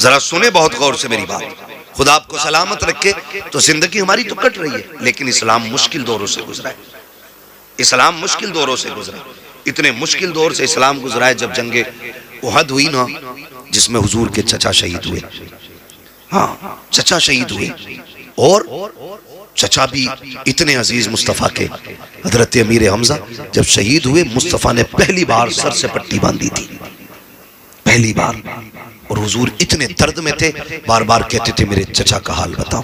जरा सुने बहुत गौर से मेरी बात। खुदा आपको सलामत रखे। तो जिंदगी हमारी तो कट रही है, लेकिन इस्लाम मुश्किल दौरों से गुजरा है। इस्लाम मुश्किल दौरों से गुजरा। इतने मुश्किल दौर से इस्लाम गुजरा है जब जंगे उहद हुई ना, जिसमें हुजूर के चचा शहीद हुए। हाँ, चचा शहीद हुए। और चचा भी इतने अजीज मुस्तफ़ा के, हजरत अमीर हमजा जब शहीद हुए, मुस्तफ़ा ने पहली बार सर से पट्टी बांधी थी, पहली बार। और हुजूर इतने दर्द में थे, बार बार कहते थे मेरे चचा का हाल बताओ,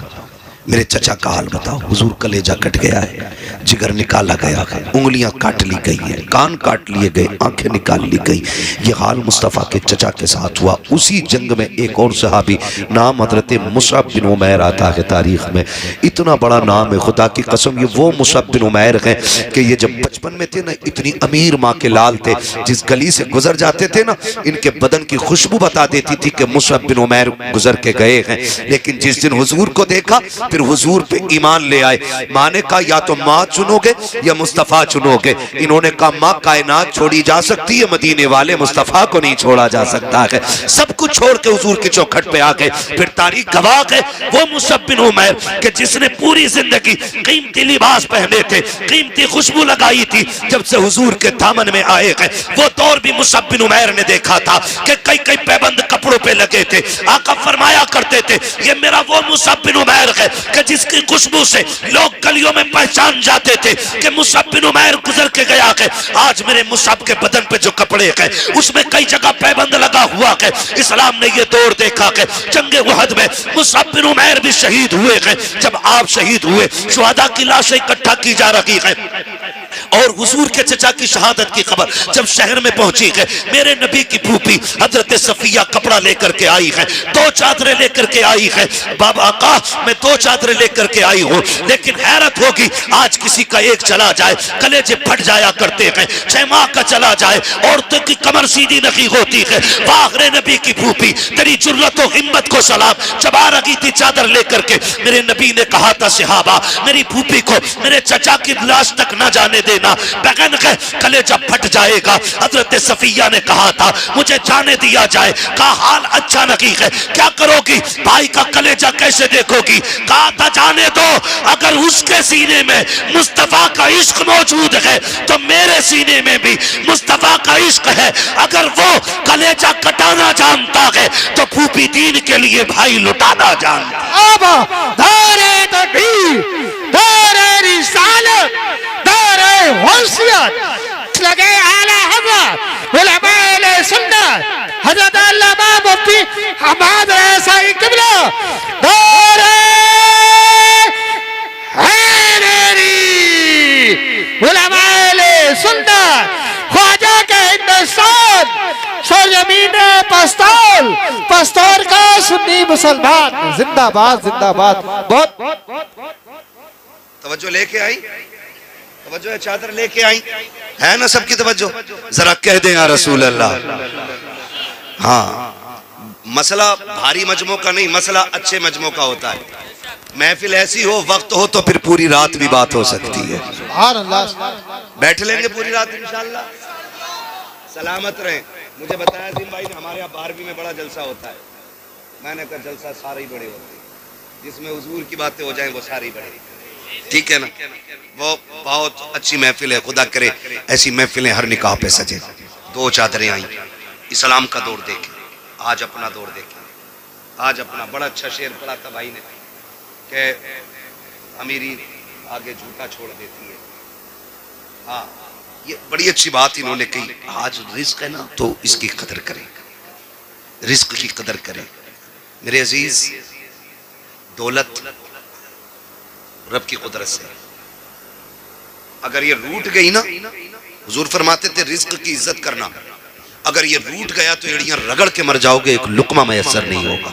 मेरे चचा का हाल बताओ। हुजूर कलेजा कट गया है, जिगर निकाला गया है, उंगलियां काट ली गई है, कान काट लिए गए, आंखें निकाल ली गई। ये हाल मुस्तफ़ा के चचा के साथ हुआ। उसी जंग में एक और सहाबी, नाम हजरत मुसअब बिन उमैर आता है तारीख में, इतना बड़ा नाम है, खुदा की कसम। ये वो मुसअब बिन उमैर हैं कि ये जब बचपन में थे ना, इतनी अमीर माँ के लाल थे, जिस गली से गुजर जाते थे ना, इनके बदन की खुशबू बता देती थी कि मुसअब बिन उमैर गुजर के गए हैं। लेकिन जिस दिन हुजूर को देखा, फिर हुजूर पे ईमान ले आए। माँ ने कहा या तो माँ चुनोगे या मुस्तफ़ा चुनोगे। इन्होंने कहा माँ कायनात छोड़ी जा सकती है, मदीने वाले मुस्तफ़ा को नहीं छोड़ा जा सकता है। सब कुछ छोड़ के हुजूर की चौखट पे आ गए। फिर तारीख गवाह है वो मुसअब बिन उमैर कि जिसने पूरी जिंदगी कीमती लिबास पहने थे, कीमती खुशबू लगाई थी, जब से हुजूर के दामन में आए हैं, वो दौर भी मुसअब बिन उमैर ने देखा था कि कई कई पैबंद कपड़ों पे लगे थे। आका फरमाया करते थे ये मेरा वो मुसअब बिन उमैर है कि जिसकी खुशबू से लोग गलियों में पहचान जाते थे कि मुसअब बिन उमैर गुजर के गया है। आज मेरे मुसअब के बदन पे जो कपड़े हैं, उसमें कई जगह पैबंद लगा हुआ है। इस्लाम ने ये दौर देखा है, जंगे उहद में मुसअब बिन उमैर भी शहीद हुए हैं। जब आप शहीद हुए, शुहदा की लाशें इकट्ठा की जा रही है, और हुजूर के चचा की शहादत की खबर जब शहर में पहुंची है, मेरे नबी की फूफी हजरत सफिया कपड़ा लेकर के आई है, 2 चादरें लेकर के आई है। बाबा का मैं 2 चादरें लेकर के आई हूं, लेकिन हैरत होगी आज किसी का एक चला जाए, कलेजे फट जाया करते हैं। 6 माह का चला जाए, औरतों की कमर सीधी नहीं होती है। वाहरे नबी की फूफी, तेरी जुर्रत और हिम्मत को सलाम। जब आ रही थी चादर लेकर के, मेरे नबी ने कहा था सहाबा मेरी फूफी को मेरे चचा की लाश तक न जाने देना, बगन के कलेजा फट जाएगा। हजरत सफिया ने कहा था मुझे जाने दिया जाए। कहा हाल अच्छा नहीं है, क्या करोगी, भाई का कलेजा कैसे देखोगी। कहा था जाने दो, अगर उसके सीने में मुस्तफा का इश्क मौजूद है तो मेरे सीने में भी मुस्तफा का इश्क है। अगर वो कलेजा कटाना जानता है तो फूफी दीन के लिए भाई लुटाना जानता लगे आला हज़रत उलमाए सुन्नत हज़रत अल्लामा मुफ्ती हमाद रसाई किबला दौरे हैदरी उलमाए सुन्नत ख्वाजा के हिंदुस्तान सरजमीन पस्तौल, पस्तौल का सुन्नी मुसलमान जिंदाबाद जिंदाबाद। बहुत तवज्जो लेके आई, तवज्जो है, चादर लेके आई है ना सबकी तवज्जो। जरा कह दें या रसूल अल्लाह। हाँ, मसला भारी मजमों का नहीं, मसला अच्छे मजमों का होता है। महफिल ऐसी हो, वक्त हो तो फिर पूरी रात भी बात हो सकती है। बैठ लेंगे पूरी रात इंशाअल्लाह। सलामत रहें। मुझे बताया दिन भाई ने हमारे यहाँ 12वीं में बड़ा जलसा होता है। मैंने कहा जलसा सारे ही बड़े होते हैं, जिसमें हुजूर की बातें हो जाएं वो सारी बड़ी, ठीक है ना। वो बहुत अच्छी महफिल है, खुदा करे ऐसी महफिलें हर निकाह पे सजे। 2 चादरें आई, इस्लाम का दौर देखें, आज अपना दौर देखें। आज अपना बड़ा अच्छा शेर पढ़ा था भाई ने कि अमीरी आगे झूठा छोड़ देती है। हाँ, ये बड़ी अच्छी बात इन्होंने कही। आज रिस्क है ना, तो इसकी कदर करें, रिस्क की कदर करें। मेरे अजीज, दौलत रब की कुदरत से अगर ये रूठ गई ना, हुजूर फरमाते थे रिस्क की इज्जत करना, अगर ये रूठ गया तो एड़ियां रगड़ के मर जाओगे, एक लुकमा मैसर नहीं होगा।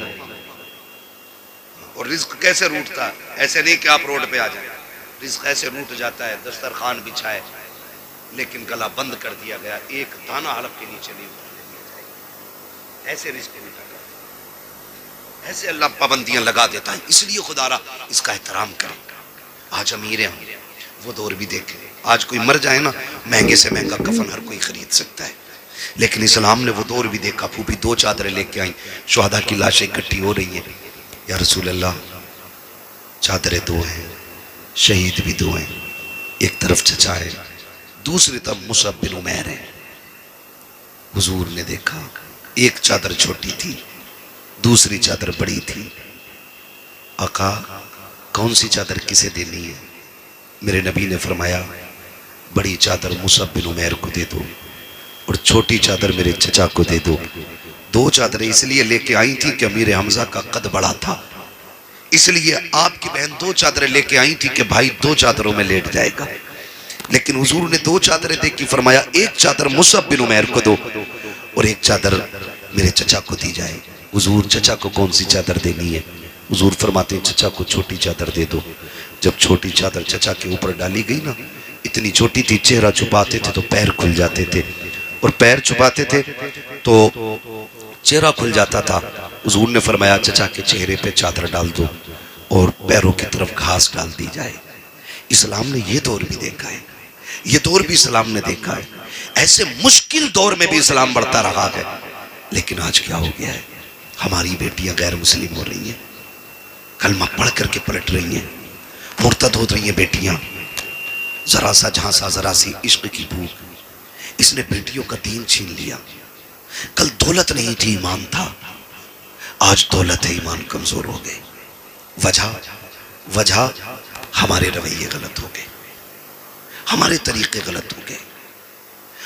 और रिस्क कैसे रूठता है, ऐसे नहीं कि आप रोड पे आ जाए। रिस्क ऐसे रूठ जाता है, दस्तरखान बिछाए लेकिन गला बंद कर दिया गया, एक दाना हलक के नीचे नहीं उतरने, ऐसे रिस्क रूठा करता, ऐसे अल्लाह पाबंदियां लगा देता है। इसलिए खुदारा इसका एहतराम करें। आज अमीर हैं, वो दौर भी देखें। आज कोई मर जाए ना, महंगे से महंगा कफन हर कोई खरीद सकता है, लेकिन इस्लाम ने वो दौर भी देखा। फूफी 2 चादरें लेके आई, शुहदा की लाशें इकट्ठी हो रही हैं। या रसूल अल्लाह, चादरें 2 हैं, शहीद भी 2 हैं, एक तरफ चचा है, दूसरी तरफ मुसअब बिन उमैर है। हुजूर ने देखा एक चादर छोटी थी, दूसरी चादर बड़ी थी। आका, कौन सी चादर किसे देनी है? मेरे नबी ने फरमाया, बड़ी चादर मुसअब बिन उमैर को दे दो और छोटी चादर मेरे चचा को दे दो। 2 चादरें इसलिए लेके आई थी कि अमीर हमजा का कद बड़ा था, इसलिए आपकी बहन 2 चादरें लेके आई थी कि भाई 2 चादरों में लेट जाएगा। लेकिन हुजूर ने 2 चादरें देखी, फरमाया एक चादर मुसअब बिन उमैर को दो और एक चादर मेरे चचा को दी जाए। हुजूर, चचा को कौन सी चादर देनी है? हुजूर फरमाते हैं, चचा को छोटी चादर दे दो। जब छोटी चादर चचा के ऊपर डाली गई ना, इतनी छोटी थी, चेहरा छुपाते थे तो पैर खुल जाते थे, और पैर छुपाते थे तो चेहरा खुल जाता था। हुजूर ने फरमाया, चचा के चेहरे पे चादर डाल दो और पैरों की तरफ घास डाल दी जाए। इस्लाम ने ये दौर भी देखा है, ये दौर भी इस्लाम ने देखा है। ऐसे मुश्किल दौर में भी इस्लाम बढ़ता रहा है। लेकिन आज क्या हो गया है? हमारी बेटियां गैर मुस्लिम हो रही हैं, कलमा पढ़ करके पलट रही हैं, मुर्तद हो रही हैं बेटियां। जरा सा झांसा, जरा सी इश्क की भूख, इसने बेटियों का दीन छीन लिया। कल दौलत नहीं थी, ईमान था, आज दौलत है, ईमान कमजोर हो गए। वजह हमारे रवैये गलत हो गए, हमारे तरीके गलत हो गए।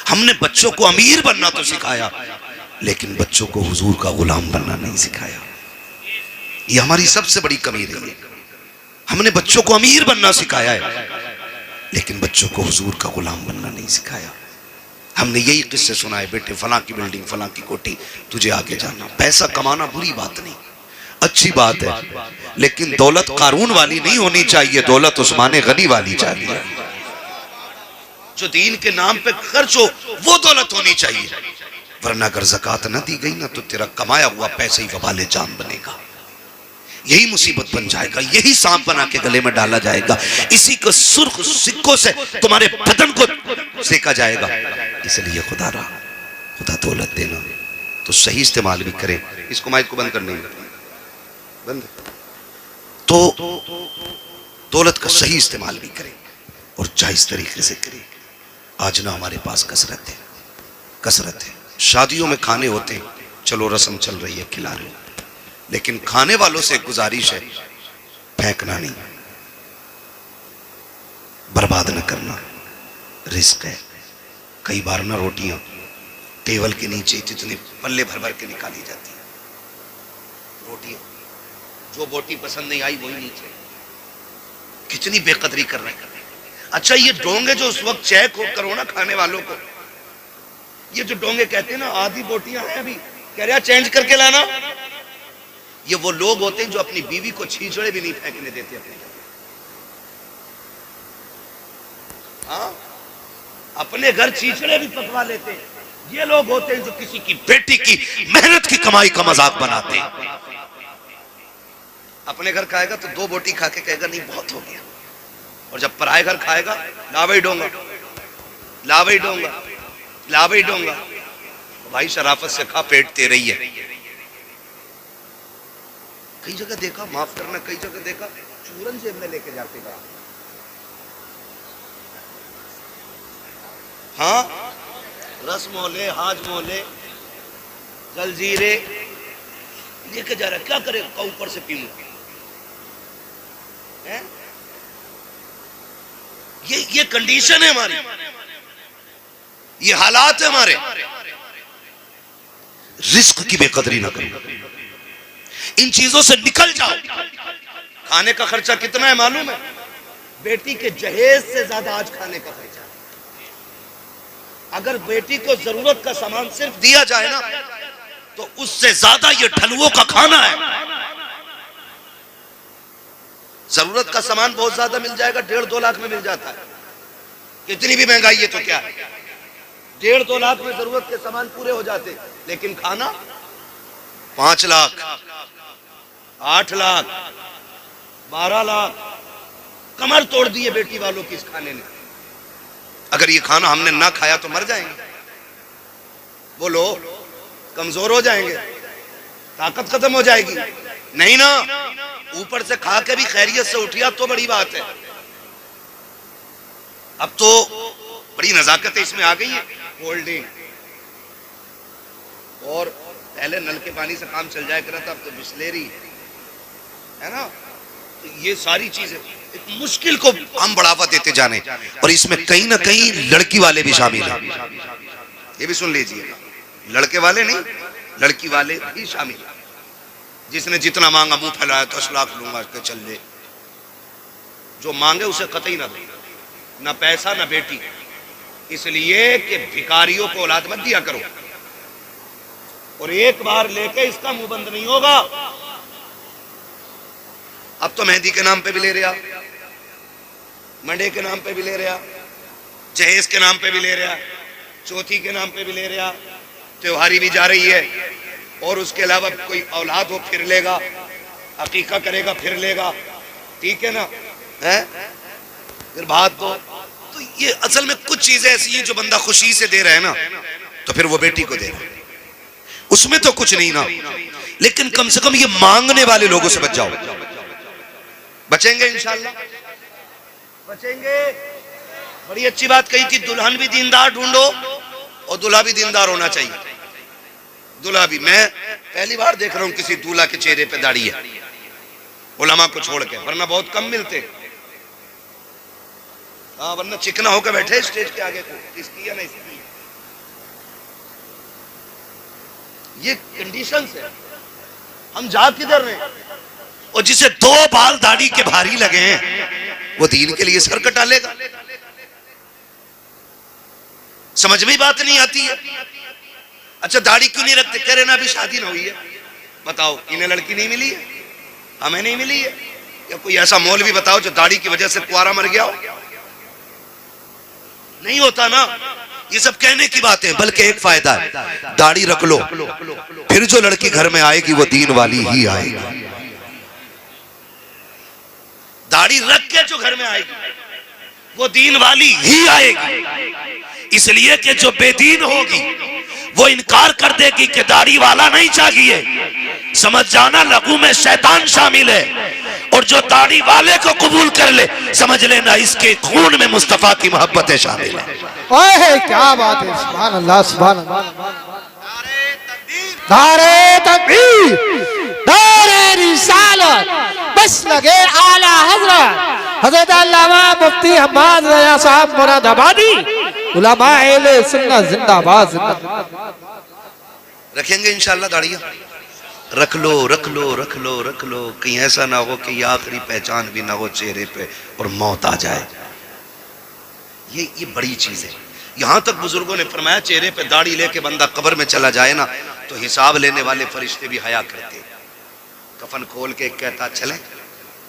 हमने बच्चों को अमीर बनना तो सिखाया, लेकिन बच्चों को हुजूर का गुलाम बनना नहीं सिखाया। ये हमारी सबसे बड़ी कमी रही है। हमने बच्चों को अमीर बनना सिखाया है, लेकिन बच्चों को हुजूर का गुलाम बनना नहीं सिखाया। हमने यही किस्से सुनाए, बेटे फलां की बिल्डिंग, फलां की कोठी, तुझे आगे जाना। पैसा कमाना बुरी बात नहीं, अच्छी बात है, लेकिन दौलत कारून वाली नहीं होनी चाहिए, दौलत उस्माने गनी वाली चाहिए। जो दीन के नाम पे खर्च हो वो दौलत होनी चाहिए, वरना अगर ज़कात न दी गई ना तो तेरा कमाया हुआ पैसे ही वबाले जान बनेगा। यही मुसीबत बन जाएगा, यही सांप बना के गले में डाला जाएगा, इसी को सुर्ख सिक्कों से तुम्हारे बदन को सेका जाएगा। इसलिए खुदा दौलत देना तो सही इस्तेमाल भी करे। इसको माइक को बंद करने बंद, तो दौलत का सही इस्तेमाल भी करे और जायज तरीके से करे। आज ना हमारे पास कसरत है। शादियों में खाने होते हैं, चलो रस्म चल रही है, खिला रहे, लेकिन खाने वालों से गुजारिश है, फेंकना नहीं, बर्बाद न करना, रिस्क है। कई बार ना रोटियां टेबल के नीचे इतने पल्ले भर भर के निकाली जाती है। रोटियां, जो बोटी पसंद नहीं आई वही नीचे, कितनी बेकदरी कर रहे हैं। अच्छा, ये डोंगे जो उस वक्त चेक करो ना खाने वालों को, ये जो डोंगे कहते हैं ना, आधी बोटियां हैं अभी, कह रहे चेंज करके लाना। ये वो लोग होते हैं जो अपनी बीवी को छींचड़े भी नहीं फेंकने देते अपने घर। हाँ, अपने घर छींचड़े भी पकवा लेते हैं। ये लोग होते हैं जो किसी की बेटी की मेहनत की कमाई का मजाक बनाते हैं। अपने घर खाएगा तो 2 बोटी खा के कहेगा नहीं बहुत हो गया, और जब पराए घर खाएगा लावई डोंगा, लावई डोंगा, लावई डोंगा। भाई शराफत से खा, पेट तेरे ही है। कई जगह देखा, माफ करना, कई जगह देखा चूरन जेब में लेके जाते हैं। हाँ, रस मोले, हाज मोले, जलजीरे लेके जा रहा है, क्या करे, ऊपर से पीऊं। ये कंडीशन है हमारी, ये हालात है हमारे। रिस्क की बेकदरी ना करो, इन चीजों से निकल जाओ। खाने का खर्चा कितना है मालूम है? बेटी के जहेज से ज्यादा आज खाने का खर्चा। अगर बेटी को जरूरत का सामान सिर्फ दिया जाए ना, तो उससे ज्यादा ये ढलुओं का खाना है। जरूरत का सामान बहुत ज्यादा मिल जाएगा, 1.5-2 लाख में मिल जाता है। कितनी भी महंगाई है तो क्या है, 1.5-2 लाख में जरूरत के सामान पूरे हो जाते, लेकिन खाना 5 लाख, 8 लाख, 12 लाख, कमर तोड़ दी है बेटी वालों की इस खाने ने। अगर ये खाना हमने ना खाया तो मर जाएंगे। बोलो, कमजोर हो जाएंगे, ताकत खत्म हो जाएगी? नहीं ना, ऊपर से खा के भी खैरियत से उठिया तो बड़ी बात है। अब तो बड़ी नजाकत इसमें आ गई है, कोल्ड ड्रिंक, और पहले नल के पानी से काम चल जाया करा था, अब तो बिस्लेरी है ना। तो ये सारी चीजें एक मुश्किल को हम बढ़ावा देते जाने, और इसमें कहीं ना कहीं लड़की वाले भी शामिल हैं। ये भी सुन लीजिएगा, लड़के वाले नहीं, लड़की वाले भी शामिल हैं। जिसने जितना मांगा, मुंह फैलाया 10 लाख लूंगा के चल ले, जो मांगे उसे कतई ना दे, ना पैसा ना बेटी, इसलिए कि भिखारियों को औलाद मत दिया करो। और एक बार लेके इसका मुंह बंद नहीं होगा। अब तो मेहंदी के नाम पे भी ले रहा, मंडे के नाम पे भी ले रहा, जहेज के नाम पे भी ले रहा, चौथी के नाम पे भी ले रहा, त्योहारी भी जा रही है, और उसके अलावा कोई औलाद हो फिर लेगा, अकीका करेगा फिर लेगा, ठीक है ना, है फिर बात तो ये असल में कुछ चीजें ऐसी हैं जो बंदा खुशी से दे रहा है ना, तो फिर वो बेटी को दे रहा है, उसमें तो कुछ नहीं ना। लेकिन कम से कम ये मांगने वाले लोगों से बच जाओ। बचेंगे इंशाल्लाह, बचेंगे। बड़ी अच्छी बात कही थी, दुल्हन भी दीनदार ढूंढो और दूल्हा भी दीनदार होना चाहिए। दूल्हा भी, मैं पहली बार देख रहा हूं किसी दूल्हा के चेहरे पे दाढ़ी है, उलमा को छोड़ के, वरना बहुत कम मिलते। हाँ, वरना चिकना होकर बैठे स्टेज के आगे, इसकी या नहीं इसकी। ये कंडीशंस है, हम जा किधर रहे हैं? और जिसे 2 बाल दाढ़ी के भारी लगे हैं, वो दीन के लिए सर कटा लेगा। समझ में बात नहीं आती है। अच्छा, दाढ़ी क्यों नहीं रखते? कह रहे ना अभी शादी ना हुई है। बताओ, इन्हें लड़की नहीं मिली है, हमें नहीं मिली है? या कोई ऐसा मौलवी बताओ जो दाढ़ी की वजह से कुआरा मर गया हो? नहीं होता ना। ये सब कहने की बात है, बल्कि एक फायदा है, दाढ़ी रख लो, फिर जो लड़की घर में आएगी वो दीन वाली ही आएगी। दाढ़ी रख के जो घर में आएगी वो दीन वाली ही आएगी। इसलिए कि जो बेदीन होगी वो इनकार कर देगी कि दाढ़ी वाला नहीं चाहिए, समझ जाना लघु में शैतान शामिल है। और जो दाढ़ी वाले को कबूल कर ले, समझ लेना इसके खून में मुस्तफा की मोहब्बतें शामिल है। ओए क्या बात है, सुभान अल्लाह, सुभान अल्लाह। नारे तकबीर, नारे रिसालत, बस लगे आला हजरत हजरत अल्लामा मुफ्ती हम्माद रजा साहब मुरादाबादी, उलमा अहले सुन्नत जिंदाबाद, जिंदाबाद। रखेंगे इंशाल्लाह दाढ़ियां, रख लो रख लो रख लो रख लो, कहीं ऐसा ना हो कि ये आखिरी पहचान भी ना हो चेहरे पे और मौत आ जाए। ये बड़ी चीज है। यहां तक बुजुर्गों ने फरमाया, चेहरे पे दाढ़ी लेके बंदा कब्र में चला जाए ना, तो हिसाब लेने वाले फरिश्ते भी हया करते। कफन खोल के कहता चले,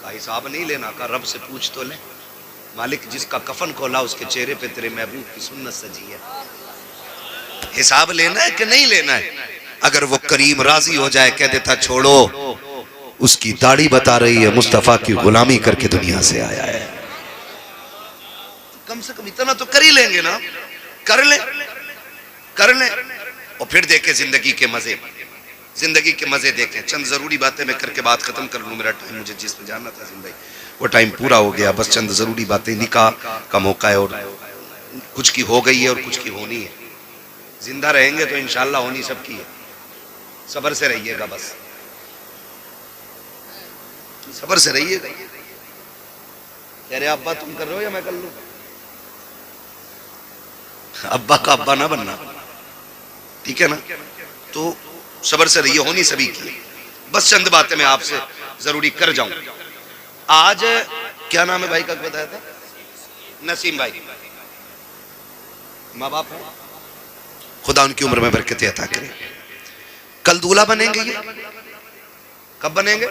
का हिसाब नहीं लेना, का रब से पूछ तो ले। मालिक, जिसका कफन खोला उसके चेहरे पे तेरे महबूब की सुन्नत सजी है, हिसाब लेना है कि नहीं लेना है? अगर वो करीम राजी हो जाए, कह देता छोड़ो, उसकी दाढ़ी बता रही है मुस्तफा की गुलामी करके दुनिया से आया है। कम से कम इतना तो कर ही लेंगे ना, कर ले कर ले। और फिर देखे जिंदगी के मजे, जिंदगी के मजे देखें। चंद जरूरी बातें मैं करके बात खत्म कर लूं, मेरा टाइम, मुझे जिस पे जाना था जिंदगी, वो टाइम पूरा हो गया। बस चंद जरूरी बातें, निकाह का मौका है और कुछ की हो गई है और कुछ की होनी है। जिंदा रहेंगे तो इंशाल्लाह होनी सबकी है। सब्र से रहिएगा, बस सब्र से रहिएगा। कह रहे अब्बा तुम कर रहे हो या मैं कर लूं? अब्बा का अब्बा ना बनना, ठीक है ना? तो सब्र से रहिए, होनी सभी की। बस चंद बातें मैं आपसे जरूरी कर जाऊं। आज क्या नाम है भाई का बताया था? नसीम भाई, माँ बाप है, खुदा उनकी उम्र में बरकत अता करे। कल दूल्हा बनेंगे, ये कब बनेंगे?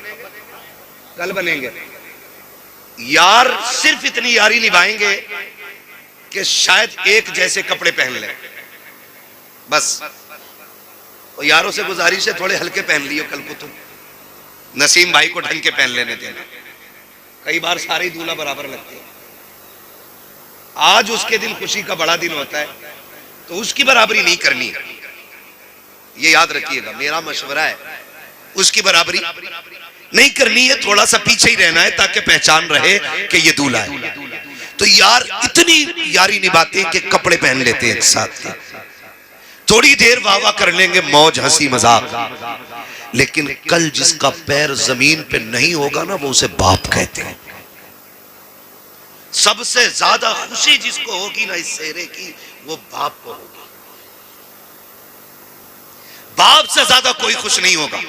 कल बनेंगे। यार सिर्फ इतनी यारी निभाएंगे कि शायद एक जैसे कपड़े पहन ले, बस। और यारों से गुजारिश है, थोड़े हल्के पहन लियो कल को तुम। नसीम भाई को ढंग के पहन लेने देना। कई बार सारे दूल्हा बराबर लगते हैं। आज उसके दिन खुशी का बड़ा दिन होता है, तो उसकी बराबरी नहीं करनी। ये याद रखिएगा, मेरा मशवरा है, उसकी बराबरी नहीं करनी है, थोड़ा सा पीछे ही रहना है ताकि पहचान रहे कि ये दूल्हा है। तो यार इतनी यारी निभाते हैं कि कपड़े पहन लेते हैं एक साथ के, थोड़ी देर वाह वाह कर लेंगे, मौज हंसी मजाक, लेकिन कल जिसका पैर जमीन पे नहीं होगा ना, वो उसे बाप कहते हैं। सबसे ज्यादा खुशी जिसको होगी ना इस सेहरे की, वो बाप को होगी। बाप से ज्यादा कोई खुश नहीं होगा,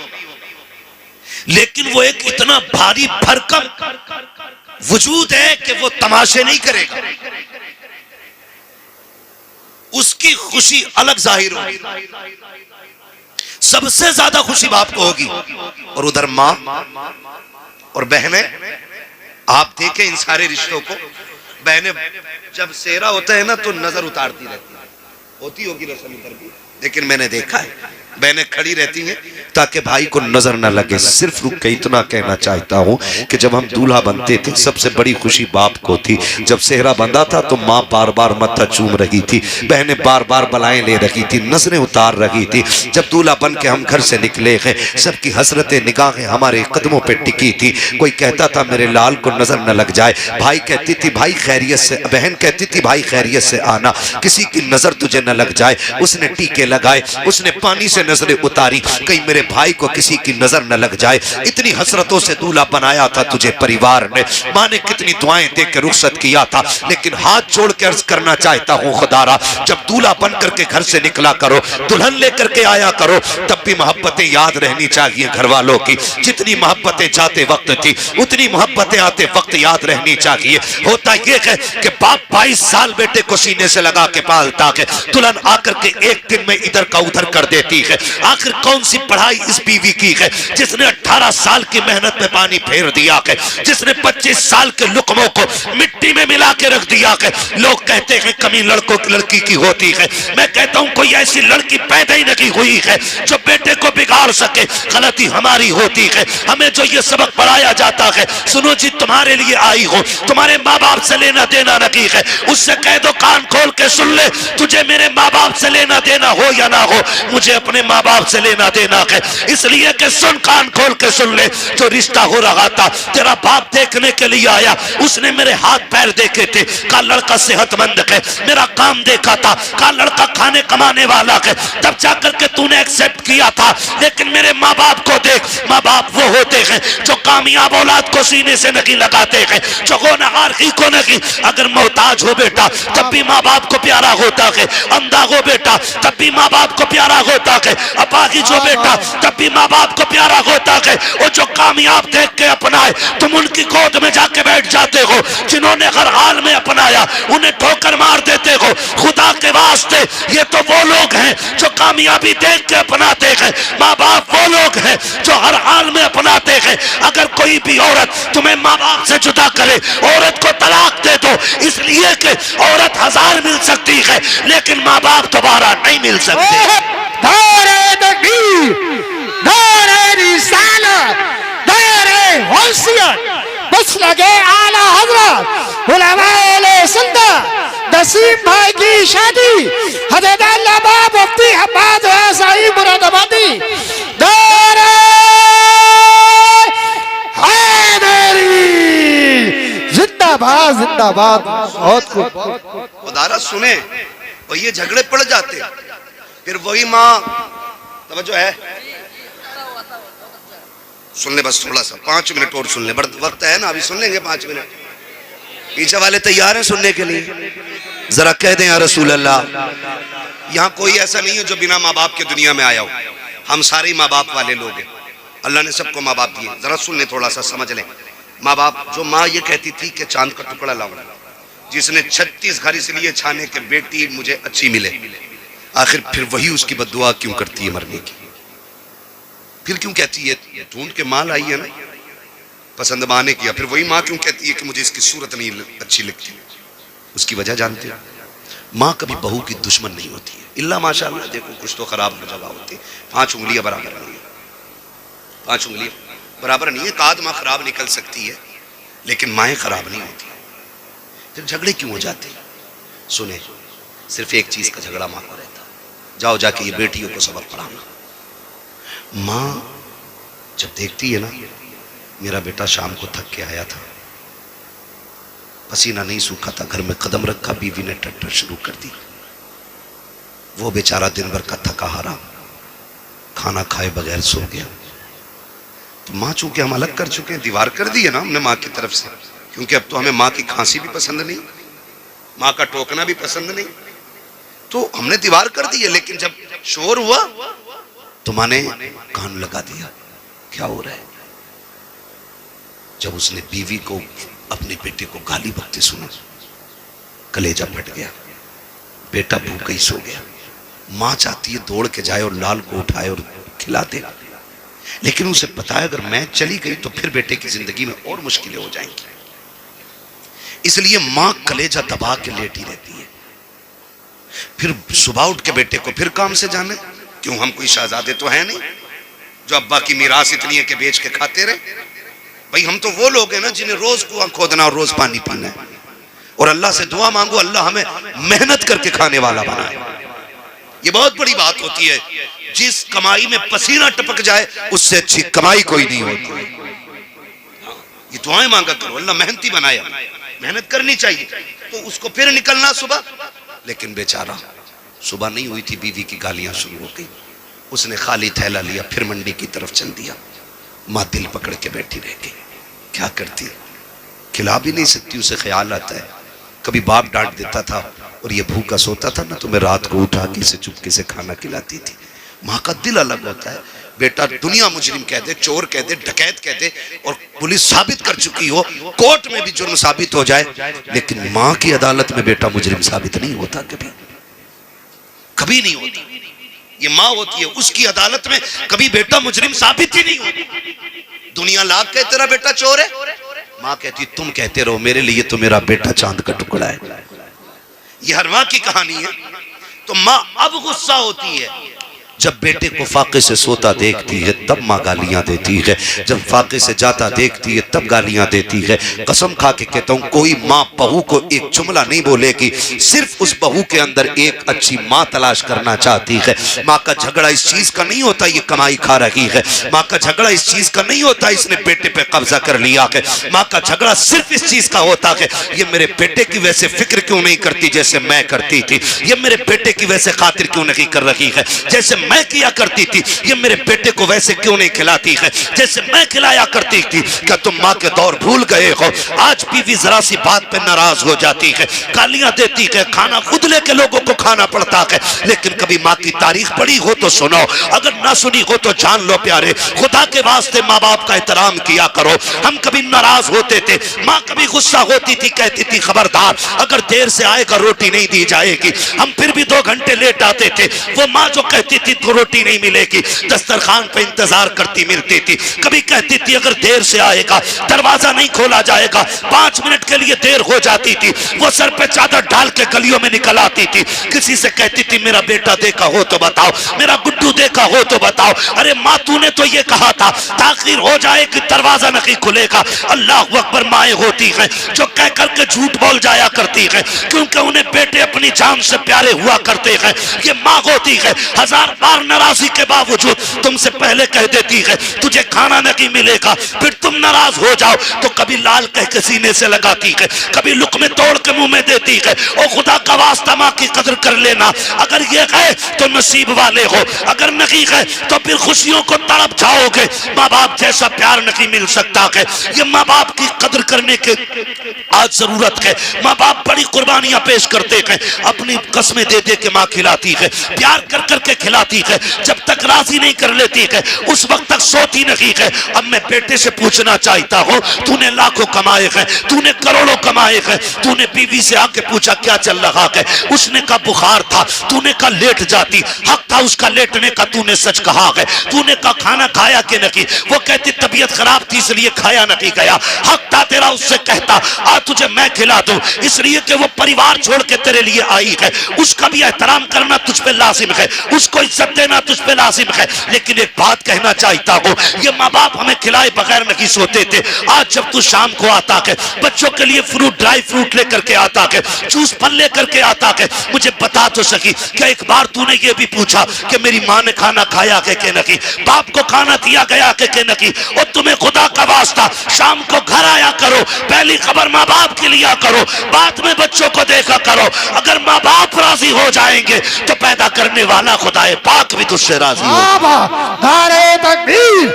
लेकिन वो एक इतना भारी भरकम वजूद है कि वो तमाशे नहीं करेगा, उसकी खुशी अलग जाहिर होगी। सबसे ज्यादा खुशी बाप को होगी, और उधर मां और बहनें। आप देखें इन सारे रिश्तों को, बहनें जब सेहरा होता है ना तो नजर उतारती रहती है, होती होगी रस्म इधर भी, लेकिन मैंने देखा है बहनें खड़ी रहती हैं ताकि भाई को नजर न लगे। सिर्फ रुक के इतना कहना चाहता हूं कि जब हम दूल्हा बनते थे सबसे बड़ी खुशी बाप को थी। जब सेहरा बंधा था तो माँ बार बार मत्था चूम रही थी, बहनें बार बार बलाएं ले रही थी, नजरें उतार रही थी। जब दूल्हा बन के हम घर से निकले हैं, सबकी हसरतें निगाहें हमारे कदमों पर टिकी थी। कोई कहता था मेरे लाल को नजर न लग जाए, भाई कहती थी भाई खैरियत से, बहन कहती थी भाई खैरियत से आना, किसी की नजर तुझे न लग जाए। उसने टीके लगाए, उसने पानी से नजरें उतारी, कहीं मेरे भाई को किसी की नजर न लग जाए। इतनी हसरतों से दूल्हा बनाया था तुझे परिवार ने, माँ ने कितनी दुआएं देकर रुखसत किया था। लेकिन हाथ जोड़ के अर्ज करना चाहता हूँ खुदारा, जब दूल्हा बन करके घर से निकला करो, दुल्हन लेकर के आया करो, तब भी मोहब्बतें याद रहनी चाहिए घर वालों की। जितनी मोहब्बतें जाते वक्त थी उतनी मोहब्बतें आते वक्त याद रहनी चाहिए। होता यह है कि बाप 22 साल बेटे को सीने से लगा के पालता है, दुल्हन आकर के एक दिन में इधर का उधर कर देती है। आखिर कौन सी पढ़ाई इस बीवी की है जिसने 18 साल की मेहनत में पानी फेर दिया है, जिसने 25 साल के लुकमों को मिट्टी में मिला के रख दिया है। लोग कहते हैं कमी लड़कों की लड़की की होती है, मैं कहता हूं कोई ऐसी लड़की पैदा ही नहीं हुई है जो बेटे को बिगाड़ सके। गलती हमारी होती है, हमें जो ये सबक पढ़ाया जाता है, सुनो जी तुम्हारे लिए आई हो, तुम्हारे माँ बाप से लेना देना नहीं है, उससे कह दो कान खोल के सुन ले, तुझे मेरे माँ बाप से लेना देना हो या ना हो, मुझे अपने माँ बाप से लेना देना है। इसलिए कि सुन, कान खोल के सुन ले, जो रिश्ता हो रहा था तेरा बाप देखने के लिए आया, उसने मेरे हाथ पैर देखे थे, का लड़का सेहतमंद है, मेरा काम देखा था, का लड़का खाने कमाने वाला है, तब जाकर के तूने एक्सेप्ट किया था। लेकिन मेरे माँ बाप को देख, माँ बाप वो होते हैं जो कामयाब औलाद को सीने से नहीं लगाते हैं, जो गुनहगार को नहीं। अगर मोहताज हो बेटा तब भी माँ बाप को प्यारा होता है, अंधा हो बेटा तब भी माँ बाप को प्यारा होता है, अपाहिज हो बेटा तब भी माँ बाप को प्यारा होता है। और जो कामयाब देख के अपनाए तुम उनकी गोद में जाके बैठ जाते हो, जिन्होंने हर हाल में अपनाया उन्हें ठोकर मार देते हो। खुदा के वास्ते ये तो वो लोग हैं जो कामयाबी देख के अपनाते हैं, माँ बाप वो लोग हैं जो हर हाल में अपनाते हैं। अगर कोई भी औरत तुम्हें माँ बाप से जुदा करे, औरत को तलाक दे दो, इसलिए कि औरत 1000 मिल सकती है लेकिन माँ बाप दोबारा नहीं मिल सकते। दारे तकबीर, दारे रिसालत, दारे होशियत, बस लगे आला हजरत उलमाए अहले सुन्नत नसीम भाई की शादी हज़रत अल्लामा मुफ्ती हम्माद साहिब मुरादाबादी, दारे हैदरी जिंदाबाद जिंदाबाद। बहुत खूब खुदारा सुने, और ये झगड़े पड़ जाते, फिर वही माँ, तवज्जो है, सुन ले बस थोड़ा सा, 5 मिनट और सुन ले, बड़ा वक्त है ना, अभी सुन लेंगे 5 मिनट। पीछे वाले तैयार हैं सुनने के लिए? जरा कह दें या रसूल अल्लाह। यहाँ कोई ऐसा नहीं है जो बिना माँ बाप के दुनिया में आया हो, हम सारे माँ बाप वाले लोग हैं, अल्लाह ने सबको माँ बाप दिए। जरा सुन ले, थोड़ा सा समझ लें। माँ बाप, जो माँ ये कहती थी कि चांद का टुकड़ा लाऊंगा, जिसने 36 घर इसलिए छाने के बेटी मुझे अच्छी मिले, आखिर फिर वही उसकी बद्दुआ क्यों करती है मरने की? फिर क्यों कहती है ढूंढ के माल आई है ना पसंद माँ ने किया, फिर वही माँ क्यों कहती है कि मुझे इसकी सूरत नहीं अच्छी लगती? उसकी वजह जानते हो? माँ कभी बहू की दुश्मन नहीं होती है, इल्ला माशाअल्लाह देखो कुछ तो खराब जगह होती है। 5 उंगलियां बराबर नहीं है, 5 उंगलियां बराबर नहीं है, काद माँ खराब निकल सकती है लेकिन माएँ खराब नहीं होती। फिर झगड़े क्यों हो जाते? सुने, सिर्फ एक चीज का झगड़ा माँ को रहता, जाओ जाके ये बेटियों को सबक पढ़ाना, माँ जब देखती है ना, मेरा बेटा शाम को थक के आया था, पसीना नहीं सूखा था, घर में कदम रखा, बीवी ने टट्टर शुरू कर दी। वो बेचारा दिन भर का थका हारा खाना खाए बगैर सो गया। तो माँ चूंकि हम अलग कर चुके हैं, दीवार कर दी है ना हमने माँ की तरफ से, क्योंकि अब तो हमें माँ की खांसी भी पसंद नहीं, माँ का टोकना भी पसंद नहीं, तो हमने दीवार कर दी है। लेकिन जब शोर हुआ तो माँ ने कान लगा दिया, क्या हो रहा है। जब उसने बीवी को, अपने बेटे को गाली बकते सुना, कलेजा फट गया, बेटा भूखा ही सो गया। माँ चाहती है दौड़ के जाए और लाल को उठाए और खिला दे, लेकिन उसे पता है अगर मैं चली गई तो फिर बेटे की जिंदगी में और मुश्किलें हो जाएंगी। इसलिए माँ कलेजा दबा के लेटी रहती है। फिर सुबह उठ के बेटे को फिर काम से जाने, क्यों हम कोई शहजादे तो है नहीं जो अब्बा की मीरास इतनी है कि बेच के खाते रहे। भाई हम तो वो लोग हैं ना जिन्हें रोज कुआं खोदना और रोज पानी पीना है, और अल्लाह से दुआ मांगो अल्लाह हमें मेहनत करके खाने वाला बनाए। ये बहुत बड़ी बात होती है। जिस कमाई में पसीना टपक जाए उससे अच्छी कमाई कोई नहीं होती। ये दुआएं मांगा करो, अल्लाह मेहनती बनाया, मेहनत करनी चाहिए। तो उसको फिर निकलना सुबह, लेकिन बेचारा सुबह नहीं हुई थी, बीवी की गालियां शुरू हो गई। उसने खाली थैला लिया, फिर मंडी की तरफ चल दिया। माँ दिल पकड़ के बैठी रह गई, क्या करती, खिला भी नहीं सकती। उसे ख्याल आता है, कभी बाप डांट देता था और ये भूखा सोता था ना, तो मैं रात को उठा के इसे चुपके से खाना खिलाती थी। माँ का दिल अलग होता है। बेटा दुनिया मुजरिम कह दे, चोर कह दे, डकैत कह दे, और पुलिस साबित कर चुकी हो, कोर्ट में भी जुर्म साबित हो जाए, लेकिन माँ की अदालत में बेटा मुजरिम साबित नहीं होता, कभी कभी नहीं होता। ये माँ होती है, उसकी अदालत में कभी बेटा मुजरिम साबित ही नहीं होता। दुनिया लाख कहे तेरा बेटा चोर है, माँ कहती तुम कहते रहो, मेरे लिए तो मेरा बेटा चांद का टुकड़ा है। ये हर माँ की कहानी है। तो माँ अब गुस्सा होती है जब बेटे को फाके से सोता देखती है, तब माँ गालियां देती है। जब फाके से जाता देखती है तब गालियां देती है। कसम खा के कहता हूँ, कोई माँ बहू को एक जुमला नहीं बोलेगी, सिर्फ उस बहू के अंदर एक अच्छी माँ तलाश करना चाहती है। माँ का झगड़ा इस चीज का नहीं होता ये कमाई खा रही है, माँ का झगड़ा इस चीज का नहीं होता इसने बेटे पे कब्जा कर लिया है। माँ का झगड़ा सिर्फ इस चीज का होता है, ये मेरे बेटे की वैसे फिक्र क्यों नहीं करती जैसे मैं करती थी, ये मेरे बेटे की वैसे खातिर क्यों नहीं कर रही है जैसे मैं किया करती थी, ये मेरे बेटे को वैसे क्यों नहीं खिलाती है जैसे मैं खिलाया करती थी। क्या तुम माँ के दौर भूल गए हो? आज बीवी जरा सी बात पे नाराज हो जाती है, गालियां देती है, खाना खुद लेके लोगों को खाना पड़ता है। लेकिन कभी माँ की तारीफ पढ़ी हो तो सुनो, अगर ना सुनी हो तो जान लो प्यारे, खुदा के वास्ते माँ बाप का एहतराम किया करो। हम कभी नाराज होते थे, माँ कभी गुस्सा होती थी, कहती थी खबरदार अगर देर से आएगा रोटी नहीं दी जाएगी। हम फिर भी 2 घंटे लेट आते थे, वो माँ जो कहती थी तो रोटी नहीं मिलेगी, दस्तरखान पे इंतजार करती मिलती थी। कभी कहती थी अगर देर से आएगा दरवाजा नहीं खोला जाएगा, 5 मिनट के लिए देर हो जाती थी, वो सर पे चादर डाल के गलियों में निकल आती थी। किसी से कहती थी मेरा बेटा देखा हो तो बताओ, मेरा गुड्डू देखा हो तो बताओ। अरे माँ तूने तो ये कहा था ताखिर हो जाए कि दरवाजा नहीं खुलेगा। अल्लाह अकबर, माएँ होती हैं जो कह करके झूठ बोल जाया करती है, क्योंकि उन्हें बेटे अपनी जान से प्यारे हुआ करते हैं। ये माँ होती है 1000 बार नाराजगी के बावजूद तुमसे पहले कह देती है तुझे खाना नहीं मिलेगा, फिर तुम नाराज हो जाओ तो कभी लाल कह के सीने से लगाती है, कभी लुक़मे तोड़ के मुंह में देती है। ओ खुदा का वास्ता माँ की कदर कर लेना, अगर ये है तो नसीब वाले हो, अगर नहीं है तो फिर खुशियों को तड़प जाओगे। माँ बाप जैसा प्यार नहीं मिल सकता है। ये माँ बाप की कदर करने के आज जरूरत है। माँ बाप बड़ी कुर्बानियां पेश करते हैं, अपनी कस्में दे दे के माँ खिलाती है, प्यार कर करके खिलाती है, जब तक राजी नहीं कर लेती है उस वक्त तक सोती नहीं है। अब मैं बेटे से पूछना चाहता हूँ, तूने लाखों कमाए हैं, तूने करोड़ों कमाए हैं, तूने बीवी से आके पूछा क्या चल रहा है? उसने कहा बुखार था, तूने कहा लेट जाती, हक था उसका लेटने का, तूने सच कहा है। तूने कहा खाना खाया कि नहीं, वो कहती तबीयत खराब थी इसलिए खाया नहीं गया, हक था तेरा उससे कहता आ तुझे मैं खिला दूं, इसलिए कि वो परिवार छोड़ के तेरे लिए आई है। उसका भी एहतराम करना तुझ पे लाजिम है, उसको इज्जत देना तुझ पे लाजिम है। लेकिन एक बात कहना चाहता हूँ, ये माँ बाप हमें खिलाए बगैर नहीं सोते थे। आज जब तू शाम को आता है, बच्चों के लिए फ्रूट, ड्राई फ्रूट लेकर के आता है, जूस फल लेकर के आता है, मुझे बता तो सकी क्या एक बार तूने ये भी पूछा कि मेरी माँ ने खाना खाया के नहीं, बाप को खाना दिया गया के नहीं? और तुम्हें खुदा का वास्ता शाम को घर आया करो, पहली खबर माँ बाप की लिया करो, बाद में बच्चों को देखा करो। अगर माँ बाप राजी हो जाएंगे तो पैदा करने वाला खुदाए पाक भी तुझसे राजी हो। नारे तकबीर,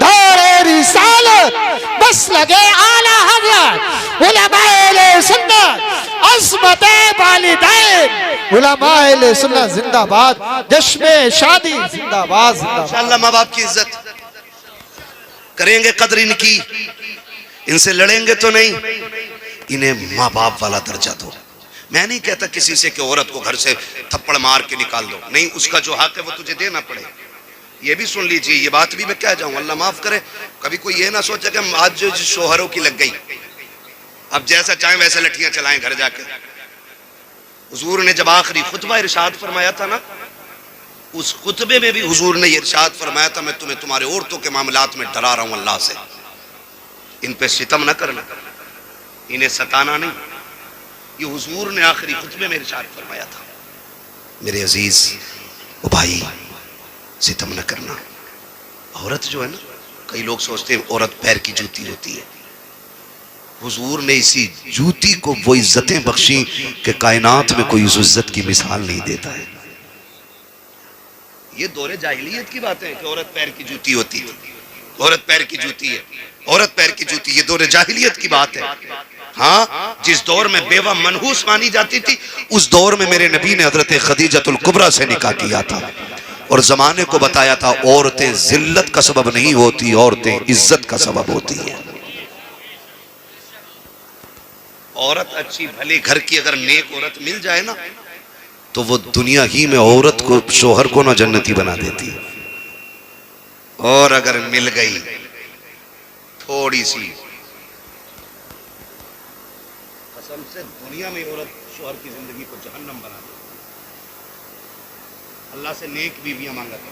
नारे रिसालत, बस लगे आला हज़रत, उलमाए सुन्नत, अज़मते वालिदैन, उलमाए सुन्नत जिंदाबाद, जश्न शादी जिंदाबाद जिंदाबाद। इंशाअल्लाह माँ बाप की इज्जत करेंगे, कदर इनकी, इनसे लड़ेंगे तो नहीं, इन्हें माँ बाप वाला दर्जा दो। मैं नहीं कहता किसी से कि औरत को घर से थप्पड़ मार के निकाल दो, नहीं, उसका जो हक है वो तुझे देना पड़े। ये भी सुन लीजिए, ये बात भी मैं कह जाऊं, अल्लाह माफ करे, कभी कोई ये ना सोचे कि आज जो शोहरों की लग गई, अब जैसा चाहे वैसे लठियां चलाएं घर जाके। हुजूर ने जब आखिरी खुतबा इरशाद फरमाया था ना, उस खुतबे में भी हुजूर ने इरशाद फरमाया था, मैं तुम्हें तुम्हारे औरतों के मामलात में डरा रहा हूं अल्लाह से, इन पे सितम न करना, इन्हें सताना नहीं। ये हुजूर ने आखिरी खुतबे में इरशाद फरमाया था। मेरे अजीज ओ भाई, सितम न करना। औरत जो है ना, कई लोग सोचते हैं औरत पैर की जूती होती है। हुजूर ने इसी जूती को वो इज्जतें बख्शी कि कायनात में कोई उस इज्जत की मिसाल नहीं देता है। ये दौरे जाहिलियत की बातें हैं कि औरत पैर की जूती होती है, औरत पैर की जूती है, औरत पैर की जूती, ये दौरे जाहिलियत की बात है। हाँ, जिस दौर में बेवा मनहूस मानी जाती थी, उस दौर में मेरे नबी ने हजरत खदीजतुल कुबरा से निकाह किया था और जमाने को बताया था औरतें जिल्लत का सबब नहीं होती, औरतें इज्जत का सबब होती हैं। औरत अच्छी भली घर की अगर नेक औरत मिल जाए ना, तो वो दुनिया ही में औरत को, शोहर को ना जन्नती बना देती। और अगर मिल गई थोड़ी सी, कसम से दुनिया में औरत शोहर की जिंदगी को जहन्नम बना दे। अल्लाह से नेक बीवियां मांगा था,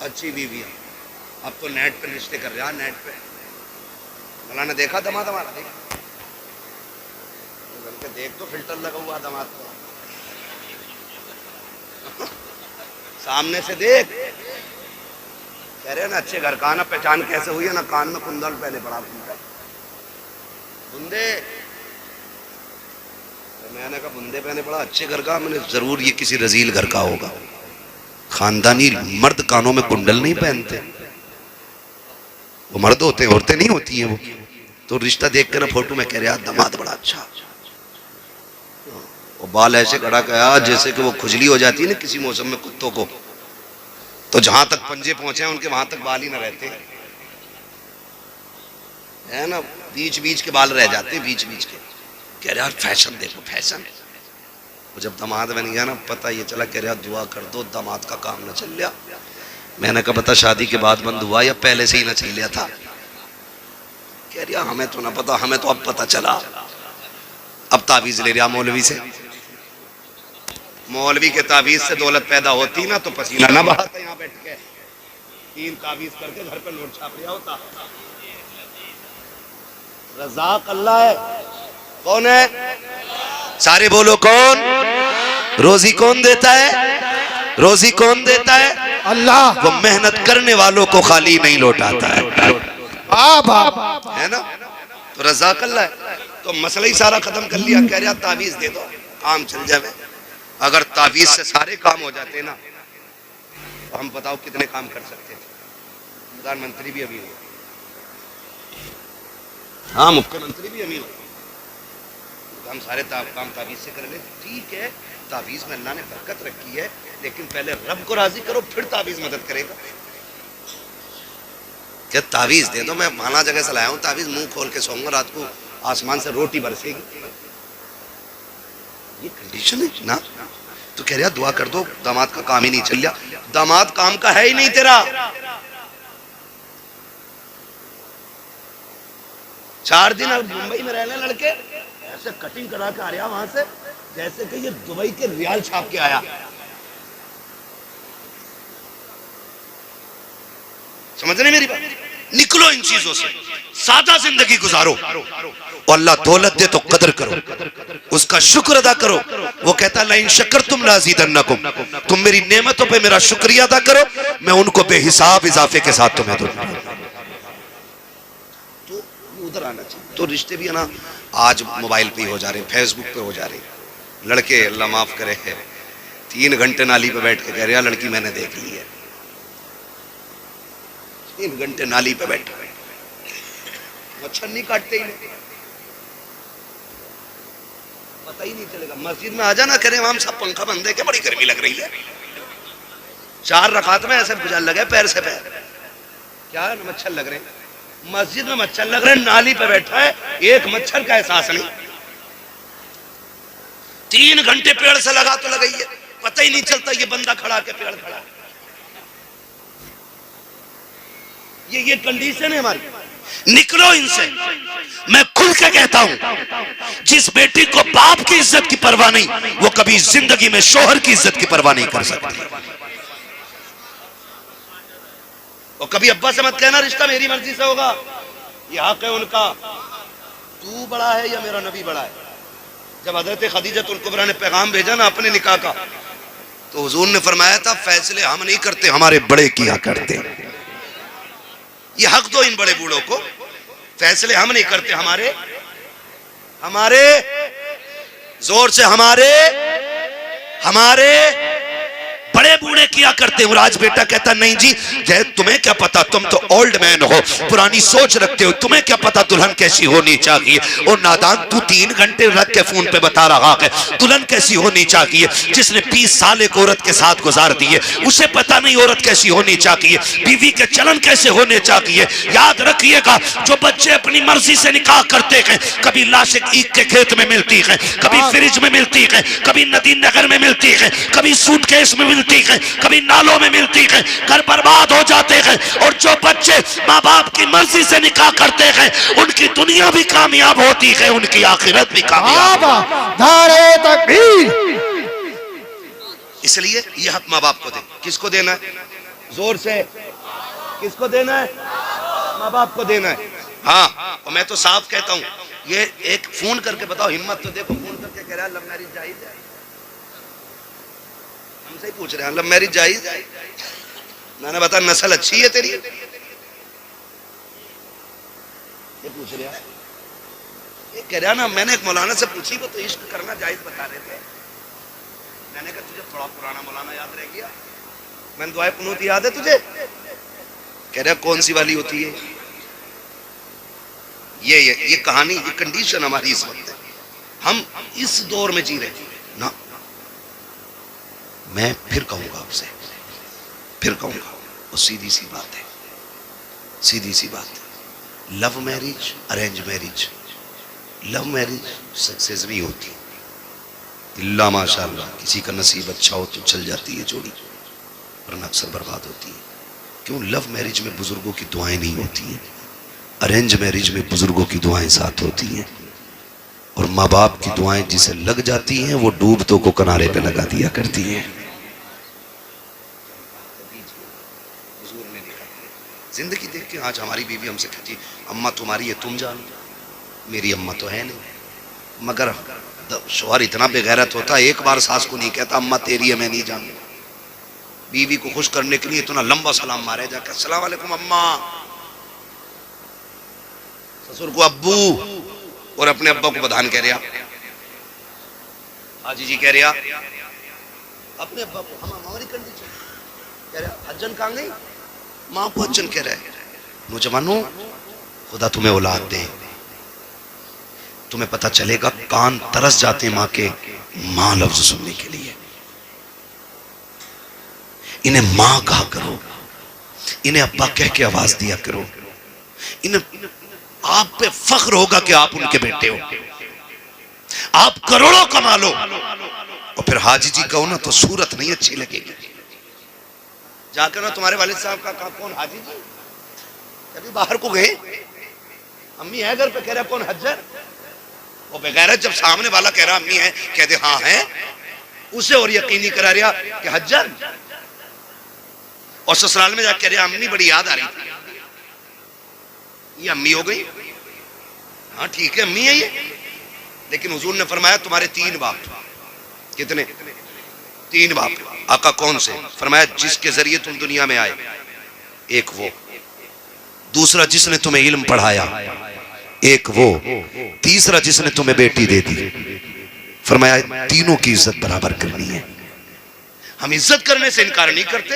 अच्छी बीवियां। अब तो नेट पे रिश्ते कर रहा, नेट पे। मौलाना देखा दमाद हमारा, देख तो फिल्टर लगा हुआ दमाद को, सामने से देख। कह रहे ना अच्छे घर का ना पहचान कैसे हुई है ना, कान में कुंडल पहले पड़ा बुंदे। तो मैंने कहा बुंदे पहने पड़ा अच्छे घर का, मैंने जरूर ये किसी रजील घर का होगा। खानदानी मर्द कानों में कुंडल नहीं पहनते, वो मर्द होते हैं, औरतें नहीं होती हैं वो। तो रिश्ता देख कर ना फोटो में कह रहा दामाद बड़ा अच्छा, वो बाल ऐसे कड़ा गया जैसे कि वो खुजली हो जाती है ना किसी मौसम में कुत्तों को, तो जहां तक पंजे पहुंचे हैं उनके वहां तक बाल ही ना रहते है ना, बीच बीच के बाल रह जाते हैं, बीच बीच के। कह रहा फैशन देखो, फैशन। वो जब दामाद बन गया ना, पता ये चला, कह रहा दुआ कर दो दामाद का काम ना चल गया। मैंने कहा पता शादी के बाद बंद हुआ या पहले से ही ना चल गया था? कह रहा हमें तो ना पता, हमें तो अब पता चला। अब तावीज ले रहा मौलवी से, मौलवी के तावीज से दौलत पैदा होती ना तो पसीना ना बहाता यहाँ बैठ के, 3 तावीज करके घर पे नोट छाप रहा होता। रज़ाक अल्लाह है। कौन है? सारे बोलो कौन? रोजी कौन देता है? रोजी कौन देता है? अल्लाह। वो मेहनत करने वालों को खाली नहीं लौटाता है, है ना? तो रज़ाक अल्लाह है। तो मसला ही सारा खत्म कर लिया। कह रहा तावीज दे दो काम चल जाए। अगर तावीज से सारे काम हो जाते ना तो हम बताओ कितने काम कर सकते थे। प्रधानमंत्री भी अमीर हो, हाँ मुख्यमंत्री भी अमीर हो, तो हम सारे काम तावीज से कर ले। ठीक है, तावीज में अल्लाह ने बरकत रखी है, लेकिन पहले रब को राजी करो फिर तावीज मदद करेगा। क्या तावीज दे दो, मैं माना जगह से लाया हूँ तावीज, मुंह खोल के सोऊंगा, रात को आसमान से रोटी बरसेगी। ये कंडीशन है ना। तो कह रहा दुआ कर दो, दामाद का काम ही नहीं चल रहा। दामाद काम का है ही नहीं तेरा। 4 दिन अब मुंबई में रहने लड़के ऐसे कटिंग करा के आ रहा वहां से जैसे कि ये दुबई के रियाल छाप के आया। समझ रहे मेरी बात? निकलो इन चीजों से, सादा जिंदगी गुजारो। और अल्लाह दौलत दे तो कदर करो, उसका शुक्र अदा करो। वो कहता है लाइन शक्कर तुम लाज़ीदन्नकुम, तुम मेरी नेमतों पे मेरा शुक्रिया अदा करो, मैं उनको बेहिसाब इजाफे के साथ तुम्हें दूंगा। तो उधर आना चाहिए। तो रिश्ते भी है ना आज मोबाइल पे हो जा रहे, फेसबुक पे हो जा रहे। लड़के अल्लाह माफ करे 3 घंटे नाली पे बैठ के कह रहे लड़की मैंने देख ली है। 3 घंटे नाली पे बैठे, मच्छर नहीं काटते ही नहीं, पता ही नहीं चलेगा। मस्जिद में आ जाना करें हम सब पंखा बंद है, क्या बड़ी गर्मी लग रही है। 4 रकात में ऐसे गुजार लगे पैर से पैर, क्या मच्छर लग रहे हैं। मस्जिद में मच्छर लग रहे हैं, नाली पे बैठा है, एक मच्छर का एहसास नहीं। 3 घंटे पेड़ से लगा तो लगाइए, पता ही नहीं चलता ये बंदा खड़ा के पेड़ खड़ा। ये कंडीशन है हमारी। निकलो इनसे। मैं खुल के कहता हूं, जिस बेटी को बाप की इज्जत की परवाह नहीं, वो कभी जिंदगी में शोहर की इज्जत की परवाह नहीं कर सकती। और कभी अब्बा से मत कहना रिश्ता मेरी मर्जी से होगा, ये हक है उनका। तू बड़ा है या मेरा नबी बड़ा है? जब हजरत खदीजतुल कुबरा ने पैगाम भेजा ना अपने निकाह का, तो हुजूर ने फरमाया था फैसले हम नहीं करते, हमारे बड़े किया करते। ये हक दो इन बड़े बूढ़ों को, फैसले हम नहीं करते, हमारे जोर से हमारे बड़े बूढ़े किया करते। और आज बेटा कहता नहीं जी जय तुम्हें क्या पता, तुम तो ओल्ड मैन हो, पुरानी सोच रखते हो, तुम्हें क्या पता दुल्हन कैसी होनी चाहिए। और नादान तू 3 घंटे रख के फोन पे बता रहा है दुल्हन कैसी होनी चाहिए। जिसने 20 साल एक औरत के साथ गुजार दिए, उसे पता नहीं औरत कैसी होनी चाहिए, बीवी के चलन कैसे होने चाहिए। याद रखिएगा, जो बच्चे अपनी मर्जी से निकाह करते हैं, कभी लाश ईख के खेत में मिलती है, कभी फ्रिज में मिलती है, कभी नदी नगर में मिलती है, कभी सूटकेस में मिलती है, कभी नालों में मिलती है, घर बर्बाद हो जाते हैं। और जो बच्चे माँ बाप की मर्जी से निकाह करते हैं, उनकी दुनिया भी कामयाब होती है, उनकी आखिरत भी कामयाब। नारे तकबीर। इसलिए यह हक माँ बाप को दे। किसको देना है? जोर से किसको देना है? माँ बाप को देना है। हाँ, और मैं तो साफ कहता हूँ, ये एक फोन करके बताओ, हिम्मत तो देखो, फोन करके कह रहा है लव मैरिज जायज है। हमसे ही पूछ रहे हैं लव मैरिज जायज है? मैंने बताया नस्ल अच्छी है तेरी, ये पूछ रहा है। ये कह रहा ना, मैंने एक मौलाना से पूछी, वो तो इश्क करना जायज बता रहे थे। मैंने कहा तुझे थोड़ा पुराना मौलाना याद रह गया? मैंने दुआए कुनूत याद है तुझे? कह रहा कौन सी वाली होती है? ये कहानी, ये कंडीशन हमारी इस वक्त है। हम इस दौर में जी रहे ना। मैं फिर कहूंगा आपसे, फिर कहूंगा, और सीधी सी बात है, सीधी सी बात है। Love marriage, arrange marriage, love marriage success नहीं होती, इल्ला माशाअल्लाह किसी का नसीब अच्छा हो तो चल जाती है जोड़ी, वरना अक्सर बर्बाद होती है। क्यों? लव मैरिज में बुजुर्गों की दुआएं नहीं होती हैं, अरेंज मैरिज में बुजुर्गों की दुआएं साथ होती हैं। और माँ बाप की दुआएं जिसे लग जाती हैं, वो डूबतों को किनारे पे लगा दिया करती हैं। जिंदगी देख के आज हमारी बीवी हमसे कहती, अम्मा तुम्हारी है तुम जानो, मेरी अम्मा तो है नहीं। मगर शौहर इतना बेगैरत होता, एक बार सास को नहीं कहता अम्मा तेरी है मैं नहीं जानू। बीवी को खुश करने के लिए इतना लंबा सलाम मारे जाकर, अस्सलाम वालेकुम अम्मा, ससुर को अब्बू, और अपने अब्बा को बधान कह रहा, हाजी जी कह रहा, अपने अब्बा को हम हमारी कंडीशन कह रहा, हज्जन कहाँ गई, माँ को हज्जन कह रहा है। नौजवानों, खुदा तुम्हें औलाद दे, तुम्हें पता चलेगा कान तरस जाते माँ के माँ लफ्ज सुनने के लिए। इन्हें माँ कहा करो, इन्हें अब्बा कह के आवाज दिया करो। इन्हें आप पे फख्र होगा कि आप उनके बेटे हो। आप करोड़ों कमा लो और फिर हाजी जी कहो ना तो सूरत नहीं अच्छी लगेगी। जाकर ना तुम्हारे वालिद साहब का कौन हाजी जी, कभी बाहर को गए, अम्मी है घर पे, कह रहा कौन हज्जर, वो बेगैरत जब सामने वाला कह रहा अम्मी है, कह दे हाँ है, उसे और यकीनी करा रहा कि हज्जर। और ससुराल में जाके अरे अम्मी बड़ी याद आ रही थी, ये अम्मी हो गई। हाँ ठीक है अम्मी है ये, लेकिन हुजूर ने फरमाया तुम्हारे 3 बाप। कितने? 3 बाप। आका कौन से? फरमाया जिसके जरिए तुम दुनिया में आए, एक वो, दूसरा जिसने तुम्हें इल्म पढ़ाया, एक वो, तीसरा जिसने तुम्हें बेटी दे दी। फरमाया तीनों की इज्जत बराबर करनी है। हम इज्जत करने से इनकार नहीं करते,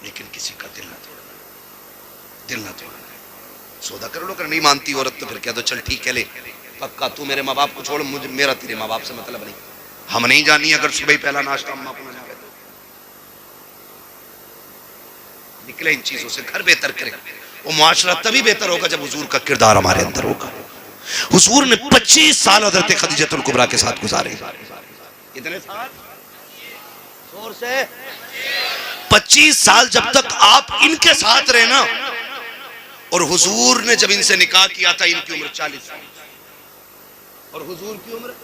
लेकिन किसी का दिल ना तोड़ना, दिल ना तोड़ना। सौदा कर लो, कर नहीं मानती औरत तो फिर कह दो चल ठीक है ले पक्का, तू मेरे माँ बाप को छोड़, मुझे मेरा तेरे माँ बाप से मतलब नहीं। हम नहीं जानी अगर सुबह ही पहला नाश्ता अम्मा को ना जाए तो। निकले इन चीजों से, घर बेहतर करें। वो मुआशरा तभी बेहतर होगा जब हुजूर का किरदार हमारे अंदर होगा। हुजूर ने 25 साल हज़रत खदीजतुल कुबरा के साथ गुजारे। कितने साल? जोर से 25 साल। जब तक आप इनके साथ रहे ना, और हुजूर ने जब इनसे निकाह किया था इनकी उम्र 40 साल, और हुजूर की उम्र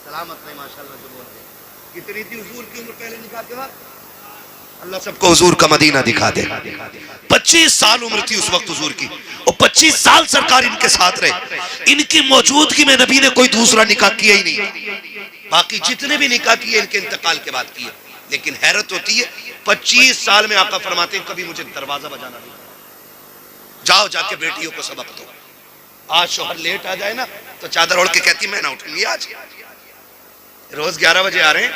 सलामत नहीं माशाल्लाह जो बोल रहे, कितनी थी हुजूर की उम्र पहले निकाह के बाद? अल्लाह सबको हुजूर का मदीना दिखा दे। 25 साल उम्र थी उस वक्त हुजूर की, और 25 साल सरकार इनके साथ रहे। इनकी मौजूदगी में नबी ने कोई दूसरा निकाह किया ही नहीं। बाकी जितने भी निकाह किए इनके इंतकाल के बाद किए। लेकिन हैरत होती है 25 साल में आका फरमाते हैं कभी मुझे दरवाजा बजाना नहीं, जाओ जाके बेटियों को सबक दो। आज शोहर लेट आ जाए ना तो चादर ओढ़ के कहती मैं ना उठूंगी आज, रोज 11 बजे आ रहे हैं,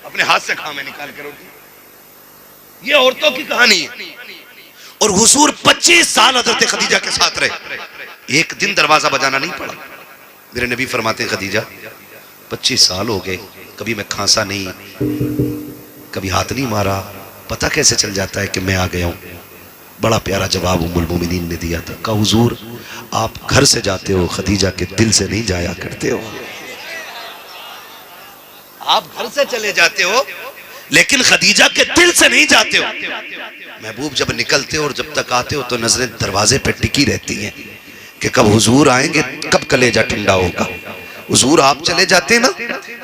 अपने हाथ से खाओ मैं निकाल के रोटी। ये औरतों की कहानी है। और हुजूर 25 साल हज़रत खदीजा के साथ रहे, एक दिन दरवाजा बजाना नहीं पड़ा। मेरे नबी फरमाते खदीजा 25 साल हो गए, कभी मैं खांसा नहीं, कभी हाथ नहीं मारा, पता कैसे चल जाता है कि मैं आ गया हूं? बड़ा प्यारा जवाब उम्मुल मोमिनीन ने दिया था। कहा हुजूर आप घर से जाते हो, खदीजा के दिल से नहीं जाया करते हो। आप घर से चले जाते हो लेकिन खदीजा के दिल से नहीं जाते हो। महबूब जब निकलते हो और जब तक आते हो तो नजरें दरवाजे पे टिकी रहती हैं कि कब हुजूर आएंगे, कब कलेजा ठंडा होगा। हुजूर आप चले जाते ना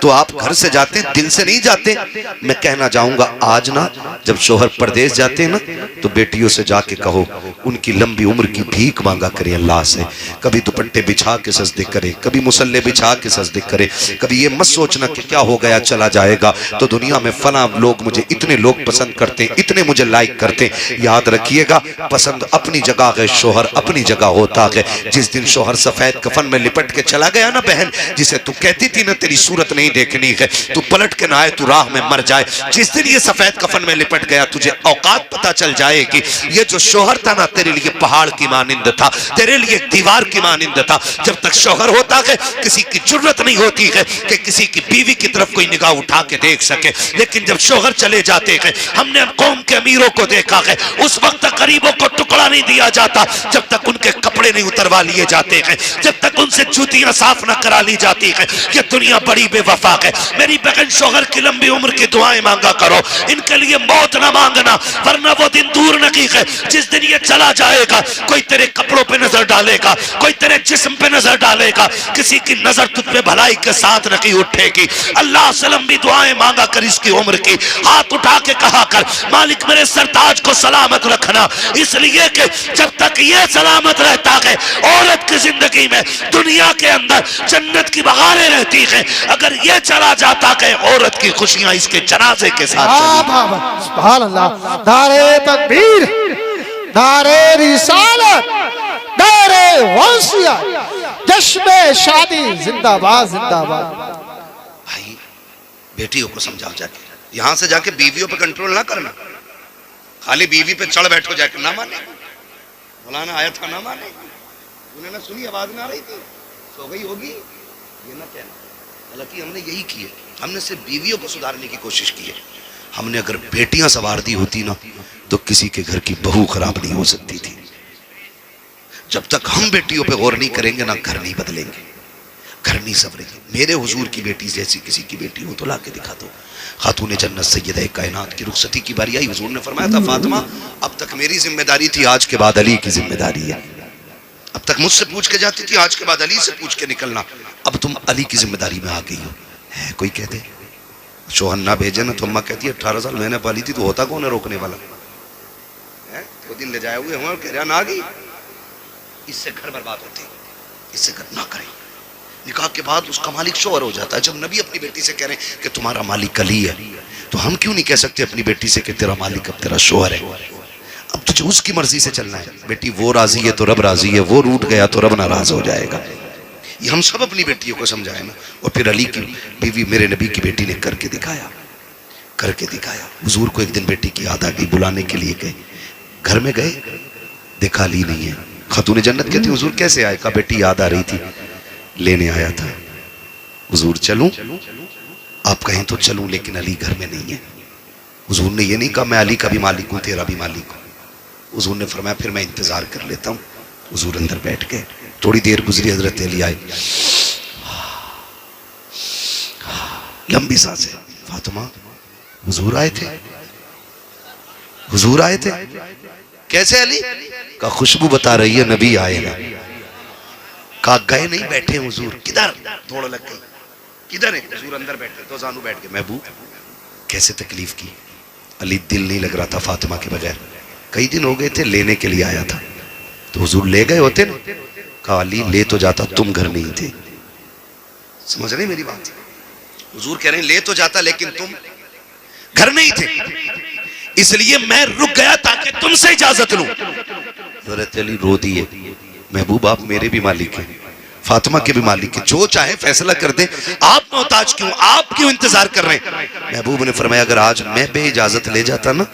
तो आप घर से जाते, दिल से नहीं जाते। मैं कहना चाहूंगा आज ना जब शोहर परदेश जाते हैं ना तो बेटियों से जाके कहो उनकी लंबी उम्र की भीख मांगा करें अल्लाह से। कभी दुपट्टे बिछा के सजदे करे, कभी मुसल्ले बिछा के सजदे करे। कभी ये मत सोचना कि क्या हो गया चला जाएगा तो दुनिया में फला लोग मुझे इतने लोग पसंद करते, इतने मुझे लाइक करते। याद रखिएगा पसंद अपनी जगह है, शोहर अपनी जगह होता है। जिस दिन शोहर सफेद कफन में लिपट के चला गया ना बहन, जिसे तू कहती थी ना तेरी सूरत नहीं देखनी है, तू पलट के ना आए, तू राह में मर जाए, जिस दिन ये सफेद कफन में लिपट गया तुझे औकात पता चल जाएगी। ये जो शोहर था ना तेरे लिए पहाड़ की मानिंद था, तेरे लिए दीवार की मानिंद था। जब तक शोहर होता है किसी की जरूरत नहीं होती है कि किसी की बीवी की तरफ कोई निगाह उठा के देख सके। लेकिन जब शोहर चले जाते हैं, हमने कौम के अमीरों को देखा है, उस वक्त गरीबों को टुकड़ा नहीं दिया जाता जब तक उनके कपड़े नहीं उतरवा लिए जाते हैं, जब तक उनसे जूतियां साफ न करा ली जाती है। ये दुनिया बड़ी बेवफा है। मेरी बहन शोहर की लंबी उम्र की दुआएं मांगा करो, इनके लिए मौत ना मांगना, वरना वो दिन दूर नहीं है जिस दिन ये चला जाएगा। कोई तेरे कपड़ों पे नजर डालेगा, कोई तेरे जिस्म पे नजर डालेगा, किसी की नजर तुझ पे भलाई के साथ नहीं उठेगी। अल्लाह से लंबी दुआएं मांगा कर इसकी उम्र की, हाथ उठा के कहा कर मालिक मेरे सरताज को सलामत रखना, इसलिए कि जब तक ये सलामत रहता है औरत की जिंदगी में दुनिया के अंदर जन्नत की बहारें रहती है। अगर ये चला जाता है औरत की खुशियां इसके जनाजे के साथ सुभान अल्लाह। नारे तकबीर, नारे रिसालत, नारे वसीयत, जश्न शादी जिंदाबाद जिंदाबाद। भाई बेटियों को समझाओ जाके, यहां से जाके बीवियों पे कंट्रोल ना करना। खाली बीवी पे चढ़ बैठो जाके, ना माने मौलाना आया था ना माने, उन्होंने सुनी आवाज ना आ रही थी, सो गई होगी, ये ना कहना। हालांकि हमने यही किया, हमने सिर्फ बीवियों को सुधारने की कोशिश की है। हमने अगर बेटियां संवार दी होती ना तो किसी के घर की बहू खराब नहीं हो सकती थी। जब तक हम बेटियों पे गौर नहीं करेंगे ना घर नहीं बदलेंगे, घर नहीं संवरेंगे। मेरे हुजूर की बेटी जैसी किसी की बेटी हो तो ला के दिखा दो। खातून जन्नत सैयदा कायनात की रुखसती की बारी आई, हुजूर ने फरमाया था फातिमा अब तक मेरी जिम्मेदारी थी, आज के बाद अली की जिम्मेदारी है। अब तक मुझसे पूछ के जाती थी, आज के बाद अली से पूछ के निकलना, अब तुम अली की जिम्मेदारी में आ गई हो। है कोई कहते शोहर ना भेजे ना तो अम्मा कहती है 18 साल मैंने पाली थी तो होता कौन है रोकने वाला है? तो दिन ले जाए हुए हम कह रहा ना गई। इससे घर बर्बाद होते, इससे घर ना करें। निकाह के बाद उसका मालिक शोहर हो जाता है। जब नबी अपनी बेटी से कह रहे हैं कि तुम्हारा मालिक अली है, तो हम क्यों नहीं कह सकते अपनी बेटी से कि तेरा मालिक अब तेरा शोहर है? अब तुझे उसकी मर्जी से चलना है। बेटी वो राजी है तो रब राजी है, वो रूठ गया तो रब नाराज हो जाएगा। ये हम सब अपनी बेटियों को समझाए ना। और फिर अली की बीवी मेरे नबी की बेटी ने करके दिखाया, करके दिखाया। हुजूर को एक दिन बेटी की याद आ गई, बुलाने के लिए गए। घर में गए, देखा अली नहीं है। खातून जन्नत कहती हुजूर कैसे आए? कहा बेटी याद आ रही थी, लेने आया था। हुजूर चलूं? आप कहें तो चलूं, लेकिन अली घर में नहीं है। हुजूर ने ये नहीं कहा मैं अली का भी मालिक हूं तेरा भी मालिक हूं। हुजूर ने फरमाया फिर मैं इंतजार कर लेता हूं। हुजूर अंदर बैठ गए। थोड़ी देर गुजरी, हजरत अली आए, लंबी सांसें। फातिमा हुजूर आए थे, हुजूर आए थे। कैसे अली? का खुशबू बता रही है नबी आए ना। कहा गए नहीं, बैठे हुजूर। किधर? दौड़ लग गई। किधर है? हुजूर अंदर बैठे। तो जानू बैठ गए। महबूब कैसे तकलीफ की? अली दिल नहीं लग रहा था फातिमा के बगैर। कई दिन हो गए थे, लेने के लिए आया था। तो हुजूर ले गए होते ना? कहा अली ले तो जाता, तुम घर नहीं थे। समझ रहे मेरी बात? हुजूर कह रहे हैं ले तो जाता लेकिन तुम घर नहीं थे, इसलिए मैं रुक गया ताकि तुमसे इजाजत लूं। हज़रत अली रो दिए। महबूब आप मेरे भी मालिक हैं, फातिमा के भी मालिक हैं, जो चाहे फैसला कर दे। आप मोहताज क्यों? आप क्यों इंतजार कर रहे हैं? महबूब ने फरमाया अगर आज मैं बे इजाजत ले जाता ना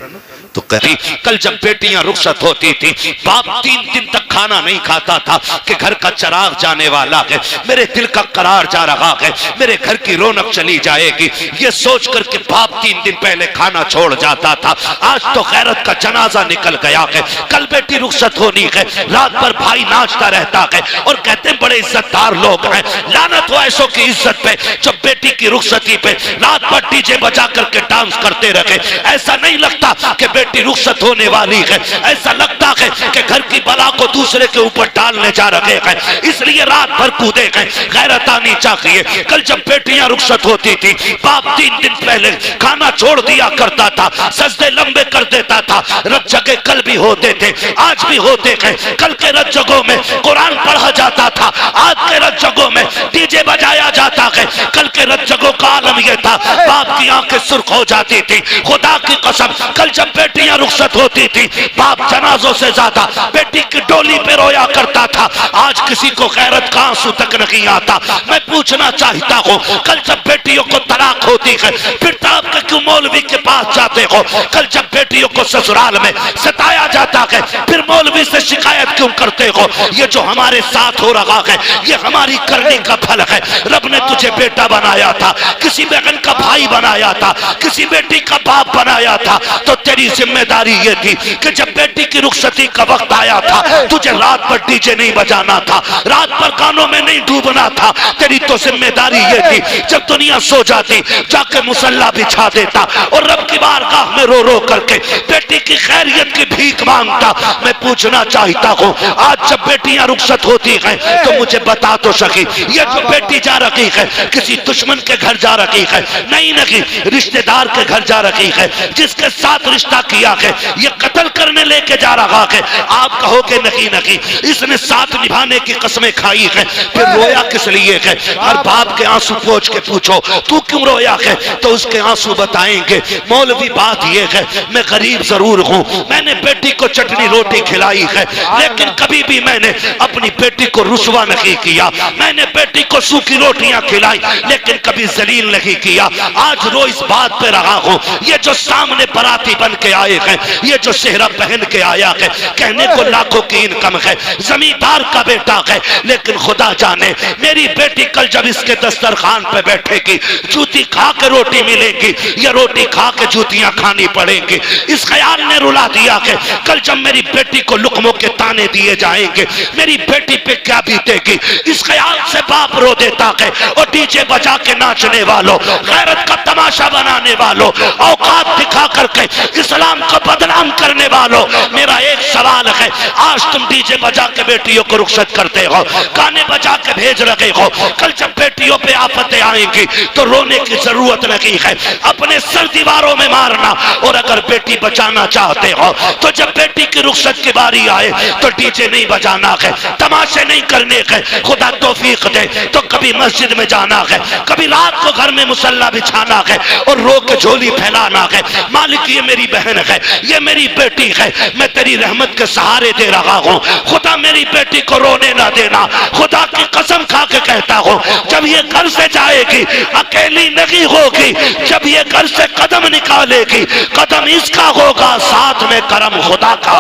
तो कल जब बेटियां रुखसत होती थी, बाप 3 दिन तक खाना नहीं खाता था कि घर का चिराग जाने वाला है, मेरे दिल का करार जा रहा है, मेरे घर की रौनक चली जाएगी। ये सोच कर के बाप 3 दिन पहले खाना छोड़ जाता था। आज तो गैरत का जनाजा निकल गया है। कल बेटी रुखसत होनी है, रात भर भाई नाचता रहता है और कहते हैं बड़े इज्जतदार लोग हैं। लानत हो ऐसों की इज्जत पे जो बेटी की रुखसती पे रात भर डीजे बजा करके डांस करते रहे। ऐसा नहीं लगता कि बेटी रुखसत होने वाली है, ऐसा लगता है कि घर की बला को दूसरे के ऊपर डालने जा रहे हैं, इसलिए रात भर कूदे गए। गैरत आनी चाहिए। कल जब बेटियां रुखसत होती थी, बाप 3 दिन पहले खाना छोड़ दिया करता था, सजदे लंबे कर देता था। रत जगह कल भी होते थे, आज भी होते हैं। कल के रत जगहों में कुरान पढ़ा जाता था, आज के रत जगहों में डीजे बजाया जाता है। कल के रत जगहों का आलम यह था, बाप की आंखें सुर्ख हो जाती थी। खुदा की कसम कल जब बेटियां रुखसत होती थी, बाप जनाजों से ज्यादा बेटी की डोली पे रोया करता था। आज किसी को गैरत का आंसू तक नहीं आता। मैं पूछना चाहता हूँ कल जब बेटियों को तलाक होती है, फिर आप के क्यों मौलवी के पास जाते हो? कल जब बेटियों को ससुराल में सताया जाता है, फिर मौलवी से शिकायत क्यों करते हो? ये जो हमारे साथ हो रहा है, ये हमारी करनी का फल है। रब ने तुझे बेटा बनाया था, किसी बहन का भाई बनाया था, किसी बेटी का बाप बनाया था, तो तेरी जिम्मेदारी ये थी कि जब बेटी की रुखसती का वक्त आया था, तुझे रात भर डीजे नहीं बजाना था, रात भर गानों में नहीं डूबना था। तेरी तो जिम्मेदारी ये थी जब दुनिया सो जाती जाके मुसल्ला बिछा देता और रब की बारगाह में रो रो करके बेटी की खैरियत की भीख मांगता। मैं पूछना चाहता हूँ आज जब बेटियां रुखसत होती हैं तो मुझे बता तो सकी, ये जो बेटी जा रही है किसी दुश्मन के घर जा रही है? नहीं नहीं, रिश्तेदार के घर जा रही है, जिसके साथ रिश्ता किया है ये कत्ल करने लेके जा रहा है। आप कहोगे नहीं नहीं, इसने साथ निभाने की कसमें खाई है। फिर रोया किस लिए है? हर बाप के आंसू पोंछ के पूछो तू क्यों रोया है, तो उसके आंसू बताएंगे। मौलवी बात ये है मैं गरीब जरूर हूँ, मैंने बेटी को चटनी रोटी खिलाई है, लेकिन कभी भी मैंने अपनी बेटी को रुसवा नहीं किया। मैंने बेटी को सूखी रोटियां खिलाई लेकिन कभी जलील नहीं किया। आज रो इस बात पे रहा हूँ, ये जो सामने बराती बन के आए हैं, ये जो सेहरा पहन के आया है, कहने को लाखों की इनकम है, जमींदार का बेटा है, लेकिन खुदा जाने मेरी बेटी कल जब इसके दस्तरखान पे बैठेगी, जूती खा के रोटी मिलेगी या रोटी खा के जूतियां खानी पड़ेंगी। इस ख्याल ने रुला दिया कि कल जब मेरी बेटी को लुकमों के ताने दिए लिए जाएंगे, मेरी बेटी पे क्या बीतेगी, इस ख्याल से बाप रो देता है। और डीजे बजा के नाचने वालों, गैरत का तमाशा बनाने वालों, औकात दिखा करके इस्लाम को बदनाम करने वालों, मेरा एक सवाल है, आज तुम डीजे बजा के बेटियों को रुखसत करते हो, गाने बजा के भेज रहे हो, कल जब बेटियों पे आफतें आएंगी तो रोने की जरूरत नहीं है, अपने सर दीवारों में मारना। और अगर बेटी बचाना चाहते हो तो जब बेटी की रुखसत की बारी आए तो डीजे नहीं बजाना है, तमाशे नहीं करने के, खुदा तौफीक दे तो कभी मस्जिद में जाना है, कभी रात को घर में मुसल्ला बिछाना है और रो के झोली फैलाना है। मालिक ये मेरी बहन है, ये मेरी बेटी है, मैं तेरी रहमत के सहारे दे रहा हूँ, खुदा मेरी बेटी को रोने ना देना। खुदा की कसम खा के कहता हूँ, जब ये घर से जाएगी अकेली नहीं होगी, जब ये घर से कदम निकालेगी कदम इसका होगा, साथ में करम खुदा का।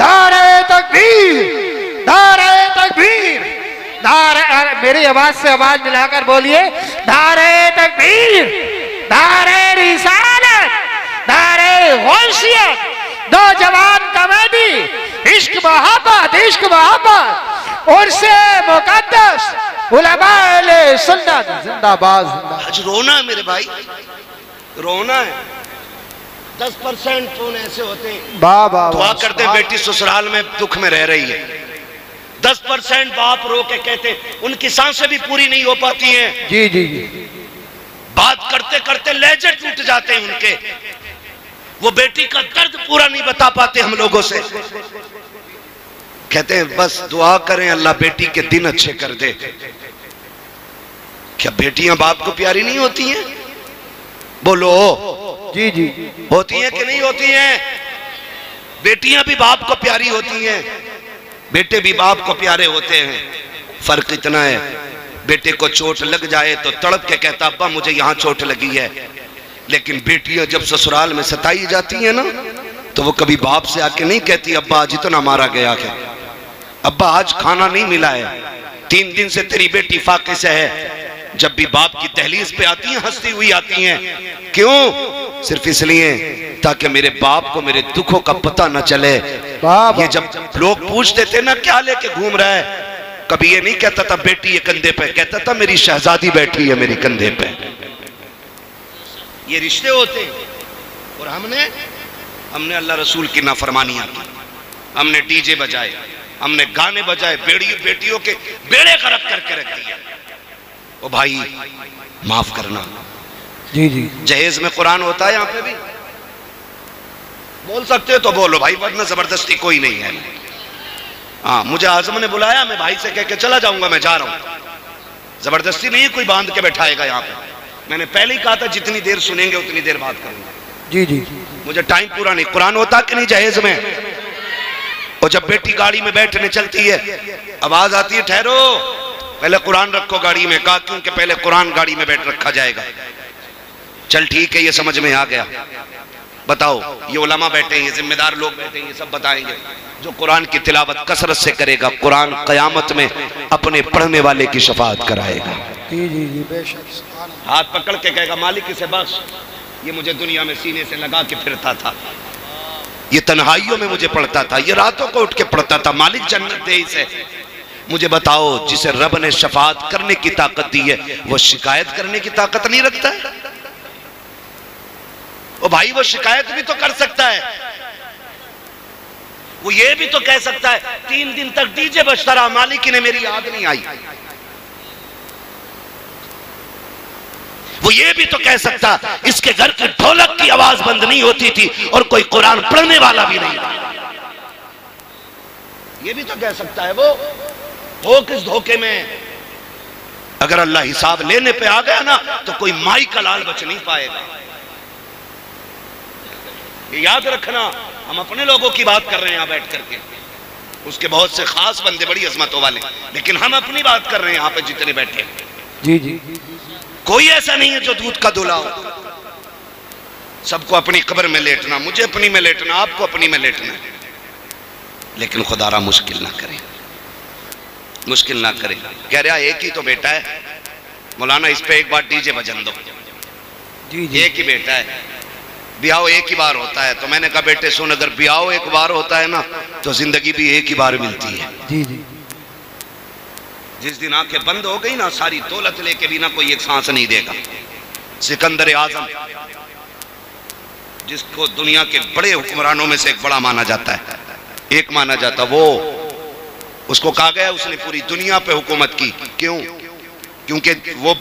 नारे तकबीर, नारे तकबीर, नारे, मेरी आवाज से आवाज मिलाकर बोलिए, नारे तकबीर, नारे रिसालत, नारे गौसियत, नौजवान कमेटी, इश्क मोहब्बत, इश्क मोहब्बत, उर्से मुकद्दस, उलमाए सुन्नत जिंदाबाद, जिंदाबाद। आज रोना है मेरे भाई, रोना है। 10% फोन ऐसे होते हैं, दुआ करते हैं बेटी ससुराल में दुख में रह रही है, 10% बाप रो के कहते उनकी सांसें भी पूरी नहीं हो पाती हैं। जी जी जी, बात करते करते लहजे टूट जाते हैं उनके, वो बेटी का दर्द पूरा नहीं बता पाते हम लोगों से। कहते हैं बस दुआ करें अल्लाह बेटी के दिन अच्छे कर दे। क्या बेटियां बाप को प्यारी नहीं होती हैं? बोलो जी जी, होती हैं कि नहीं होती हैं? बेटियां भी बाप को प्यारी होती हैं, बेटे भी बाप को प्यारे होते हैं। फर्क इतना है, बेटे को चोट लग जाए तो तड़प के कहता अब्बा मुझे यहाँ चोट लगी है, लेकिन बेटियां जब ससुराल में सताई जाती हैं ना तो वो कभी बाप से आके नहीं कहती अब्बा आज इतना मारा गया है, अब्बा आज खाना नहीं मिला है, 3 दिन से तेरी बेटी फाके से है। जब भी बाप की दहलीज पे आती हैं हंसती हुई आती हैं, क्यों? सिर्फ इसलिए ताकि मेरे बाप को मेरे दुखों का पता न चले। ये जब लोग पूछते थे ना क्या लेके घूम रहा है, कभी ये नहीं कहता था बेटी ये कंधे पे, कहता था मेरी शहजादी बैठी है मेरी कंधे पे। ये रिश्ते होते हैं। और हमने अल्लाह रसूल की नाफरमानियां की, हमने डीजे बजाए, हमने गाने बजाए, बेटियों के बेड़े गरक करके रख दिया। ओ भाई माफ करना। जी जी, जहेज में कुरान होता है? यहाँ पे भी बोल सकते हो तो बोलो भाई, वरना जबरदस्ती कोई नहीं है। हाँ, मुझे आजम ने बुलाया, मैं भाई से कह के चला जाऊंगा, मैं जा रहा हूँ, जबरदस्ती नहीं कोई बांध के बैठाएगा यहाँ पे। मैंने पहले ही कहा था जितनी देर सुनेंगे उतनी देर बात करूंगा। जी जी, मुझे टाइम पूरा नहीं। कुरान होता कि नहीं जहेज में? और जब बेटी गाड़ी में बैठने चलती है आवाज आती है ठहरो पहले कुरान रखो गाड़ी में, कहा क्योंकि पहले कुरान गाड़ी में बैठ रखा जाएगा। चल ठीक है, ये समझ में आ गया। बताओ, ये उलमा बैठे हैं, ये जिम्मेदार लोग बैठे हैं, ये सब बताएंगे। जो कुरान की तिलावत कसरत से करेगा कुरान कयामत में अपने पढ़ने वाले की शफाअत कराएगा। जी जी जी, बेशक। हाथ पकड़ के कहेगा मालिक इसे बख्श, ये मुझे दुनिया में सीने से लगा के फिरता था, ये तन्हाइयों में मुझे पढ़ता था, ये रातों को उठ के पढ़ता था, मालिक जन्नत दे इसे। मुझे बताओ, जिसे रब ने शफाअत करने की ताकत दी है वो शिकायत करने की ताकत नहीं रखता है? ओ भाई, वो शिकायत भी तो कर सकता है, वो ये भी तो कह सकता है 3 दिन तक डीजे बजता रहा, मालिक ने मेरी याद नहीं आई। वो ये भी तो कह सकता इसके घर की ढोलक की आवाज बंद नहीं होती थी और कोई कुरान पढ़ने वाला भी नहीं था। ये भी तो कह सकता है। वो हो किस धोखे में? अगर अल्लाह हिसाब लेने पे आ गया ना तो कोई माई का लाल बच नहीं पाएगा। ये याद रखना, हम अपने लोगों की बात कर रहे हैं यहाँ बैठ करके, उसके बहुत से खास बंदे बड़ी अजमतों वाले, लेकिन हम अपनी बात कर रहे हैं यहाँ पे जितने बैठे। जी जी, कोई ऐसा नहीं है जो दूध का दूल्हा हो। सबको अपनी कब्र में लेटना, मुझे अपनी में लेटना, आपको अपनी में लेटना, लेकिन खुदारा मुश्किल ना करे, मुश्किल ना करे। कह रहा एक ही तो बेटा है मौलाना, इस पे एक बार डीजे बजन दो। जी जी, एक ही बेटा है, ब्याह एक ही बार होता है। तो मैंने कहा बेटे सुन, अगर ब्याह एक बार होता है ना तो जिंदगी भी एक ही बार मिलती है। जी जी। जिस दिन आंखें बंद हो गई ना, सारी दौलत लेके भी ना कोई एक सांस नहीं देगा। सिकंदर आजम, जिसको दुनिया के बड़े हुक्मरानों में से एक बड़ा माना जाता है, एक माना जाता, वो उसको कहा गया उसने पूरी दुनिया पे हुकूमत की। क्यों? क्योंकि वो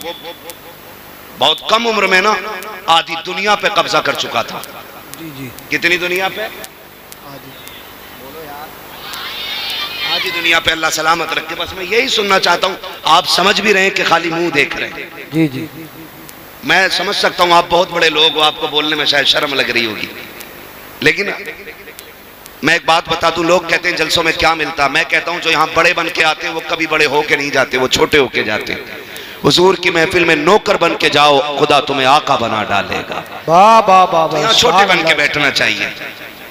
बहुत कम उम्र में ना आधी दुनिया पे कब्जा कर चुका था। जी जी। कितनी दुनिया पे? आधी दुनिया पे। अल्लाह सलामत रखे। बस मैं यही सुनना चाहता हूँ, आप समझ भी रहे हैं कि खाली मुंह देख रहे हैं। जी जी। मैं समझ सकता हूँ आप बहुत बड़े लोग हो, आपको बोलने में शायद शर्म लग रही होगी, लेकिन मैं एक बात बता दूं, लोग कहते हैं जलसों में क्या मिलता। मैं कहता हूं जो यहाँ बड़े बन के आते हैं वो कभी बड़े होके नहीं जाते, वो छोटे होके जाते हैं। हुजूर की महफिल में नौकर बन के जाओ, खुदा तुम्हें आका बना डालेगा। वाह वाह वाह तो यहाँ छोटे बन के बैठना चाहिए,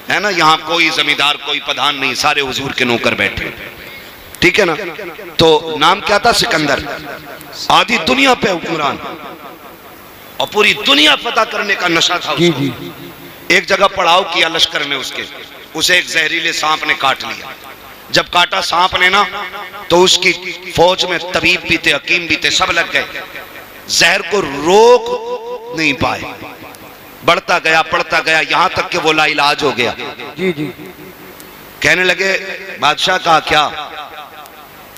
है ना। यहाँ कोई जमींदार कोई प्रधान नहीं, सारे हुजूर के नौकर बैठे, ठीक है ना। तो नाम क्या था? सिकंदर। आधी दुनिया पे हुक्मरान और पूरी दुनिया फतह करने का नशा था उसको। एक जगह पड़ाव किया लश्कर ने उसके, उसे एक जहरीले सांप ने काट लिया। जब काटा सांप ने ना, तो उसकी फौज में तबीब भी थे, हकीम भी थे, सब लग गए, जहर को रोक नहीं पाए। बढ़ता गया बढ़ता गया, यहां तक कि वो लाइलाज हो गया। जी जी। कहने लगे बादशाह का क्या,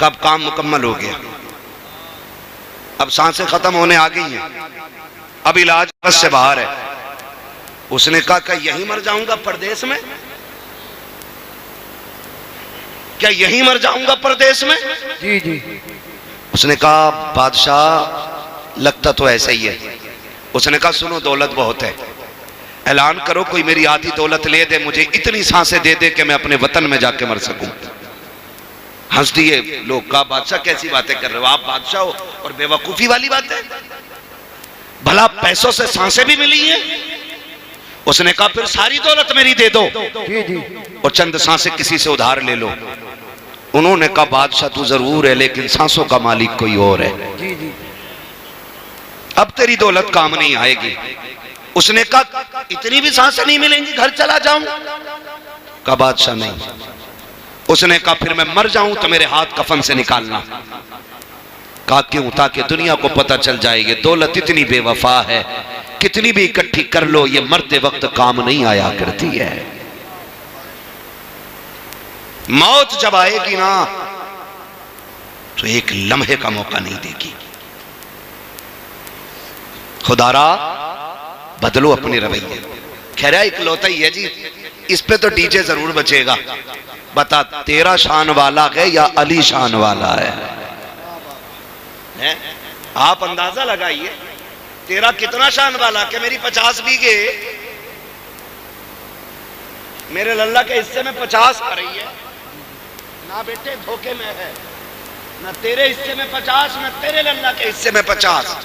कब काम मुकम्मल हो गया, अब सांसें खत्म होने आ गई हैं, अब इलाज बस से बाहर है। उसने कहा क्या यहीं मर जाऊंगा परदेश में? क्या यहीं मर जाऊंगा परदेश में? जी जी। उसने कहा बादशाह लगता तो ऐसा ही है। उसने कहा सुनो दौलत बहुत है, ऐलान करो कोई मेरी आधी दौलत ले दे, मुझे इतनी सांसें दे दे कि मैं अपने वतन में जाके मर सकूं। हंस दिए लोग। कहा बादशाह कैसी बातें कर रहे हो, आप बादशाह हो और बेवकूफी वाली बात है, भला पैसों से सांसें भी मिली हैं। उसने कहा फिर सारी दौलत मेरी दे दो जी जी। और चंद सांसें किसी से उधार ले लो। उन्होंने कहा बादशाह तू जरूर है, लेकिन सांसों का मालिक कोई और है, जी जी। अब तेरी दौलत काम नहीं आएगी। उसने कहा इतनी भी सांसें नहीं मिलेंगी, घर चला जाऊं? कहा बादशाह नहीं। उसने कहा फिर मैं मर जाऊं तो मेरे हाथ कफन से निकालना। कहा क्यों? ताकि दुनिया को पता चल जाएगी दौलत इतनी बेवफा है, कितनी भी इकट्ठी कर लो ये मरते वक्त काम नहीं आया करती है। मौत जब आएगी ना तो एक लम्हे का मौका नहीं देगी। खुदारा बदलो अपने रवैये। खैर इकलौता ही है जी, इस पे तो डीजे जरूर बचेगा। बता तेरा शान वाला है या अली शान वाला है? आप अंदाजा लगाइए तेरा कितना शान वाला कि मेरी 50 बीघे मेरे लल्ला के हिस्से में 50 आ रही है ना बेटे, धोखे में है ना। तेरे हिस्से में 50 ना तेरे लल्ला के हिस्से में 50।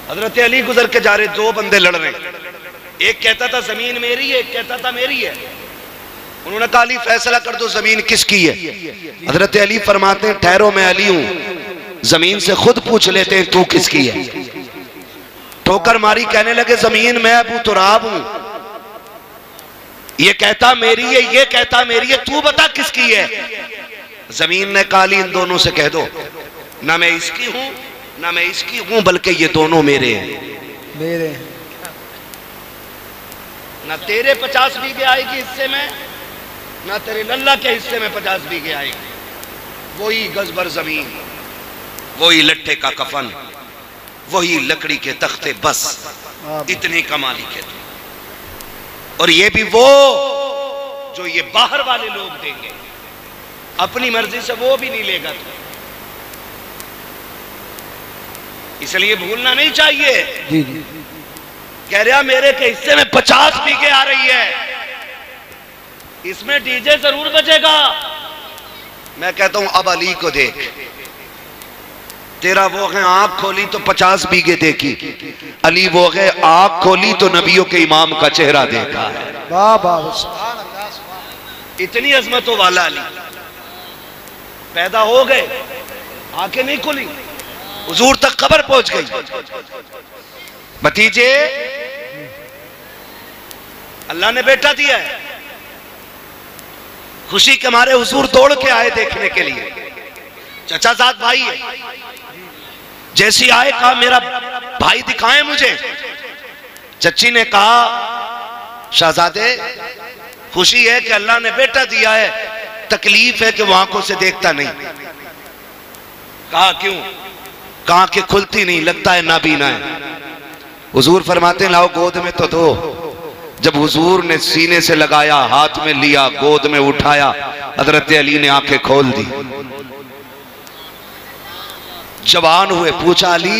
हजरत अली गुजर के जा रहे, दो बंदे लड़ रहे, एक कहता था जमीन मेरी है, एक कहता था मेरी है। उन्होंने कहा अली फैसला कर दो जमीन किसकी है। हजरत अली फरमाते हैं ठहरो मैं अली हूं, जमीन से खुद पूछ लेते हैं तू किसकी है। ठोकर मारी, कहने लगे जमीन मैं अबू तुराब हूं, ये कहता मेरी है, ये कहता मेरी है, तू बता किसकी है। जमीन ने कहा इन दोनों से कह दो ना मैं इसकी हूं ना मैं इसकी हूं, बल्कि ये दोनों मेरे हैं। मेरे ना तेरे 50 बीघे आएगी हिस्से में, ना तेरे लल्ला के हिस्से में 50 बीघे आएगी। वही गजबर जमीन, वही लट्ठे का कफन, वही लकड़ी के तख्ते, बस इतने का मालिक है तू। और ये भी वो जो ये बाहर वाले लोग देंगे, अपनी मर्जी से वो भी नहीं लेगा तू। इसलिए भूलना नहीं चाहिए। जी जी। कह रहा मेरे के हिस्से में 50 बीघे आ रही है, इसमें डीजे जरूर बजेगा। मैं कहता हूं अब अली को देख, तेरा वो है आंख खोली तो 50 बीघे देखी, अली वो है आंख खोली तो नबियों के इमाम का चेहरा देखा है। वाह वाह। इतनी अजमतों वाला अली पैदा हो गए, आंखें नहीं खुली, हुजूर तक खबर पहुंच गई। भतीजे अल्लाह ने बेटा दिया है। खुशी के मारे हुजूर दौड़ के आए देखने के लिए। चचा साथ भाई है, जैसी आए कहा मेरा भाई दिखाएं मुझे। चच्ची ने कहा शहजादे खुशी है कि अल्लाह ने बेटा दिया है, तकलीफ है कि वो आंखों से देखता नहीं। कहा क्यों? कहा कि खुलती नहीं, लगता है नाबीना है। हुजूर फरमाते लाओ गोद में तो दो। जब हुजूर ने सीने से लगाया, हाथ में लिया, गोद में उठाया, हजरत अली ने आंखें खोल दी। जवान हुए, पूछा अली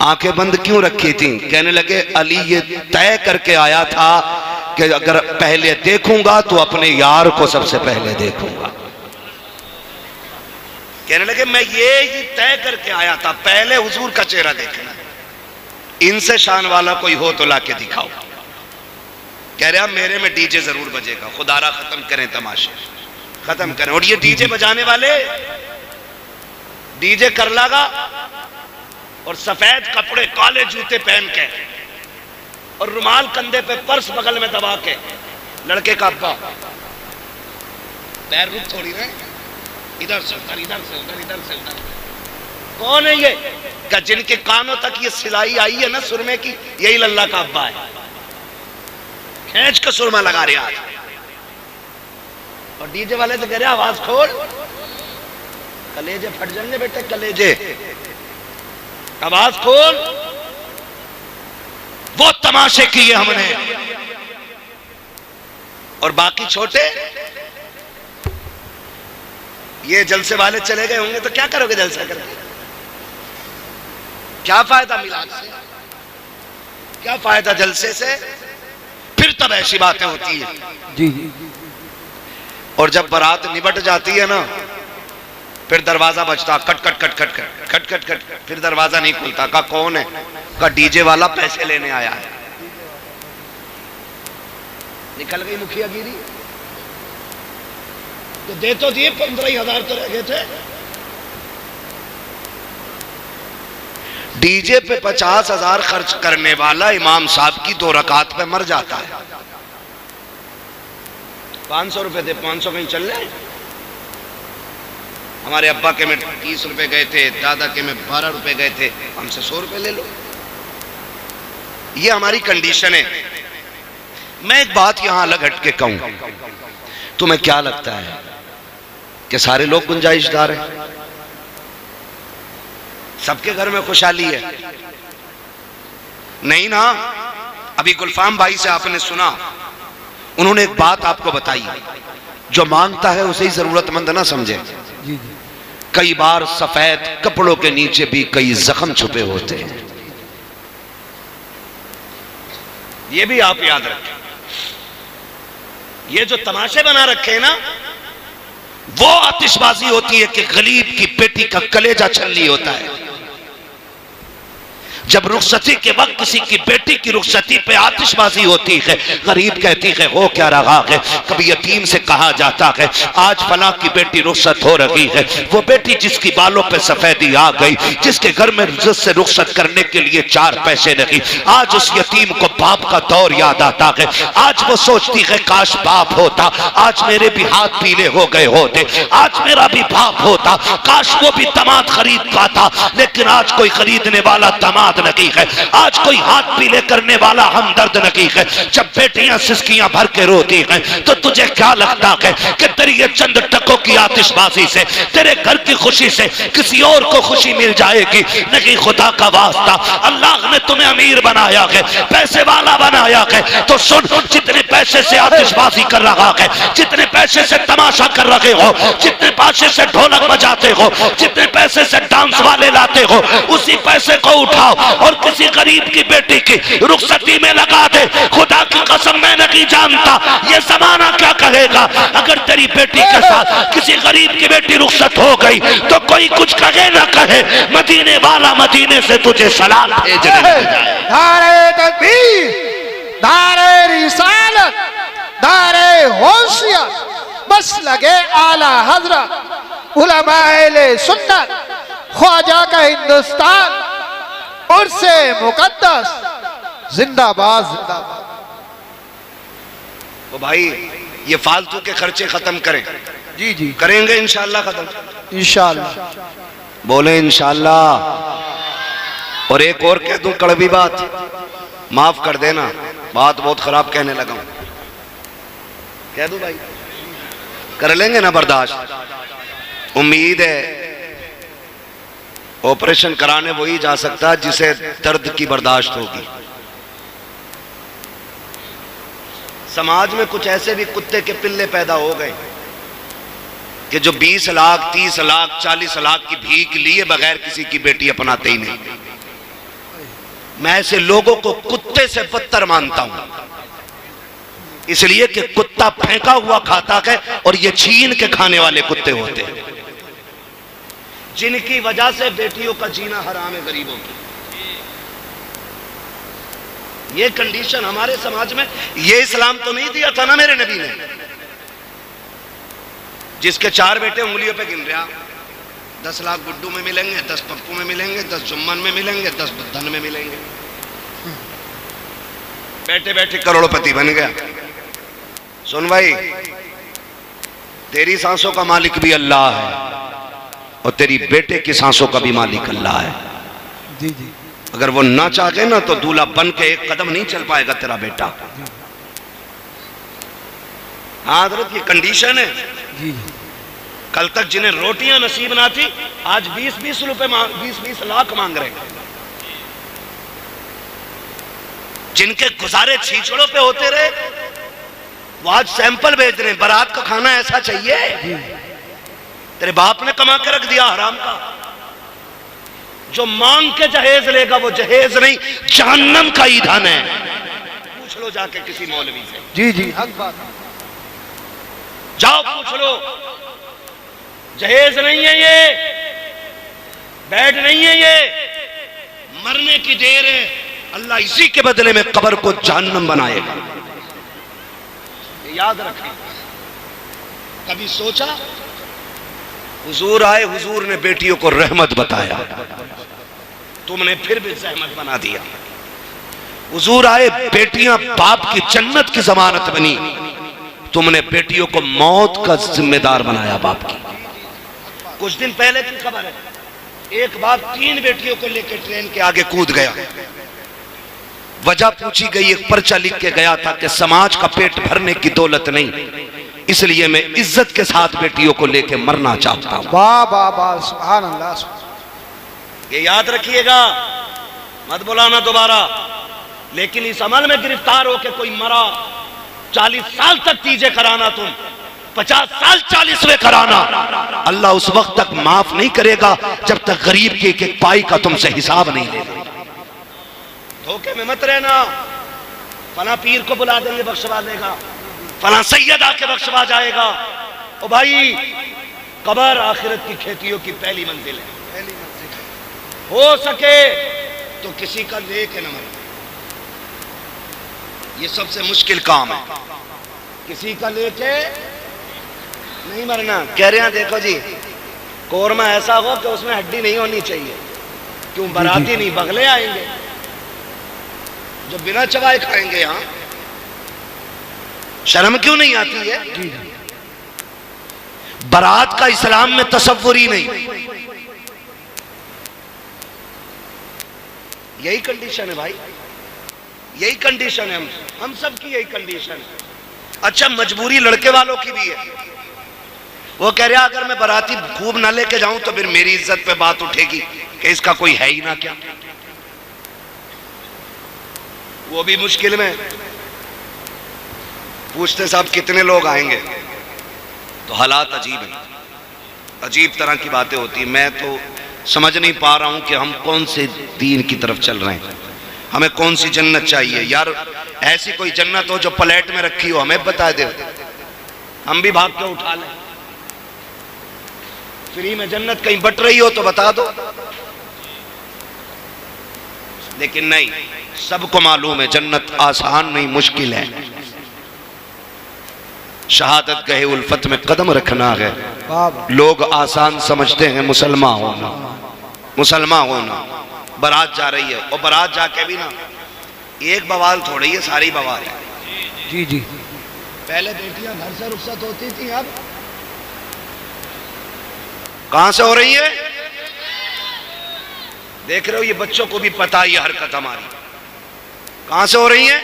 आंखें बंद क्यों रखी थी? कहने लगे अली ये तय करके आया था कि अगर पहले देखूंगा तो अपने यार को सबसे पहले देखूंगा। कहने लगे मैं ये ही तय करके आया था, पहले हुजूर का चेहरा देखना। इनसे शान वाला कोई हो तो लाके दिखाओ। कह रहे मेरे में डीजे जरूर बजेगा, खुदारा खत्म करें तमाशे, खत्म करें। और ये डीजे बजाने वाले डीजे कर लगा और सफेद कपड़े काले जूते पहन के और रुमाल कंधे पे, पर्स बगल में दबा के, लड़के का अब्बा पैर रुक थोड़ी ना, इधर से उधर, इधर से उधर, इधर से उधर। कौन है ये? क्या जिनके कानों तक ये सिलाई आई है ना सुरमे की, यही लल्ला का अब्बा है। खींच के सुरमा लगा रहे आज। और डीजे वाले से कह रहे आवाज खोल, कलेजे फट जाएंगे बेटे, कलेजे, आवाज खोल। वो तमाशे किए हमने। और बाकी छोटे, ये जलसे वाले चले गए होंगे तो क्या करोगे जलसा करके? क्या फायदा मिलाद से, क्या फायदा जलसे से? फिर तब ऐसी बातें होती है जी जी। और जब बारात निबट जाती है ना, फिर दरवाजा बजता, cut cut cut cut cut cut cut cut, फिर दरवाजा नहीं खुलता। कहा कौन है? कहा डीजे वाला पैसे लेने आया है। निकल गई मुखिया गिरी। तो दे तो दिए, 15,000 तो रह गए थे। डीजे पे 50,000 खर्च करने वाला इमाम साहब की 2 रकात पे मर जाता है। 500 रुपए दे, 500 कहीं चल रहे। हमारे अब्बा के में 30 रुपए गए थे, दादा के में 12 रुपए गए थे, हमसे 100 रुपए ले लो। ये हमारी कंडीशन है। मैं एक बात यहां अलग हट के कहूं, तुम्हें क्या लगता है कि सारे लोग गुंजाइशदार हैं? सबके घर में खुशहाली है? नहीं ना। अभी गुलफाम भाई से आपने सुना, उन्होंने एक बात आपको बताई, जो मांगता है उसे ही जरूरतमंद ना समझे। जी जी। कई बार सफेद कपड़ों के नीचे भी कई जख्म छुपे होते हैं, ये भी आप याद रखें। ये जो तमाशे बना रखे हैं ना, वो आतिशबाजी होती है कि गरीब की बेटी का कलेजा छलनी होता है। जब रुखसती के वक्त किसी की बेटी की रुखसती पे आतिशबाजी होती है, गरीब कहती है हो क्या रहा है। कभी यतीम से कहा जाता है आज फला की बेटी रुखसत हो रही है, वो बेटी जिसकी बालों पे सफेदी आ गई, जिसके घर में इज्जत से रुखसत करने के लिए 4 पैसे नहीं, आज उस यतीम को बाप का दौर याद आता है। आज वो सोचती है काश बाप होता, आज मेरे भी हाथ पीले हो गए होते, आज मेरा भी बाप होता, काश वो भी दामाद खरीद पाता। लेकिन आज कोई खरीदने वाला दामाद नहीं है, आज कोई हाथ पीले करने वाला हमदर्द नहीं है। जब बेटियां सिसकियां भर के रोती हैं तो तुझे क्या लगता है कि तेरी ये चंद टकों की आतिशबाजी से, तेरे घर की खुशी से किसी और को खुशी मिल जाएगी? नहीं, खुदा का वास्ता, अल्लाह ने तुम्हें अमीर बनाया है, पैसे वाला बनाया है, तो सुन, जितने पैसे से आतिशबाजी कर रहा है, जितने पैसे से तमाशा कर रहे हो, जितने पैसे से ढोलक बजाते हो, जितने पैसे से डांस वाले लाते हो, उसी पैसे को उठाओ और किसी गरीब की बेटी की रुखसती में लगा दे। खुदा की कसम मैं नहीं जानता ये जमाना क्या कहेगा। अगर तेरी बेटी के साथ किसी गरीब की बेटी रुखसत हो गई तो कोई कुछ कहे ना कहे, मदीने वाला मदीने से तुझे सलाम भेजने लग जाए। नारे तकबीर, नारे रिसालत, नारे होशियत, बस लगे आला हजरत, उलमाए सुन्नत, ख्वाजा का हिंदुस्तान, उर्से मुकद्दस, जिंदाबाद जिंदाबाद। तो भाई ये फालतू के खर्चे खत्म करें। जी जी करेंगे इंशाअल्लाह खत्म, इंशाअल्लाह। बोले इंशाअल्लाह। और एक और कह दूं कड़वी बात, माफ कर देना, बात बहुत खराब कहने लगा हूं, कह दूं भाई, कर लेंगे ना बर्दाश्त। उम्मीद है ऑपरेशन कराने वही जा सकता है जिसे दर्द की बर्दाश्त होगी। समाज में कुछ ऐसे भी कुत्ते के पिल्ले पैदा हो गए कि जो 20 लाख 30 लाख 40 लाख की भीख लिए बगैर किसी की बेटी अपनाते ही नहीं। मैं ऐसे लोगों को कुत्ते से बदतर मानता हूं, इसलिए कि कुत्ता फेंका हुआ खाता है और ये छीन के खाने वाले कुत्ते होते हैं, जिनकी वजह से बेटियों का जीना हराम है गरीबों की। ये कंडीशन हमारे समाज में, ये इस्लाम तो नहीं दिया था ना मेरे नबी ने। जिसके 4 बेटे उंगलियों पे गिन रहा, 10 लाख गुड्डू में मिलेंगे, 10 पप्पू में मिलेंगे, 10 जुम्मन में मिलेंगे, 10 धन में मिलेंगे, बैठे बैठे करोड़पति बन गया। सुन भाई, तेरी सांसों का मालिक भी अल्लाह है और तेरी बेटे की सांसों का भी मालिक अल्लाह है। जी जी अगर वो ना चाहे ना तो दूल्हा बन के एक कदम नहीं चल पाएगा तेरा बेटा। हाँ हजरत, ये कंडीशन है। जी कल तक जिन्हें रोटियां नसीब ना थी, आज 20-20 रुपए 20-20 लाख मांग रहे हैं। जिनके गुजारे छीछड़ों पे होते रहे, वो आज सैंपल भेज रहे हैं, बारात का खाना ऐसा चाहिए। तेरे बाप ने कमा के रख दिया हराम का। जो मांग के जहेज लेगा वो जहेज नहीं, जहन्नम का ईंधन है। पूछ लो जाके किसी मौलवी से। जी जी हक बात। जाओ पूछ लो, जहेज नहीं है ये, बेड नहीं है ये, मरने की देर है। अल्लाह इसी के बदले में कब्र को जहन्नम बनाएगा। याद रखें। कभी सोचा? हुजूर आए, हुजूर ने बेटियों को रहमत बताया, तुमने फिर भी जहमत बना दिया। हुजूर आए, बेटियां बाप की जन्नत की जमानत बनी, तुमने बेटियों को मौत का जिम्मेदार बनाया बाप की। कुछ दिन पहले की खबर है, एक बाप 3 बेटियों को लेकर ट्रेन के आगे कूद गया। वजह पूछी गई, एक पर्चा लिख के गया था कि समाज का पेट भरने की दौलत नहीं, इसलिए मैं इज्जत के साथ बेटियों को लेकर मरना चाहता हूं। वाह वाह वाह, सुभान अल्लाह। ये याद रखिएगा, मत बुलाना दोबारा। लेकिन इस अमल में गिरफ्तार होकर कोई मरा, 40 साल तक तीजे कराना, तुम 50 साल 40वें कराना, अल्लाह उस वक्त तक माफ नहीं करेगा जब तक गरीब के एक पाई का तुमसे हिसाब नहीं लेगा। धोखे में मत रहना। फला पीर को बुला देंगे बख्शवा देगा, फला सैयद आके बख्शवा जाएगा। ओ भाई, कब्र आखिरत की खेतियों की पहली मंजिल है। हो सके तो किसी का लेके न मरना, ये सबसे मुश्किल काम है। किसी का लेके नहीं मरना। कह रहे हैं देखो जी, कोरमा ऐसा हो कि उसमें हड्डी नहीं होनी चाहिए। क्यों? बाराती नहीं, बगले आएंगे जो बिना चबाए खाएंगे। यहां शर्म क्यों नहीं आती है? बारात का इस्लाम में तसव्वुर ही नहीं। यही कंडीशन है भाई, यही कंडीशन है। हम सब की यही कंडीशन है। अच्छा, मजबूरी लड़के वालों की भी है। वो कह रहा अगर मैं बाराती खूब ना लेके जाऊं तो फिर मेरी इज्जत पे बात उठेगी कि इसका कोई है ही ना क्या। वो भी मुश्किल में। पूछते साहब कितने लोग आएंगे, तो हालात अजीब है, अजीब तरह की बातें होती है। मैं तो समझ नहीं पा रहा हूं कि हम कौन से दीन की तरफ चल रहे हैं, हमें कौन सी जन्नत चाहिए। यार ऐसी कोई जन्नत हो जो प्लेट में रखी हो, हमें बता दे, हम भी भाग के उठा लें। फ्री में जन्नत कहीं बट रही हो तो बता दो। लेकिन नहीं, सबको मालूम है जन्नत आसान नहीं, मुश्किल है। शहादत गहे उल्फत में कदम रखना है। लोग आसान समझते हैं मुसलमान होना, मुसलमान होना। बारात जा रही है, और बारात जाके भी ना एक बवाल थोड़ी है, सारी बवाल है। जी जी। पहले बेटियां घर से रुखसत होती थी, अब कहां से हो रही है? देख रहे हो, ये बच्चों को भी पता है ये हरकत हमारी कहां से हो रही है।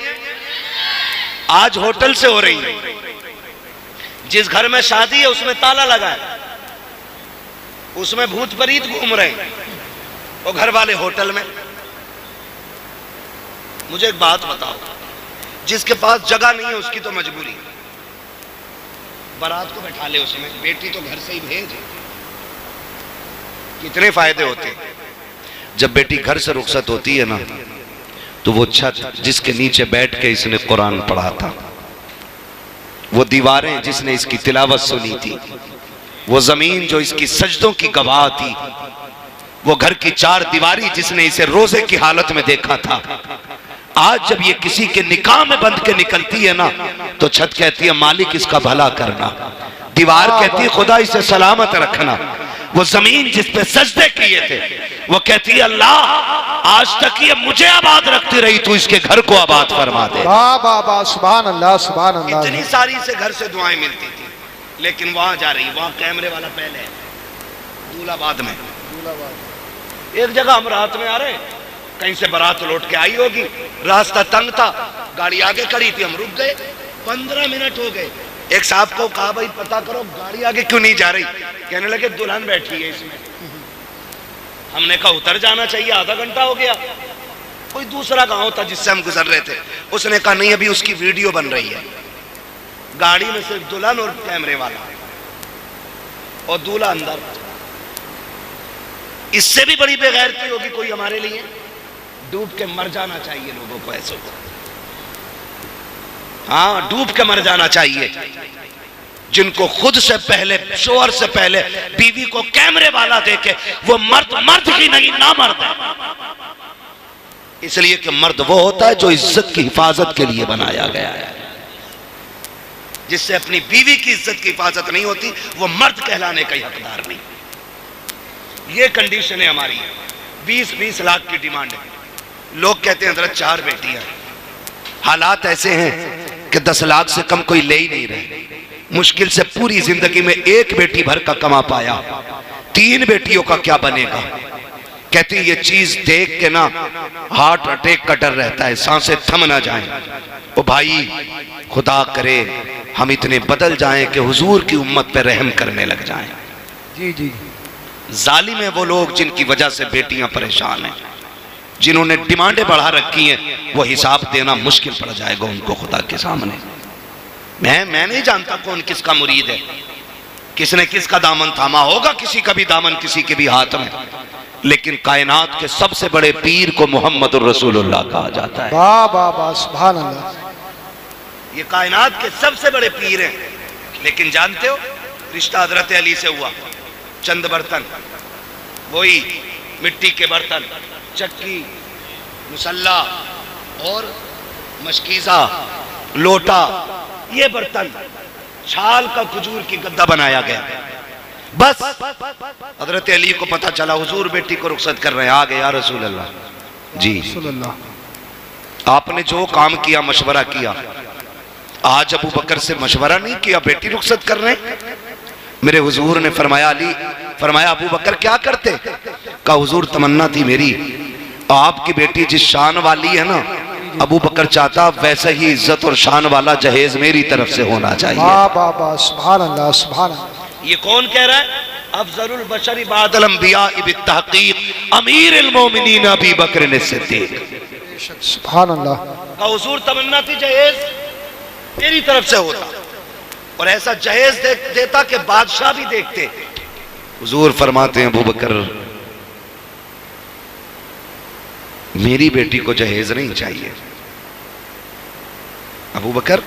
आज होटल से हो रही है। जिस घर में शादी है उसमें ताला लगा है, उसमें भूत प्रीत घूम रहे हैं, वो घर वाले होटल में। मुझे एक बात बताओ, जिसके पास जगह नहीं है उसकी तो मजबूरी, बारात को बैठा ले उसमें, बेटी तो घर से ही भेज। कितने फायदे होते हैं। जब बेटी घर से रुखसत होती है ना, तो वो छत जिसके नीचे बैठ के इसने कुरान पढ़ा था, वो दीवारें जिसने इसकी तिलावत सुनी थी, वो जमीन जो इसकी सजदों की गवाह थी, वो घर की चार दीवारी जिसने इसे रोजे की हालत में देखा था, आज जब ये किसी के निकाह में बंध के निकलती है ना, तो छत कहती है मालिक इसका भला करना, दीवार कहती है खुदा इसे सलामत रखना, वो जमीन जिस पे सजदे किए थे वो कहती है अल्लाह आज तक ये मुझे आबाद रखती रही, तू इसके घर को आबाद फरमा दे। वाह वाह वाह, सुभान अल्लाह सुभान अल्लाह। इतनी सारी से घर से दुआएं मिलती थी, लेकिन वहां जा रही, वहां कैमरे वाला पहले है, दूल्हाबाद में। एक जगह हम रात में आ रहे, कहीं से बारात लौट के आई होगी, रास्ता तंग था, गाड़ी आगे खड़ी थी, हम रुक गए, 15 मिनट हो गए। एक साहब को कहा भाई पता करो गाड़ी आगे क्यों नहीं जा रही, कहने लगे दुल्हन बैठी है इसमें। हमने कहा उतर जाना चाहिए, आधा घंटा हो गया। कोई दूसरा गांव था जिससे हम गुजर रहे थे, उसने कहा नहीं अभी उसकी वीडियो बन रही है। गाड़ी में सिर्फ दुल्हन और कैमरे वाला और दूल्हा अंदर। इससे भी बड़ी बेगैरती होगी कोई हमारे लिए? डूब के मर जाना चाहिए लोगों को ऐसे को। हाँ, डूब के मर जाना चाहिए। जिनको खुद से पहले, शोहर से पहले बीवी को कैमरे वाला देखे, वो मर्द ही नहीं ना मर्द है। इसलिए कि मर्द वो होता है जो इज्जत की हिफाजत के लिए बनाया गया है। जिससे अपनी बीवी की इज्जत की हिफाजत नहीं होती, वो मर्द कहलाने का हकदार नहीं। ये कंडीशन है हमारी। 20-20 लाख की डिमांड है। लोग कहते हैं हजरत 4 बेटियां। हालात ऐसे हैं कि 10 लाख से कम कोई ले ही नहीं रहे। मुश्किल से पूरी जिंदगी में 1 बेटी भर का कमा पाया, 3 बेटियों का क्या बनेगा? कहती ये चीज देख के ना हार्ट अटैक का डर रहता है, सांसें थम ना जाएं। ओ भाई, खुदा करे हम इतने बदल जाएं कि हुजूर की उम्मत पे रहम करने लग जाएं। जी जी। जालिम है वो लोग जिनकी वजह से बेटियां परेशान हैं, जिन्होंने डिमांडें बढ़ा रखी हैं, वो हिसाब देना मुश्किल पड़ जाएगा उनको खुदा के सामने। मैं नहीं जानता कौन किसका मुरीद है, किसने किसका दामन थामा होगा, किसी का भी दामन किसी के भी हाथ में, लेकिन कायनात के सबसे बड़े पीर को मोहम्मदुर रसूलुल्लाह कहा जाता है। वाह वाह वाह, सुभान अल्लाह। ये कायनात के सबसे बड़े पीर हैं। लेकिन जानते हो रिश्ता हजरत अली से हुआ। चंद बर्तन, वही मिट्टी के बर्तन, चक्की, मुसल्ला और मशकीज़ा, लोटा, ये बर्तन, छाल का खजूर की गद्दा बनाया गया। बस हजरत अली को पता चला हुजूर बेटी को रुखसत कर रहे हैं। आ गए या रसूल अल्लाह जी, आपने जो काम किया, मशवरा किया, आज अबू बकर से मशवरा नहीं किया, बेटी रुखसत कर रहे हैं। मेरे हुजूर ने फरमाया अली, फरमाया अबू बकर क्या करते? कहा हुजूर तमन्ना थी मेरी, आपकी बेटी जिस शान वाली है ना, अबू बकर चाहता वैसा ही इज्जत और शान वाला जहेज मेरी तरफ से होना चाहिए। वाह वाह वाह, सुभान अल्लाह सुभान अल्लाह। ये कौन कह रहा है? अफजलुल बशरी बादल अंबिया बित्तहकीक अमीरुल मोमिनीन अबू बकर सिद्दीक। सुभान अल्लाह। का हुजूर तमन्ना थी जहेज मेरी तरफ से होता, और ऐसा जहेज देता कि बादशाह भी देखते। हुजूर फरमाते हैं अबू बकर मेरी बेटी को जहेज नहीं चाहिए। अबू बकर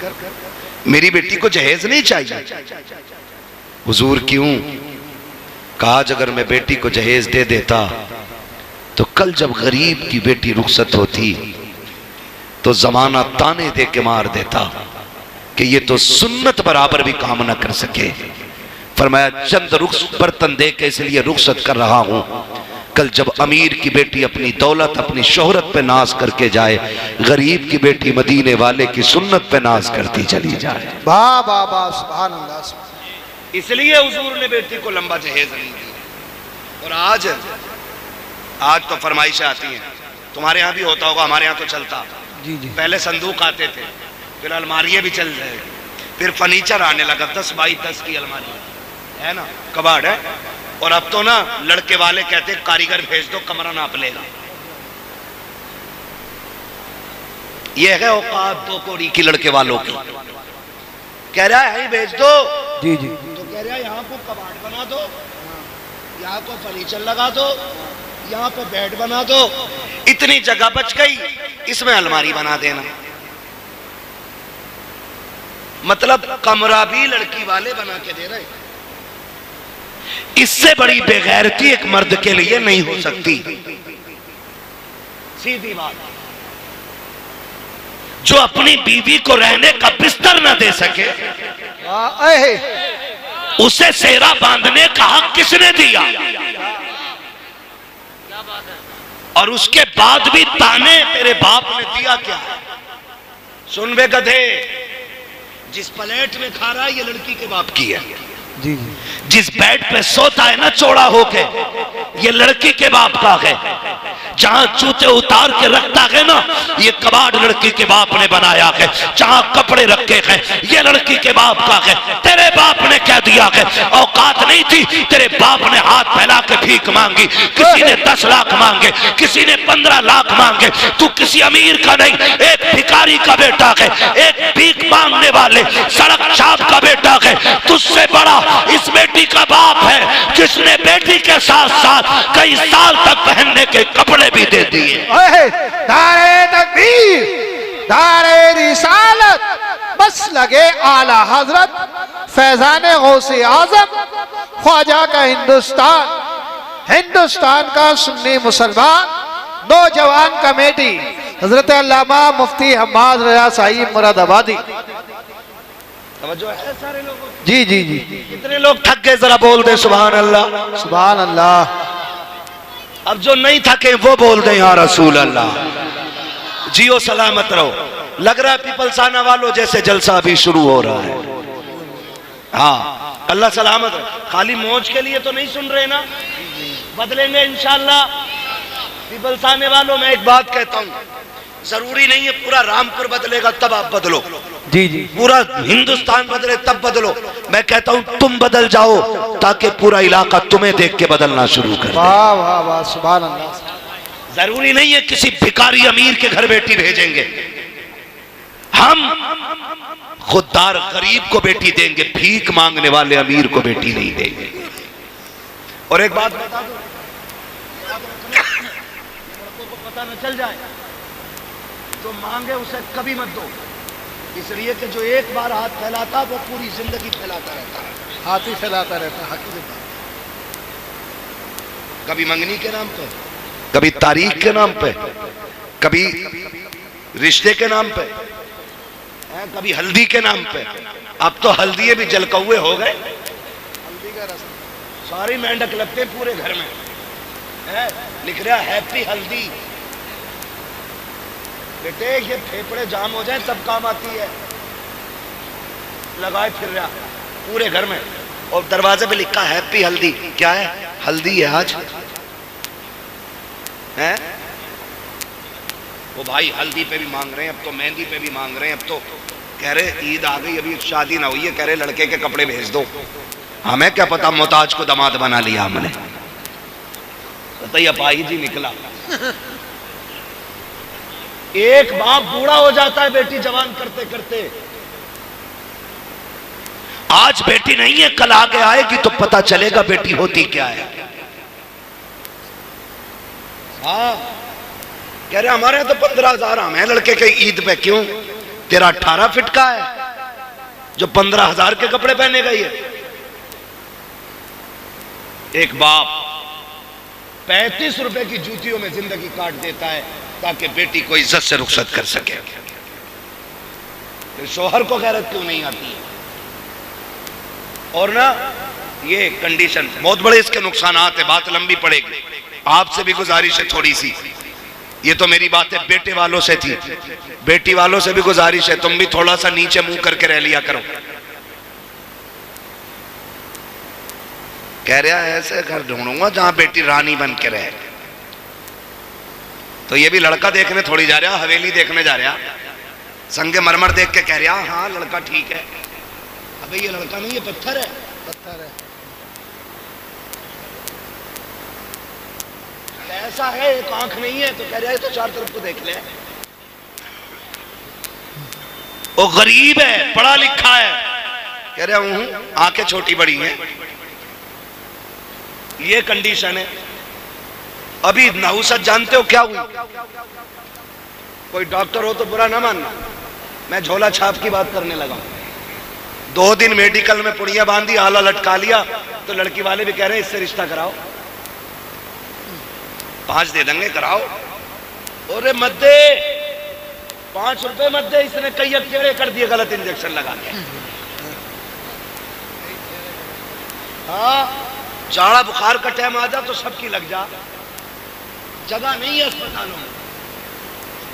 मेरी बेटी को जहेज नहीं चाहिए। हुजूर क्यों? कहा अगर मैं बेटी को जहेज दे देता तो कल जब गरीब की बेटी रुखसत होती तो जमाना ताने दे के मार देता कि ये तो सुन्नत बराबर भी काम न कर सके। फरमाया चंद बर्तन दे के इसलिए रुखसत कर रहा हूं, कल जब अमीर की बेटी अपनी दौलत अपनी शोहरत पे नाज करके जाए, गरीब की बेटी मदीने वाले की सुन्नत पे नाज करती चली जाए। वाह वाह वाह, सुभान अल्लाह। इसलिए हुजूर ने बेटी को लंबा जहेज नहीं दिया। और आज तो फरमाइशें आती हैं, तुम्हारे यहाँ भी होता होगा, हमारे यहाँ तो चलता। जी जी। पहले संदूक आते थे, फिर अलमारियां भी चल रहे, फिर फर्नीचर आने लगा, 10 बाई 10 की अलमारी है ना, कबाड़ है। और अब तो ना लड़के वाले कहते कारीगर भेज दो, कमरा नाप लेगा। ये है औकात 2 कौड़ी की लड़के वालों की। कह रहा है भेज दो, जी जी। तो कह रहा है यहाँ को कबाड़ बना दो, यहाँ को फर्नीचर लगा दो, यहाँ पे बेड बना दो, इतनी जगह बच गई, इसमें अलमारी बना देना। मतलब कमरा भी लड़की वाले बना के दे रहे। इससे बड़ी बेगैरती एक मर्द के लिए नहीं हो सकती। सीधी बात। जो अपनी बीवी को रहने का बिस्तर न दे सके, उसे सेरा बांधने का हक किसने दिया? और उसके बाद भी ताने तेरे बाप ने दिया क्या? सुन बे गधे, जिस प्लेट में खा रहा है ये लड़की के बाप की है। जी जी। जिस बेड पे सोता है ना चौड़ा होके, ये लड़की के बाप का है। जहां जूते उतार के रखता है ना, ये कबाड़ लड़की के बाप ने बनाया है। जहां कपड़े रखे हैं, ये लड़की के बाप का है। तेरे बाप ने क्या दिया है? औकात नहीं थी, तेरे बाप ने हाथ फैला के भीख मांगी। किसी ने 10 लाख मांगे, किसी ने 15 लाख मांगे। तू किसी अमीर का नहीं, एक भिखारी का बेटा है, एक भीख मांगने वाले सड़क छाप का बेटा है। तुझसे बड़ा इस बेटी का बाप है, जिसने बेटी के साथ साथ कई साल तक पहनने के कपड़े भी दे दिए। नारे तकबीर, नारे रिसालत, बस लगे आला हजरत फैजान गौसे आजम ख्वाजा का हिंदुस्तान का सुन्नी मुसलमान नौजवान कमेटी हजरत अल्लामा मुफ्ती हम्माद रजा साहिब मुरादाबादी। सारे लोगों जी जी जी। कितने लोग थक गए, जरा बोल दे सुभान अल्लाह। सुभान अल्लाह। अब जो नहीं थके वो बोल दे या रसूल अल्लाह। जियो सलामत रहो। लग रहा है पीपलसाना वालों जैसे जलसा अभी शुरू हो रहा है। हाँ, अल्लाह सलामत रहे। खाली मौज के लिए तो नहीं सुन रहे ना, बदलेंगे इंशाअल्लाह। पीपलसाने वालों, मैं एक बात कहता हूँ, जरूरी नहीं है पूरा रामपुर बदलेगा तब आप बदलो। जी जी। पूरा हिंदुस्तान बदले तब बदलो। मैं कहता हूं तुम बदल जाओ ताकि पूरा इलाका तुम्हें देख के बदलना शुरू कर दे। वाह वाह वाह, सुभान अल्लाह। जरूरी नहीं है किसी भिखारी अमीर के घर बेटी भेजेंगे, हम खुददार गरीब को बेटी देंगे, भीख मांगने वाले अमीर को बेटी नहीं देंगे। और एक बात बता दो, लड़कों को पता न चल जाए, जो मांगे उसे कभी मत दो, इसलिए कि जो एक बार हाथ फैलाता वो पूरी जिंदगी फैलाता रहता है। हाथ ही फैलाता रहता है। कभी मंगनी के नाम पे, कभी तारीख के नाम पे, कभी रिश्ते के नाम पे, कभी हल्दी के नाम पे। अब तो हल्दिये भी जलकौए हो गए। हल्दी का रस्म, सारी मेंढक लगते पूरे घर में है, लिख रहा हैप्पी हल्दी। बेटे ये फेफड़े जाम हो जाए तब काम आती है। लगाए फिर रहा पूरे घर में, और दरवाजे पे लिखा हैप्पी हल्दी। क्या है? हल्दी है आज है। वो भाई हल्दी पे भी मांग रहे हैं, अब तो मेहंदी पे भी मांग रहे हैं, अब तो कह रहे ईद आ गई, अभी शादी ना हुई है, कह रहे लड़के के कपड़े भेज दो। हमें क्या पता मोहताज को दामाद बना लिया हमने। बताइए अपाही जी निकला। एक बाप बूढ़ा हो जाता है बेटी जवान करते करते। आज बेटी नहीं है, कल आगे आएगी तो पता चलेगा बेटी होती क्या है। हाँ, कह रहे हमारे यहाँ तो 15,000 हम हैं लड़के के ईद पे। क्यों? तेरा 18 फिट का है जो 15,000 के कपड़े पहने गई है। एक बाप 35 रुपए की जूतियों में जिंदगी काट देता है ताकि बेटी को इज्जत से रुखसत कर सके। तो शोहर को गैरत क्यों नहीं आती है? और ना ये कंडीशन बहुत बड़े इसके नुकसानात है, बात लंबी पड़ेगी। आपसे भी गुजारिश है थोड़ी सी, ये तो मेरी बात है बेटे वालों से थी, बेटी वालों से भी गुजारिश है, तुम भी थोड़ा सा नीचे मुंह करके रह लिया करो। कह रहा है ऐसे घर ढूंढूंगा जहां बेटी रानी बन के रहे। तो ये भी लड़का देखने थोड़ी जा रहा, हवेली देखने जा रहा, संगे मरमर देख के कह रहा हाँ लड़का ठीक है। अबे ये लड़का नहीं, ये पत्थर है, पत्थर है। ऐसा है, एक आंख नहीं है, तो कह रहा है तो चार तरफ को देख ले। वो गरीब है, पढ़ा लिखा है, कह रहा हूं आंखें छोटी बड़ी हैं। ये कंडीशन है। अभी नहुसत जानते हो क्या हुई? कोई डॉक्टर हो तो बुरा ना मानना, मैं झोला छाप की बात करने लगा। 2 दिन मेडिकल में पुड़िया बांधी, आला लटका लिया, तो लड़की वाले भी कह रहे हैं इससे रिश्ता कराओ, 5 दे देंगे, कराओ। अरे मत दे, 5 रुपए मत दे, इसने कई अकेले कर दिए गलत इंजेक्शन लगा के। हाँ, जाड़ा बुखार का टाइम आ जा तो सबकी लग जा, जगह नहीं है अस्पतालों में,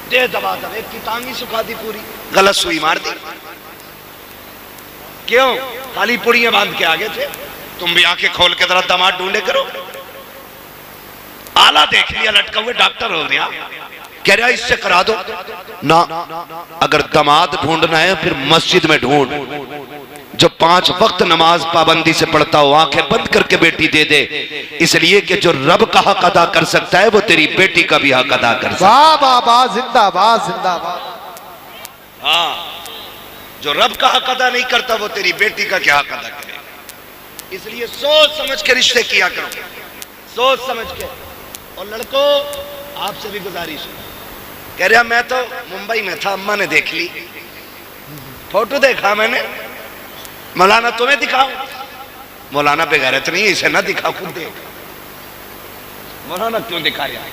दे दबा दब, एक की टांगी सुखा दी पूरी, गलत सुई मार दी। क्यों? खाली पुड़ियां बांध के आगे थे। तुम भी आंखें खोल के जरा दामाद ढूंढे करो। आला देख लिया लटका हुए, डॉक्टर हो गया, कह रहा इससे करा दो ना। अगर दामाद ढूंढना है फिर मस्जिद में ढूंढ, जो 5 वक्त नमाज पाबंदी से पढ़ता हो, आंखें बंद करके बेटी दे दे, इसलिए कि जो रब का हक अदा कर सकता है वो तेरी बेटी का भी हक अदा कर सकता है। वाह वाह वाह, जिंदाबाद जिंदाबाद। हाँ, जो रब का हक अदा नहीं करता वो तेरी बेटी का क्या हक अदा करे। इसलिए सोच समझ के रिश्ते किया करो, सोच समझ के। और लड़कों, आपसे भी गुजारिश है, कह रहा मैं तो मुंबई में था, अम्मा ने देख ली, फोटो देखा मैंने, मौलाना तुम्हें दिखाओ। मौलाना बेगैरत नहीं, इसे ना दिखा, खुद देख। मौलाना क्यों दिखा रहा है?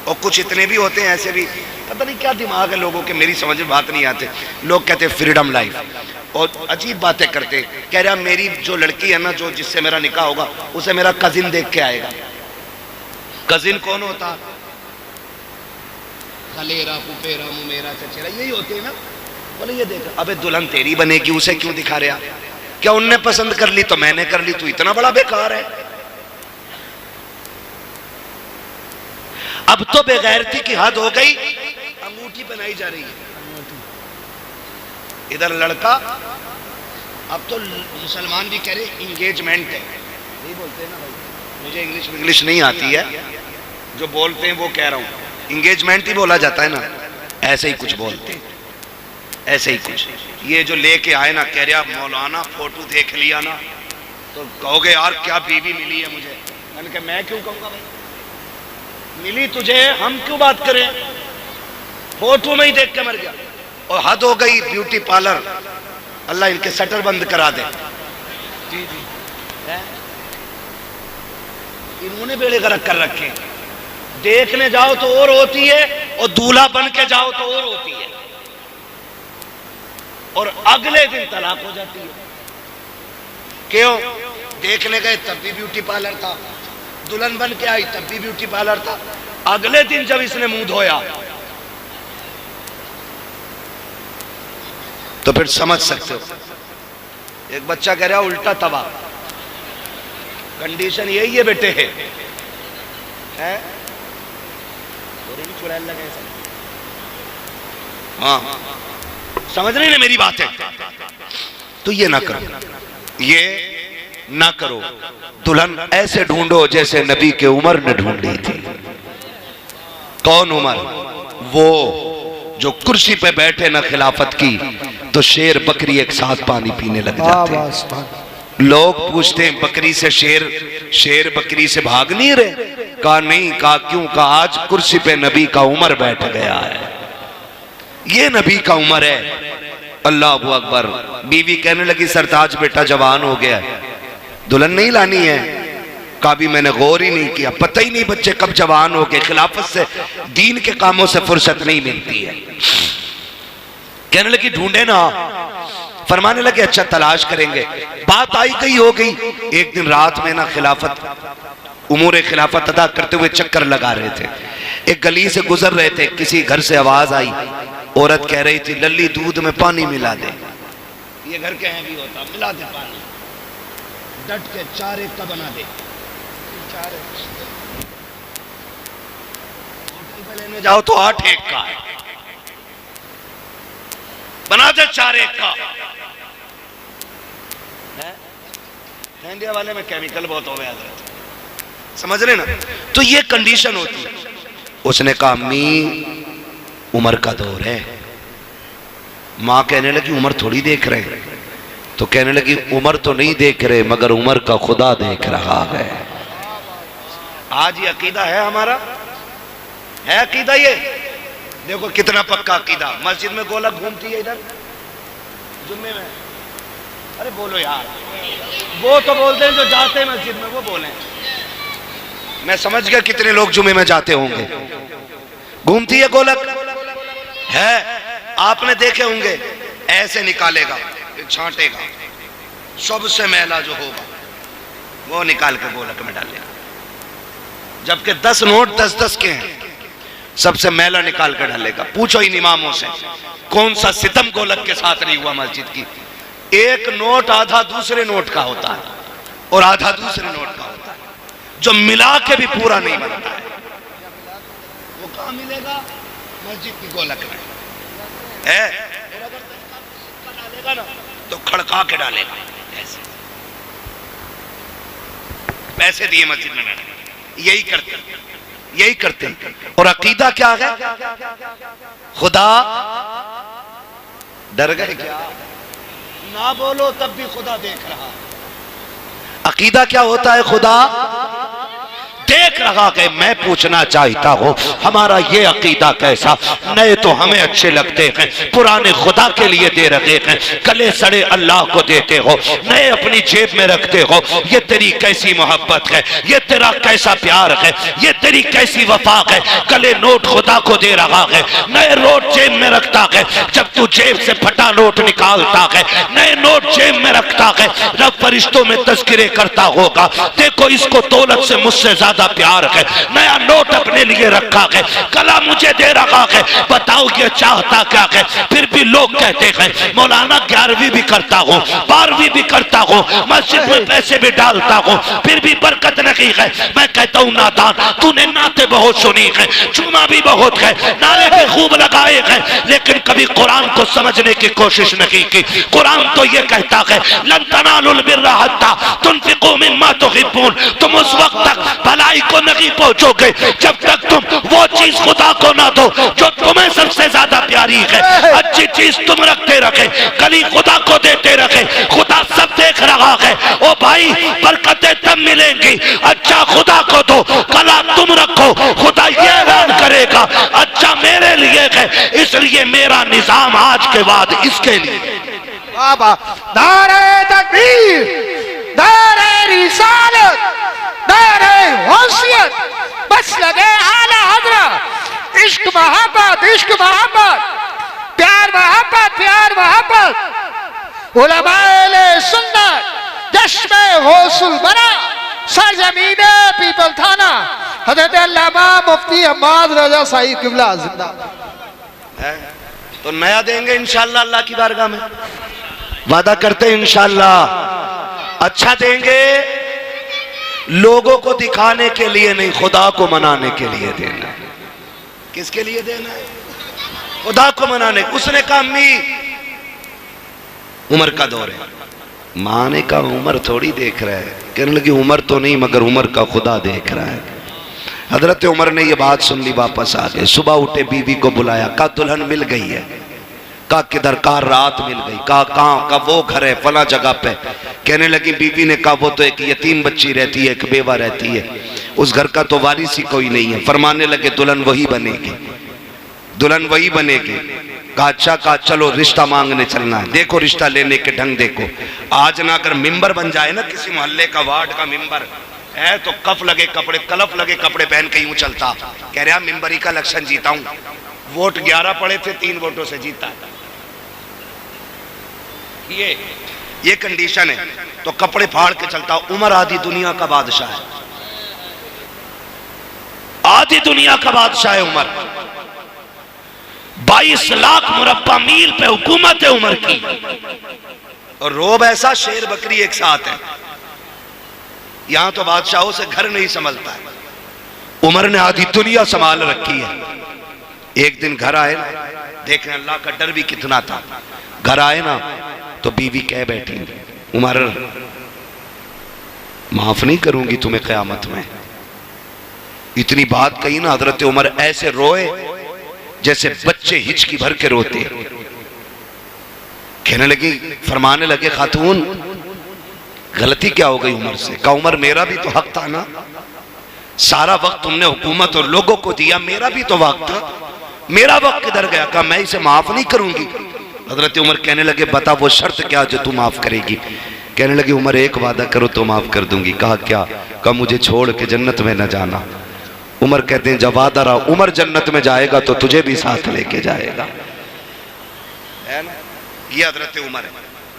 और कुछ इतने भी होते हैं ऐसे भी, पता नहीं क्या दिमाग है लोगों के, मेरी समझ में बात नहीं आते। लोग कहते हैं फ्रीडम लाइफ, और अजीब बातें करते। कह रहा मेरी जो लड़की है ना, जो जिससे मेरा निकाह होगा, उसे मेरा कजिन देख के आएगा। कजिन कौन होता? खलेरा, फुफेरा, मुमेरा, चचेरा, यही होते हैं ना। बोले ये देख, अबे दुल्हन तेरी बनेगी, उसे क्यों दिखा रहा? क्या उनने पसंद कर ली तो मैंने कर ली, तू इतना बड़ा बेकार है। अब तो बेगैरती की हद हो गई, अंगूठी पहनाई जा रही है। इधर लड़का, अब तो मुसलमान भी कह रहे इंगेजमेंट है, नहीं बोलते ना भाई, मुझे इंग्लिश नहीं आती है, जो बोलते हैं वो कह रहा हूं, इंगेजमेंट ही बोला जाता है ना, ऐसे ही कुछ बोलते हैं, ऐसे ही कुछ। ये जो लेके आए ना, कह रहा मौलाना फोटो देख लिया ना तो कहोगे यार क्या बीवी मिली है मुझे। मैंने कहा मैं क्यों कहूंगा भाई, मिली तुझे, हम क्यों बात करें, फोटो में ही देख के मर गया। और हद हो गई ब्यूटी पार्लर, अल्लाह इनके शटर बंद करा दे। जी जी, इन्होंने बेड़े गर्क कर रखे। देखने जाओ तो और होती है, और दूल्हा बन के जाओ तो और होती है, और अगले दिन तलाक हो जाती है। क्यों? देखने गए तब भी ब्यूटी पार्लर था, दुल्हन बन के आई तब भी ब्यूटी पार्लर था, अगले दिन जब इसने मुंह धोया तो फिर समझ सकते हो। एक बच्चा कह रहा उल्टा तबाह, कंडीशन यही है बेटे है, हाँ समझ रहे ना मेरी बात है। तो ये ना करो, ये ना करो। दुल्हन ऐसे ढूंढो जैसे नबी के उमर ने ढूंढी थी। कौन उमर? वो जो कुर्सी पे बैठे ना खिलाफत की तो शेर बकरी एक साथ पानी पीने लग जाते। लोग पूछते हैं बकरी से शेर बकरी से भाग नहीं रहे? कहा नहीं। कहा क्यों? कहा आज कुर्सी पे नबी का उमर बैठ गया है, ये नबी का उमर है। अल्लाह अकबर। बीवी कहने लगी सरताज बेटा जवान हो गया है, दुल्हन नहीं लानी है। कहा भी मैंने गौर ही नहीं किया, पता ही नहीं बच्चे कब जवान हो गए, खिलाफत से दीन के कामों से फुर्सत नहीं मिलती है। कहने लगी ढूंढे ना। फरमाने लगे अच्छा तलाश करेंगे। बात आई गई हो गई। एक दिन रात में ना खिलाफत उमूर खिलाफत अदा करते हुए चक्कर लगा रहे थे। एक गली से गुजर रहे थे, किसी घर से आवाज आई, औरत कह रही थी लल्ली दूध में पानी मिला दे। ये घर के हैं भी होता, मिला दे पानी, डट के 4 एक का बना दे। 4 होटल पे लेने जाओ तो 8 एक का है, बना दे 4 एक का। इंडिया वाले में केमिकल बहुत हो गया, समझ रहे ना। तो ये कंडीशन होती है। उसने कहा अम्मी उम्र का दौर है। मां कहने लगी उम्र थोड़ी देख रहे। तो कहने लगी उम्र तो नहीं देख रहे मगर उम्र का खुदा देख रहा है। आज ये अकीदा है हमारा, है अकीदा ये। देखो कितना पक्का अकीदा। मस्जिद में गोलक घूमती है इधर जुम्मे में। अरे बोलो यार, वो तो बोलते हैं जो जाते हैं मस्जिद में, वो बोले। मैं समझ गया कितने लोग जुम्मे में जाते होंगे। घूमती है गोलक है, आपने देखे होंगे, ऐसे निकालेगा फिर छांटेगा, सबसे मैला जो होगा वो निकाल के गोलक में डालेगा। जबकि 10 नोट 10-10 के हैं, सबसे मैला निकाल कर डालेगा। पूछो इन इमामों से कौन सा सितम गोलक के साथ नहीं हुआ मस्जिद की। एक नोट आधा दूसरे नोट का होता है और आधा दूसरे नोट का होता है, जो मिला के भी पूरा नहीं बनता है। वो कहां मिलेगा? मस्जिद की गोलक में है। और अगर डालेगा ना तो खड़का के डालेगा, ऐसे पैसे दिए मस्जिद में डालेगा। यही करते हैं। और अकीदा क्या है? खुदा डर गए क्या? ना बोलो तब भी खुदा देख रहा। अकीदा क्या होता है? खुदा देख रहा है। मैं पूछना चाहता हूं हमारा ये अकीदा कैसा? नए तो हमें अच्छे लगते हैं, पुराने खुदा के लिए दे रहे हैं, गले सड़े अल्लाह को देते हो, नए अपनी जेब में रखते हो। ये तेरी कैसी मोहब्बत है, ये तेरा कैसा प्यार है, ये तेरी कैसी वफा है। गले नोट खुदा को दे रहा है, नए नोट जेब में रखता है। जब तू जेब से फटा नोट निकालता है, नए नोट जेब में रखता है, रब फरिश्तों में तज़किरे करता होगा, देखो इसको दौलत से मुझसे ज्यादा प्यार है। नया नोट अपने लिए रखा है, कला मुझे दे रहा है। बताओ ये चाहता क्या है? फिर भी लोग कहते हैं मौलाना 11वीं भी करता हूँ, 12वीं भी करता हूँ, मस्जिद में पैसे भी डालता हूँ, फिर भी बरकत नहीं है। मैं कहता हूँ नादान, तूने नाते बहुत सुनी है, जुमा भी बहुत है, नारे भी खूब लगाए हैं, लेकिन कभी कुरान को समझने की कोशिश नहीं की। कुरान तो ये कहता है लन तनालुल बिर्रा हत्ता तुनफिकू मिम्मा तुहिब्बून। तुम उस वक्त तक भलाई को नहीं पहुंचोगे जब तक तुम वो चीज खुदा को ना दो जो तुम्हें सबसे ज्यादा प्यारी है। अच्छी चीज तुम रखते रखे, कली खुदा को देते रखे, खुदा सब देख रहा है। ओ भाई बरकतें तब मिलेंगी, अच्छा खुदा को दो, कला तुम रखो, खुदा ये ऐलान करेगा अच्छा मेरे लिए है, इसलिए मेरा निजाम आज के बाद इसके लिए। बाबा नारे तकबीर, नारे रिसालत, नारे होशियत, बस लगे आला हजरत। इश्क मोहब्बत, इश्क मोहब्बत, प्यार मोहब्बत, प्यार मोहब्बत। उलमाए सुन्नत जश्न गौसुल बना, सरजमीन पीपल थाना, हजरत अल्लामा मुफ्ती अहमद रजा साहिब किबला जिंदाबाद। तो नया देंगे इंशाअल्लाह अल्लाह की बारगाह में, वादा करते हैं इंशाअल्लाह। अच्छा देंगे, लोगों को दिखाने के लिए नहीं, खुदा को मनाने के लिए देना है। किसके लिए देना है? खुदा को मनाने। उसने कहा अम्मी उम्र का दौर है। मां ने कहा उम्र थोड़ी देख रहा है। कहने लगी उम्र तो नहीं मगर उम्र का खुदा देख रहा है। हजरत उमर ने यह बात सुन ली, वापस आ गए। सुबह उठे, बीवी को बुलाया, कहा दुल्हन मिल गई है। कहा किधर? कहा रात मिल गई। कहा कहाँ? का वो घर है फला जगह पे। कहने लगी बीवी ने कहा वो तो एक यतीम बच्ची रहती है, एक बेवा रहती है, उस घर का तो वारिस ही कोई नहीं है। फरमाने लगे दुल्हन वही बनेगी, दुल्हन वही बनेगी। कहा अच्छा। कहा चलो रिश्ता मांगने चलना है। देखो रिश्ता लेने के ढंग देखो। आज ना अगर मिंबर बन जाए ना किसी मोहल्ले का, वार्ड का मिंबर है, तो कफ लगे कपड़े, कलफ लगे कपड़े पहन के यूं चलता। कह रहा मिंबरी का इलेक्शन जीता हूं, वोट 11 पड़े थे, 3 वोटों से जीता। ये कंडीशन है। तो कपड़े फाड़ के चलता। उमर आदि दुनिया का बादशाह है, आधी दुनिया का बादशाह है उमर। 22 लाख मुरब्बा मील पे हुकूमत है उमर की, और रोब ऐसा शेर बकरी एक साथ है। यहां तो बादशाहों से घर नहीं संभलता है, उमर ने आधी दुनिया संभाल रखी है। एक दिन घर आए ना, देखें अल्लाह का डर भी कितना था। घर आए ना तो बीवी कह बैठी, उमर माफ नहीं करूंगी तुम्हें क़यामत में। इतनी बात कही ना, हजरत उमर ऐसे रोए जैसे बच्चे हिचकी भर के रोते। कहने लगी, फरमाने लगे, खातून गलती क्या हो गई उमर से? कहा उमर मेरा भी तो हक था ना, सारा वक्त तुमने हुकूमत और लोगों को दिया, मेरा भी तो वक्त था, मेरा वक्त किधर गया? कहा मैं इसे माफ नहीं करूंगी। हजरत उमर कहने लगे, बता वो शर्त क्या जो तू माफ करेगी? कहने लगे, उमर एक वादा करो तो माफ कर दूंगी। कहा क्या? कहा मुझे छोड़ के जन्नत में न जाना। उमर कहते हैं, जब वादा रहा, उमर जन्नत में जाएगा तो तुझे भी साथ लेके जाएगा। है ना, ये हजरत उमर है।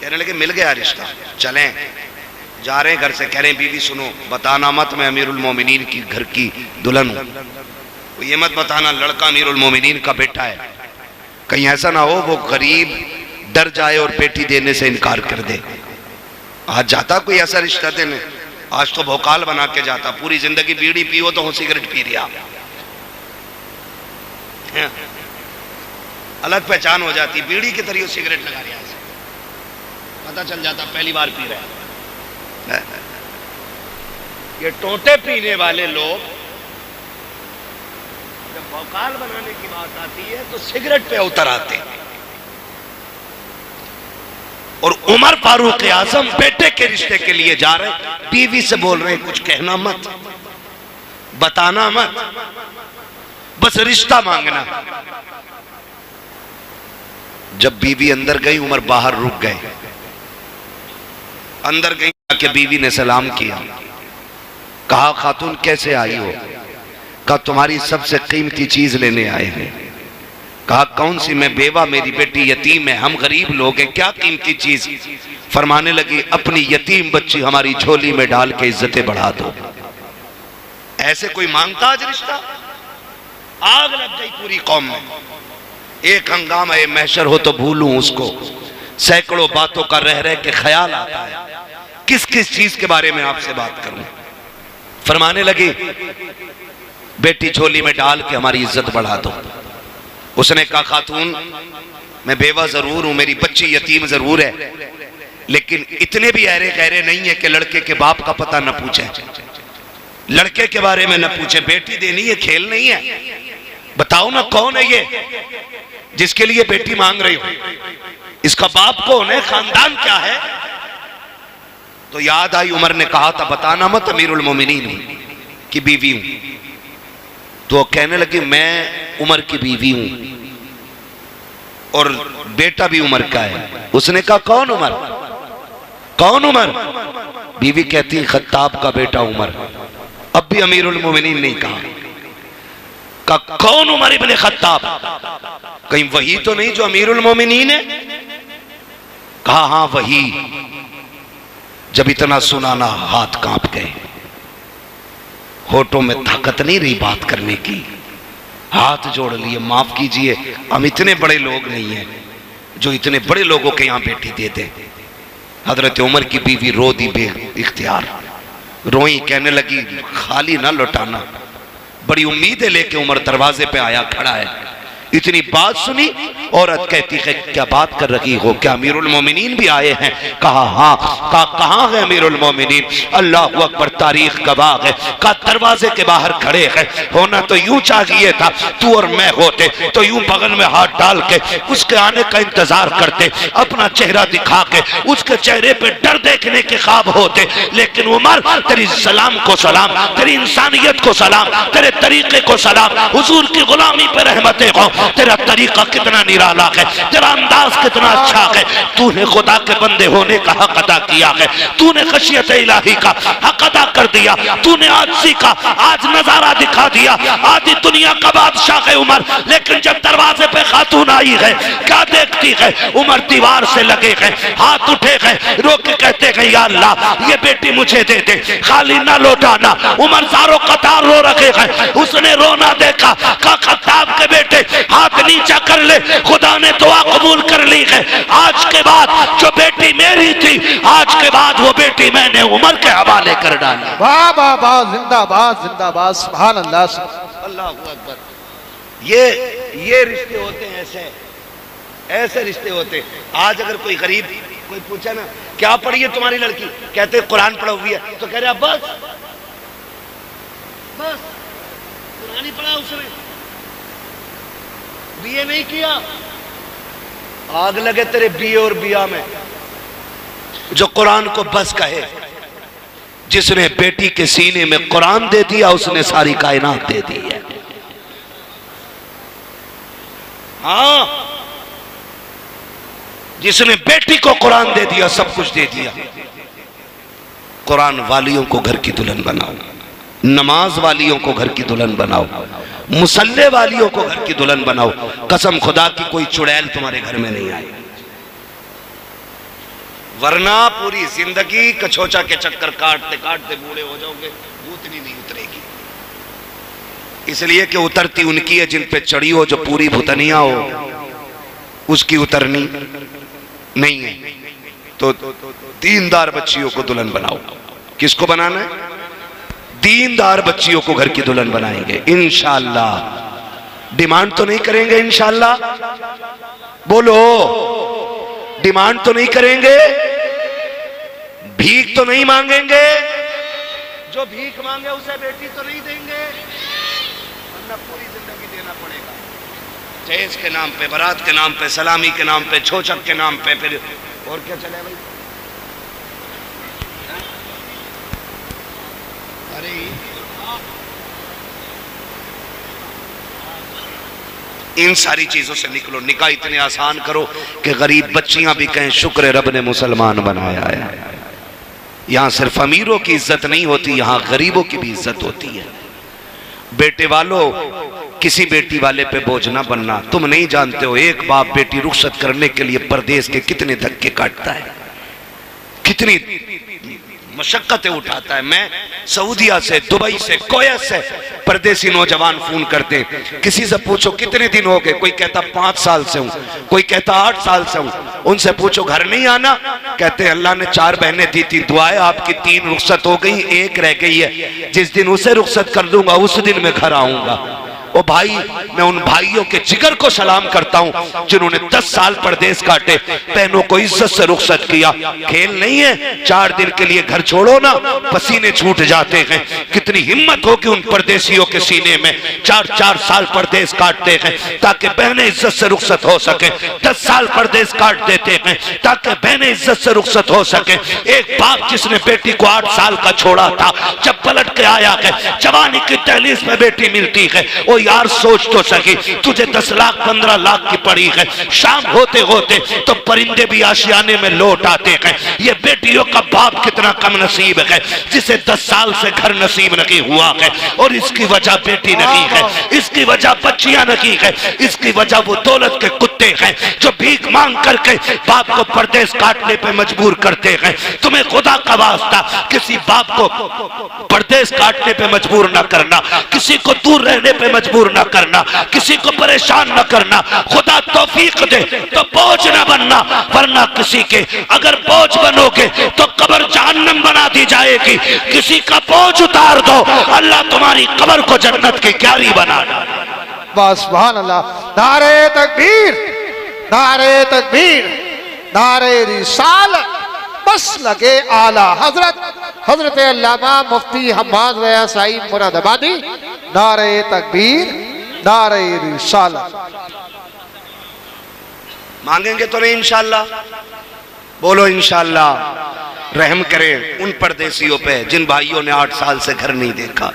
कहने लगे मिल गया रिश्ता, चलें। जा रहे हैं घर से, कह रहे हैं बीवी सुनो, बताना मत मैं अमीरुल मोमिनीन की घर की दुल्हन हूं। ये मत बताना लड़का अमीरुल मोमिनीन का बेटा है, कहीं ऐसा ना हो वो गरीब डर जाए और बेटी देने से इनकार कर दे। आज जाता कोई ऐसा रिश्ता देने, आज तो भोकाल बना के जाता, पूरी जिंदगी बीड़ी पियो तो सिगरेट पी रहा, अलग पहचान हो जाती, बीड़ी की तरह सिगरेट लगा रहा, पता चल जाता पहली बार पी रहा है। ये टोटे पीने वाले लोग जब भौकाल बनाने की बात आती है तो सिगरेट पे उतर आते हैं। और उमर फारूक आजम बेटे के रिश्ते के लिए जा रहे, बीवी से बोल रहे कुछ कहना मत, बताना मत, बस रिश्ता मांगना। जब बीवी अंदर गई, उमर बाहर रुक गए। अंदर गई कि बीवी ने सलाम किया, कहा खातून कैसे आई हो? कहा तुम्हारी सबसे कीमती चीज लेने आए हैं। कहा कौन सी? मैं बेवा, मेरी बेटी यतीम है, हम गरीब लोग हैं, क्या कीमती चीज? फरमाने लगी अपनी यतीम बच्ची हमारी झोली में डाल के इज्जतें बढ़ा दो। ऐसे कोई मांगता आज रिश्ता? आग लग गई पूरी कौम में। एक हंगामा महशर हो तो भूलूं उसको, सैकड़ों बातों का रह रह के ख्याल आता है, किस किस चीज के बारे में आपसे बात करूं। फरमाने लगी बेटी झोली में डाल के हमारी इज्जत बढ़ा दो। उसने कहा खातून मैं बेवा जरूर हूं, मेरी बच्ची यतीम जरूर है, लेकिन इतने भी अहरे गहरे नहीं है कि लड़के के बाप का पता न पूछे, लड़के के बारे में न पूछे। बेटी देनी है, खेल नहीं है। बताओ ना कौन है ये जिसके लिए बेटी मांग रही हो? इसका बाप कौन है? खानदान क्या है? तो याद आई, उमर ने कहा था बताना मत अमीरुल मोमिनीन की बीवी हूं। तो कहने लगी मैं उमर की बीवी हूं और बेटा भी उमर का है। उसने कहा कौन उमर? कौन उमर? बीवी कहती खत्ताब का बेटा उमर। अब भी अमीरुल मोमिनीन नहीं कहा। कौन उमर इब्ने खत्ताब? कहीं वही तो नहीं जो अमीरुल मोमिनीन है? कहा हां वही। जब इतना सुना ना हाथ कांप गए, होठों में ताकत नहीं रही बात करने की, हाथ जोड़ लिए माफ कीजिए, हम इतने बड़े लोग नहीं हैं जो इतने बड़े लोगों के यहां बेटी दे दे। हजरत उमर की बीवी रो दी बे इख्तियार, रोई, कहने लगी खाली ना लौटाना। बड़ी उम्मीदें लेके उमर दरवाजे पे आया, खड़ा है। इतनी बात सुनी, औरत कहती है क्या बात कर रही हो, क्या अमीरुल मोमिनीन भी आए हैं? कहा हाँ। कहा कहाँ है अमीरुल मोमिनीन? अल्लाह अकबर, तारीख गवाह है। कहा दरवाजे के बाहर खड़े हैं। होना तो यूं चाहिए था तू और मैं होते तो यूं बगल में हाथ डाल के उसके आने का इंतजार करते, अपना चेहरा दिखा के उसके चेहरे पे डर देखने के ख्वाब होते। लेकिन उमर तेरी सलाम को सलाम, तेरी इंसानियत को सलाम, तेरे तरीके को सलाम, हुजूर की गुलामी पे रहमतें हो, तेरा तरीका कितना निराला है, तेरा अंदाज कितना अच्छा है। तूने खुदा के बंदे होने का हक अदा किया है, तूने खशियत इलाही का हक अदा कर दिया, तूने आजिज़ी का आज नजारा दिखा दिया। आधी दुनिया का बादशाह है उमर, लेकिन जब दरवाजे पे खातून आई है क्या देखती है, उमर दीवार से लगे गए, हाथ उठे गए, रो के कहते गए या अल्लाह ये बेटी मुझे दे दे, खाली ना लौटाना। उमर सारों कतार रो रखे हैं, उसने रोना देखा, का खत्ताब के बेटे हाथ नीचा कर ले, खुदा ने दुआ कबूल कर ली है। आज के बाद जो बेटी मेरी थी, आज के बाद वो बेटी मैंने उमर के हवाले कर डाली। वाह वाह वाह, जिंदाबाद जिंदाबाद, सुभान अल्लाह अल्लाह अकबर। ये रिश्ते होते हैं, ऐसे रिश्ते होते। आज अगर कोई गरीब कोई पूछा ना क्या पढ़ी है तुम्हारी लड़की, कहते कुरान पढ़ा हुई है, तो कह रहा बस कुरान ही पढ़ा उसने, बीए नहीं किया। आग लगे तेरे बीए और बिया में। जो कुरान को बस कहे, जिसने बेटी के सीने में कुरान दे दिया उसने सारी कायनात दे दी है। हाँ, जिसने बेटी को कुरान दे दिया सब कुछ दे दिया। कुरान वालियों को घर की दुल्हन बनाओ, नमाज वालियों को घर की दुल्हन बनाओ, मुसल्ले वालियों को घर की दुल्हन बनाओ। कसम खुदा की कोई चुड़ैल तुम्हारे घर में नहीं आए, वरना पूरी जिंदगी कछोचा के चक्कर काटते काटते बूढ़े हो जाओगे, भूतनी नहीं उतरेगी। इसलिए कि उतरती उनकी है जिन पे चढ़ी हो, जो पूरी भूतनिया हो उसकी उतरनी नहीं है। तो दीनदार बच्चियों को दुल्हन बनाओ। किसको बनाना है? दीनदार बच्चियों को घर की दुल्हन बनाएंगे इंशाअल्लाह। डिमांड तो नहीं करेंगे इंशाअल्लाह, बोलो डिमांड तो नहीं करेंगे, भीख तो नहीं मांगेंगे। जो भीख मांगे उसे बेटी तो नहीं देंगे, वरना पूरी जिंदगी देना पड़ेगा। जहेज के नाम पे, बारात के नाम पे, सलामी के नाम पे, छोचक के नाम पे, फिर और क्या चले भाई। अरे इन सारी चीजों से निकलो। निकाह इतने आसान करो कि गरीब बच्चियां भी कहें शुक्र रब ने मुसलमान बनाया है। यहां सिर्फ अमीरों की इज्जत नहीं होती, यहां गरीबों की भी इज्जत होती है। बेटे वालों, किसी बेटी वाले पे बोझ ना बनना। तुम नहीं जानते हो एक बाप बेटी रुखसत करने के लिए परदेश के कितने धक्के काटता है, कितनी मशक्कतें उठाता है। मैं सऊदिया से, दुबई से, कोयत से परदेसी नौजवान फोन करते हैं, किसी से पूछो कितने दिन हो गए, कोई कहता 5 साल से हूं, कोई कहता 8 साल से हूं। उनसे पूछो घर नहीं आना, कहते अल्लाह ने 4 बहनें दी थी, दुआएं आपकी 3 रुखसत हो गई, 1 रह गई है, जिस दिन उसे रुखसत कर दूंगा उस दिन मैं घर आऊंगा। ओ भाई, मैं उन भाइयों के जिगर को सलाम करता हूं जिन्होंने 10 साल परदेश काटे, बहनों को इज्जत से रुखसत किया। खेल नहीं है, 4 दिन के लिए घर छोड़ो ना, पसीने छूट जाते हैं। कितनी हिम्मत होगी उन परदेशियों के सीने में, 4-4 साल परदेश काटते हैं ताकि बहनें इज्जत से रुखसत हो सके। 10 साल परदेश काट देते हैं ताकि बहनें इज्जत से रुखसत हो सके। एक बाप जिसने बेटी को 8 साल का छोड़ा था, जब पलट के आया है, जवानी की दहलीज में बेटी मिलती है। ओ यार सोच तो सके, तुझे 10 लाख 15 लाख की पड़ी है, शाम होते होते तो परिंदे भी आशियाने में लौट आते हैं। ये बेटियों का बाप कितना कम नसीब है जिसे 10 साल से घर नसीब नहीं हुआ है। और इसकी वजह बेटी नहीं है, इसकी वजह बच्चियां नहीं है, इसकी वजह वो दौलत के कुत्ते हैं जो भीख मांग करके बाप को परदेश काटने पे मजबूर करते हैं। तुम्हें खुदा का वास्ता किसी बाप को परदेश काटने पे मजबूर ना करना, किसी को दूर रहने पे मजबूर ना करना, किसी को परेशान ना करना। खुदा तौफीक दे तो बोझ ना बनना, वरना किसी के अगर बोझ बनोगे तो कब्र जहन्नम बना दी जाएगी। किसी का बोझ उतार दो, अल्लाह तुम्हारी कब्र को जन्नत की क्यारी बना दे। बस सुभान अल्लाह। नारे तकबीर, नारे तकबीर, नारे रिसालत, बस लगे आला हजरत अल्लामा मुफ्ती हम्माद रया साहिब मुरादाबादी। नारे तकबीर, नारे रिसालत। मांगेंगे तो नहीं इंशाअल्लाह, बोलो इंशाअल्लाह। रहम करें उन परदेसियों पे जिन भाइयों ने 8 साल से घर नहीं देखा,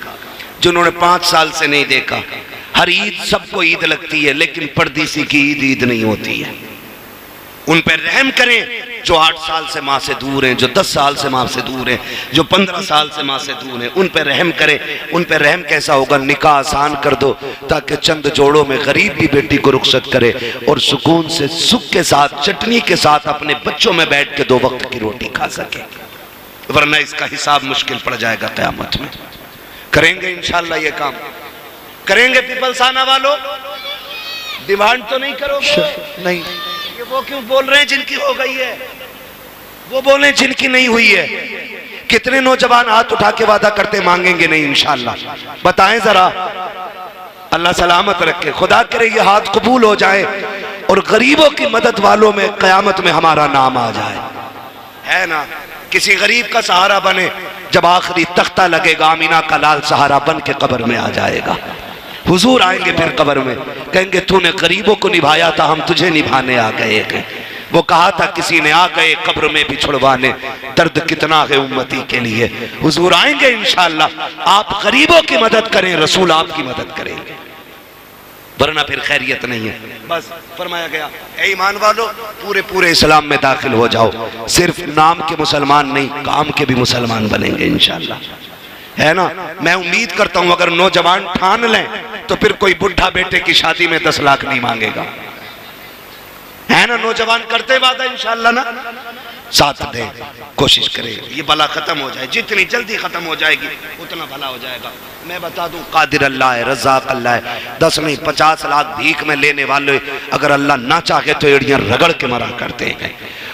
जिन्होंने 5 साल से नहीं देखा। हर ईद सबको ईद लगती है, लेकिन परदेसी की ईद ईद नहीं होती है। उन पर रहम करें जो 8 साल से माँ से दूर हैं, जो 10 साल से माँ से दूर हैं, जो 15 साल से माँ से दूर हैं, उन पर रहम करें। उन पर रहम कैसा होगा? निकाह आसान कर दो ताकि चंद जोड़ों में गरीब भी बेटी को रुखसत करे और सुकून से सुख के साथ चटनी के साथ अपने बच्चों में बैठ के 2 वक्त की रोटी खा सके, वरना इसका हिसाब मुश्किल पड़ जाएगा क़यामत में। करेंगे इंशाअल्लाह ये काम? करेंगे पीपलसाना वालों? डिमांड तो नहीं करोगे? नहीं। ये वो क्यों बोल रहे हैं जिनकी हो गई है? वो बोले जिनकी नहीं हुई है। कितने नौजवान हाथ उठा के वादा करते मांगेंगे नहीं इंशाअल्लाह? बताएं जरा। अल्लाह सलामत रखे, खुदा करे ये हाथ कबूल हो जाए और गरीबों की मदद वालों में क़यामत में हमारा नाम आ जाए, है ना? किसी गरीब का सहारा बने, जब आखिरी तख्ता लगेगा आमीना का लाल सहारा बन के कब्र में आ जाएगा। हुजूर आएंगे फिर कब्र में, कहेंगे तूने गरीबों को निभाया था, हम तुझे निभाने आ गए थे। वो कहा था किसी ने, आ गए कब्र में भी छुड़वाने, दर्द कितना है उम्मती के लिए। हुजूर आएंगे इंशाअल्लाह। आप गरीबों की मदद करें, रसूल आपकी मदद करेंगे, वरना फिर खैरियत नहीं है। बस फरमाया गया, ए ईमान वालों पूरे पूरे इस्लाम में दाखिल हो जाओ। सिर्फ नाम के मुसलमान नहीं, काम के भी मुसलमान बनेंगे इंशाअल्लाह, है ना? मैं उम्मीद करता हूं अगर नौजवान ठान लें तो फिर कोई बुढ़ा बेटे की शादी में 10 लाख नहीं मांगेगा, है ना? नौजवान करते वादा इंशाअल्लाह ना, साथ दें, कोशिश करें ये बला खत्म हो जाए। जितनी जल्दी खत्म हो जाएगी उतना भला हो जाएगा। मैं बता दूं, कादिर अल्लाह है, रज़ाक अल्लाह है। 10 नहीं 50 लाख भीख में लेने वाले अगर अल्लाह ना चाहे तो एड़ियां रगड़ के मरा करते हैं,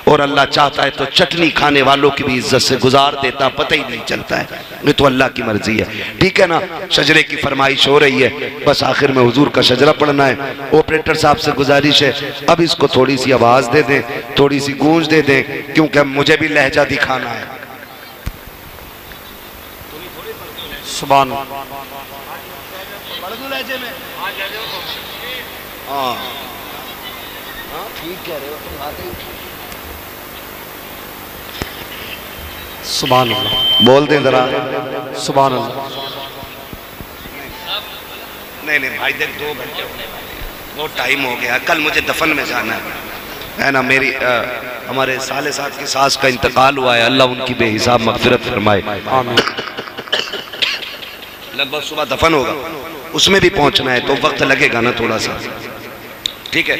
और अल्लाह चाहता है तो चटनी खाने वालों की भी इज्जत से गुजार देता, पता ही नहीं चलता है। ये तो अल्लाह की मर्जी है, ठीक है ना? शजरे की फरमाइश हो रही है, बस आखिर में हुजूर का शजरा पढ़ना है। ऑपरेटर साहब से गुजारिश है, अब इसको थोड़ी सी आवाज दे दें, थोड़ी सी गूंज दे दें, क्योंकि मुझे भी लहजा दिखाना है। सुभान सुभान अल्लाह, बोल दें जरा। सुभान अल्लाह। नहीं भाई देख, 2 घंटे होने वाले हैं, बहुत टाइम हो गया। कल मुझे दफन में जाना है ना? मेरी हमारे साले साहब की सास का इंतकाल हुआ है, अल्लाह उनकी बेहिसाब मगफिरत फरमाए, आमीन। लगभग सुबह दफन होगा, उसमें भी पहुंचना है तो वक्त लगेगा ना थोड़ा सा, ठीक है?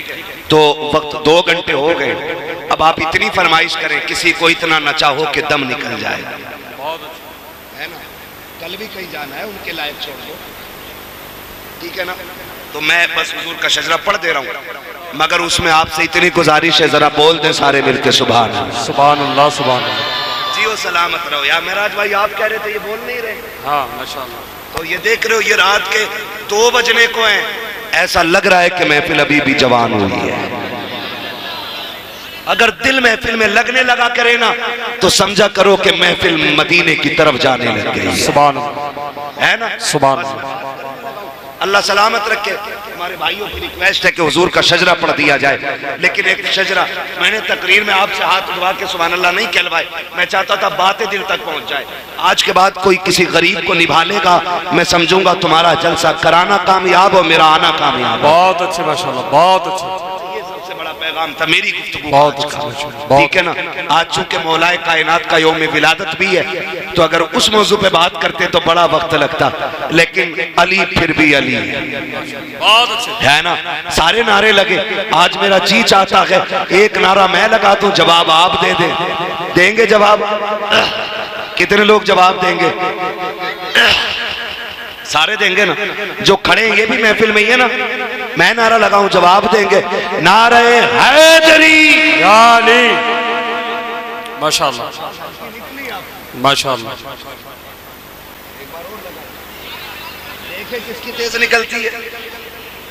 तो वक्त 2 घंटे हो गए। अब आप इतनी फरमाइश करें, किसी को इतना न चाहो कि दम निकल जाए, है ना? कल भी कहीं जाना है, उनके लायक छोड़ दो, ठीक है ना? तो मैं बस हुजूर का शजरा पढ़ दे रहा हूँ, मगर उसमें आपसे इतनी गुजारिश है, जरा बोल दें सारे मिलके सुभान अल्लाह। सुभान अल्लाह, सुभान अल्लाह। जियो सलामत रहो। यार मेराज भाई आप कह रहे थे, ये बोल नहीं रहे? हाँ माशाअल्लाह। तो ये देख रहे हो, ये रात के 2 बजने को हैं, ऐसा लग रहा है कि महफिल अभी भी जवान हुई है। अगर दिल महफिल में लगने लगा करे ना, तो समझा करो कि महफिल मदीने की तरफ जाने लग गई है। सुभान अल्लाह, है ना? सुभान अल्लाह। अल्लाह सलामत रखे। हमारे भाइयों की रिक्वेस्ट है कि हुजूर का शजरा पढ़ दिया जाए, लेकिन एक शजरा मैंने तकरीर में आपसे हाथ उठवा के सुभान अल्लाह नहीं कहलवाए। मैं चाहता था बातें दिल तक पहुंच जाए। आज के बाद कोई किसी गरीब को निभा लेगा, मैं समझूंगा तुम्हारा जलसा कराना कामयाब हो, मेरा आना कामयाब। बहुत अच्छे माशाअल्लाह, बहुत अच्छे। बड़ा पैगाम था मेरी गुफ्तगू, बहुत अच्छा, ठीक है ना? आज चूंकि मौलाए कायनात का यौम विलादत भी है, तो अगर उस मौजू पे बात करते तो बड़ा वक्त लगता, लेकिन अली फिर भी अली है, बहुत अच्छे, है ना? सारे नारे लगे। आज मेरा जी चाहता है एक नारा मैं लगा दूं, जवाब आप दे दें। देंगे जवाब? कितने लोग जवाब देंगे? सारे देंगे ना? जो खड़े हैं ये भी महफिल में ही है ना? मैं नारा लगाऊं, जवाब देंगे? नारे हैदरी या अली, माशाअल्लाह माशाअल्लाह। देखे किसकी तेज निकलती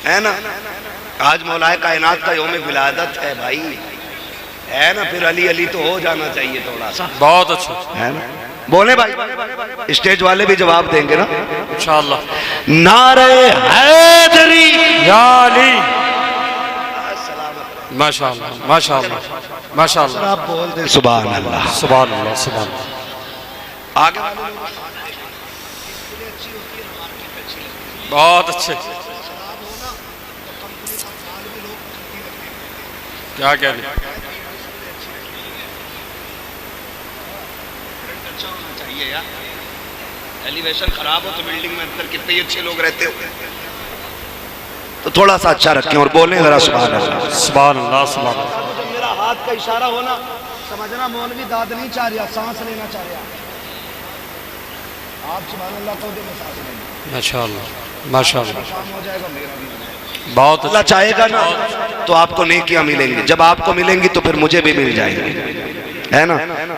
है ना? आज मौलाए कायनात का यौम विलादत है भाई, है ना? फिर अली अली तो हो जाना चाहिए थोड़ा सा। बहुत अच्छा, है ना? बोले भाई, स्टेज वाले भी जवाब देंगे ना इंशाअल्लाह। नारे हैदरी या अली, माशाअल्लाह माशाअल्लाह माशाअल्लाह। आप बोल दे सुभान अल्लाह, सुभान अल्लाह, सुभान अल्लाह। आगे बहुत अच्छे, क्या कह रहे? अच्छा होना चाहिए यार, एलिवेशन खराब हो तो बिल्डिंग में अंदर कितने ही अच्छे लोग रहते हो, तो थोड़ा सा अच्छा रखें और बोलें जरा सुभान अल्लाह। सुभान अल्लाह, सुभान अल्लाह। जब मेरा हाथ का इशारा हो ना, समझना मौलवी दाद नहीं चाह रहा, सांस लेना चाह रहा। आप सुभान अल्लाह कहोगे मैं सांस लेंगे, माशाअल्लाह, माशाअल्लाह, काम हो जाएगा, मेरा भी हो जाएगा। बहुत अल्लाह अच्छा। चाहेगा ना तो आपको नेकियां मिलेंगी, जब आपको मिलेंगी तो फिर मुझे भी मिल जाएंगी, है ना?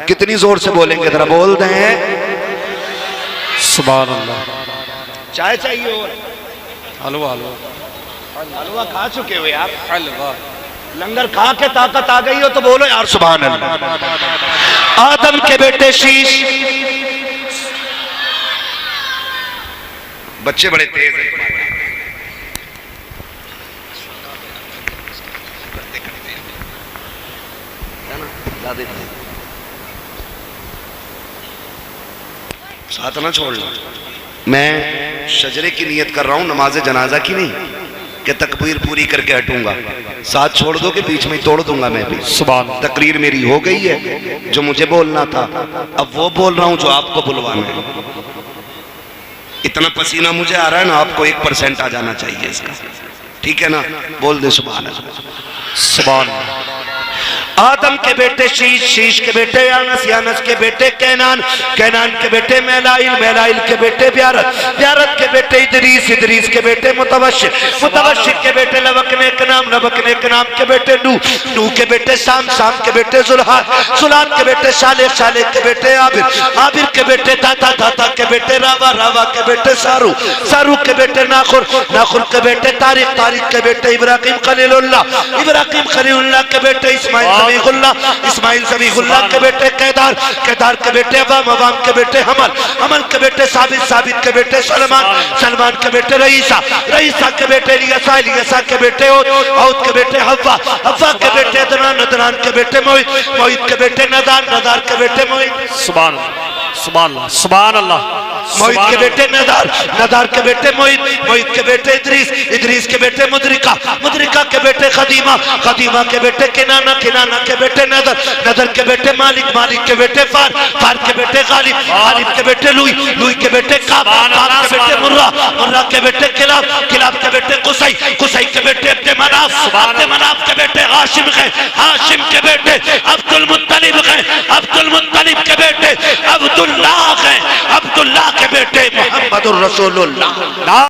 कितनी जोर से बोलेंगे जरा बोल दें सुभान अल्लाह। चाय चाहिए और हलवा, हलवा, हलवा खा चुके हो आप, हलवा। लंगर खा के ताकत आ गई हो तो बोलो यार सुभान अल्लाह। आदम के बेटे शीश, बच्चे बड़े तेज हैं, साथ ना छोड़ लो। मैं शजरे की नियत कर रहा हूं, नमाज जनाजा की नहीं कि तकबीर पूरी करके हटूंगा, साथ छोड़ दो कि बीच में तोड़ दूंगा मैं भी। सुभान। तकरीर मेरी हो गई है जो मुझे बोलना था, अब वो बोल रहा हूं जो आपको बुलवाना है। इतना पसीना मुझे आ रहा है ना, आपको 1% आ जाना चाहिए इसका, ठीक है ना? बोल दे सुभान अल्लाह। सुभान। आदम के बेटे शीश, शीश के बेटे यानस, यानस के बेटे कैनान, कैनान के बेटे मैलाइल, मैलाइल के बेटे ब्यारत, ब्यारत के बेटे इदरीस, इदरीस के बेटे मुतवशिर, मुतवशिर के बेटे लबकने के नाम, लबकने के नाम के बेटे नूह, नूह के बेटे शाम, शाम के बेटे जुल्हाद, जुल्हाद के बेटे शालेह, शालेह के बेटे आबिर, आबिर के बेटे दाता, दाता के बेटे रावा, रावा के बेटे सारू, सारू के बेटे नाखुर, नाखुर के बेटे तारिक, तारिक के बेटे इब्राहिम खलीलुल्लाह, इब्राहिम खलीलुल्लाह के बेटे इस्माइल ज़बीहुल्लाह, इस्माइल ज़बीहुल्लाह के बेटे कैदार, कैदार के बेटे अवाम, अवाम के बेटे हमल, हमल के बेटे साबित, साबित के बेटे सलमान, सलमान के बेटे रईसा, रईसा के बेटे इलियासा, इलियासा के बेटे औद, औद के बेटे हव्वा, हव्वा के बेटे अदनान, अदनान के बेटे मोहित, मोहित के बेटे नदार, नदार के बेटे मोहित, सुभान अल्लाह, सुभान अल्लाह, सुभान अल्लाह। मोहित के बेटे नदार, नदार के बेटे मोहित, मोहित के बेटे इदरीस, इदरीस के बेटे मुदरिका, मुदरिका के बेटे खदीमा, खदीमा के बेटे किनाना, किनाना के बेटे नदर, नदर के बेटे मालिक, मालिक के बेटे फार, फार के बेटे गालिब, गालिब के बेटे लुई, लुई के बेटे काब, काब के बेटे मुर्रा, मुर्रा के बेटे किलाब, किलाब के बेटे कुसै, कुसै के बेटे अब्दे मनाफ, अब्दे मनाफ के बेटे हाशिम है, हाशिम के बेटे अब्दुल मुत्तलिब है, अब्दुल मुत्तलिब के बेटे अब्दुल्लाह है, अब्दुल्लाह के बेटे मोहम्मदुर रसूलुल्लाह।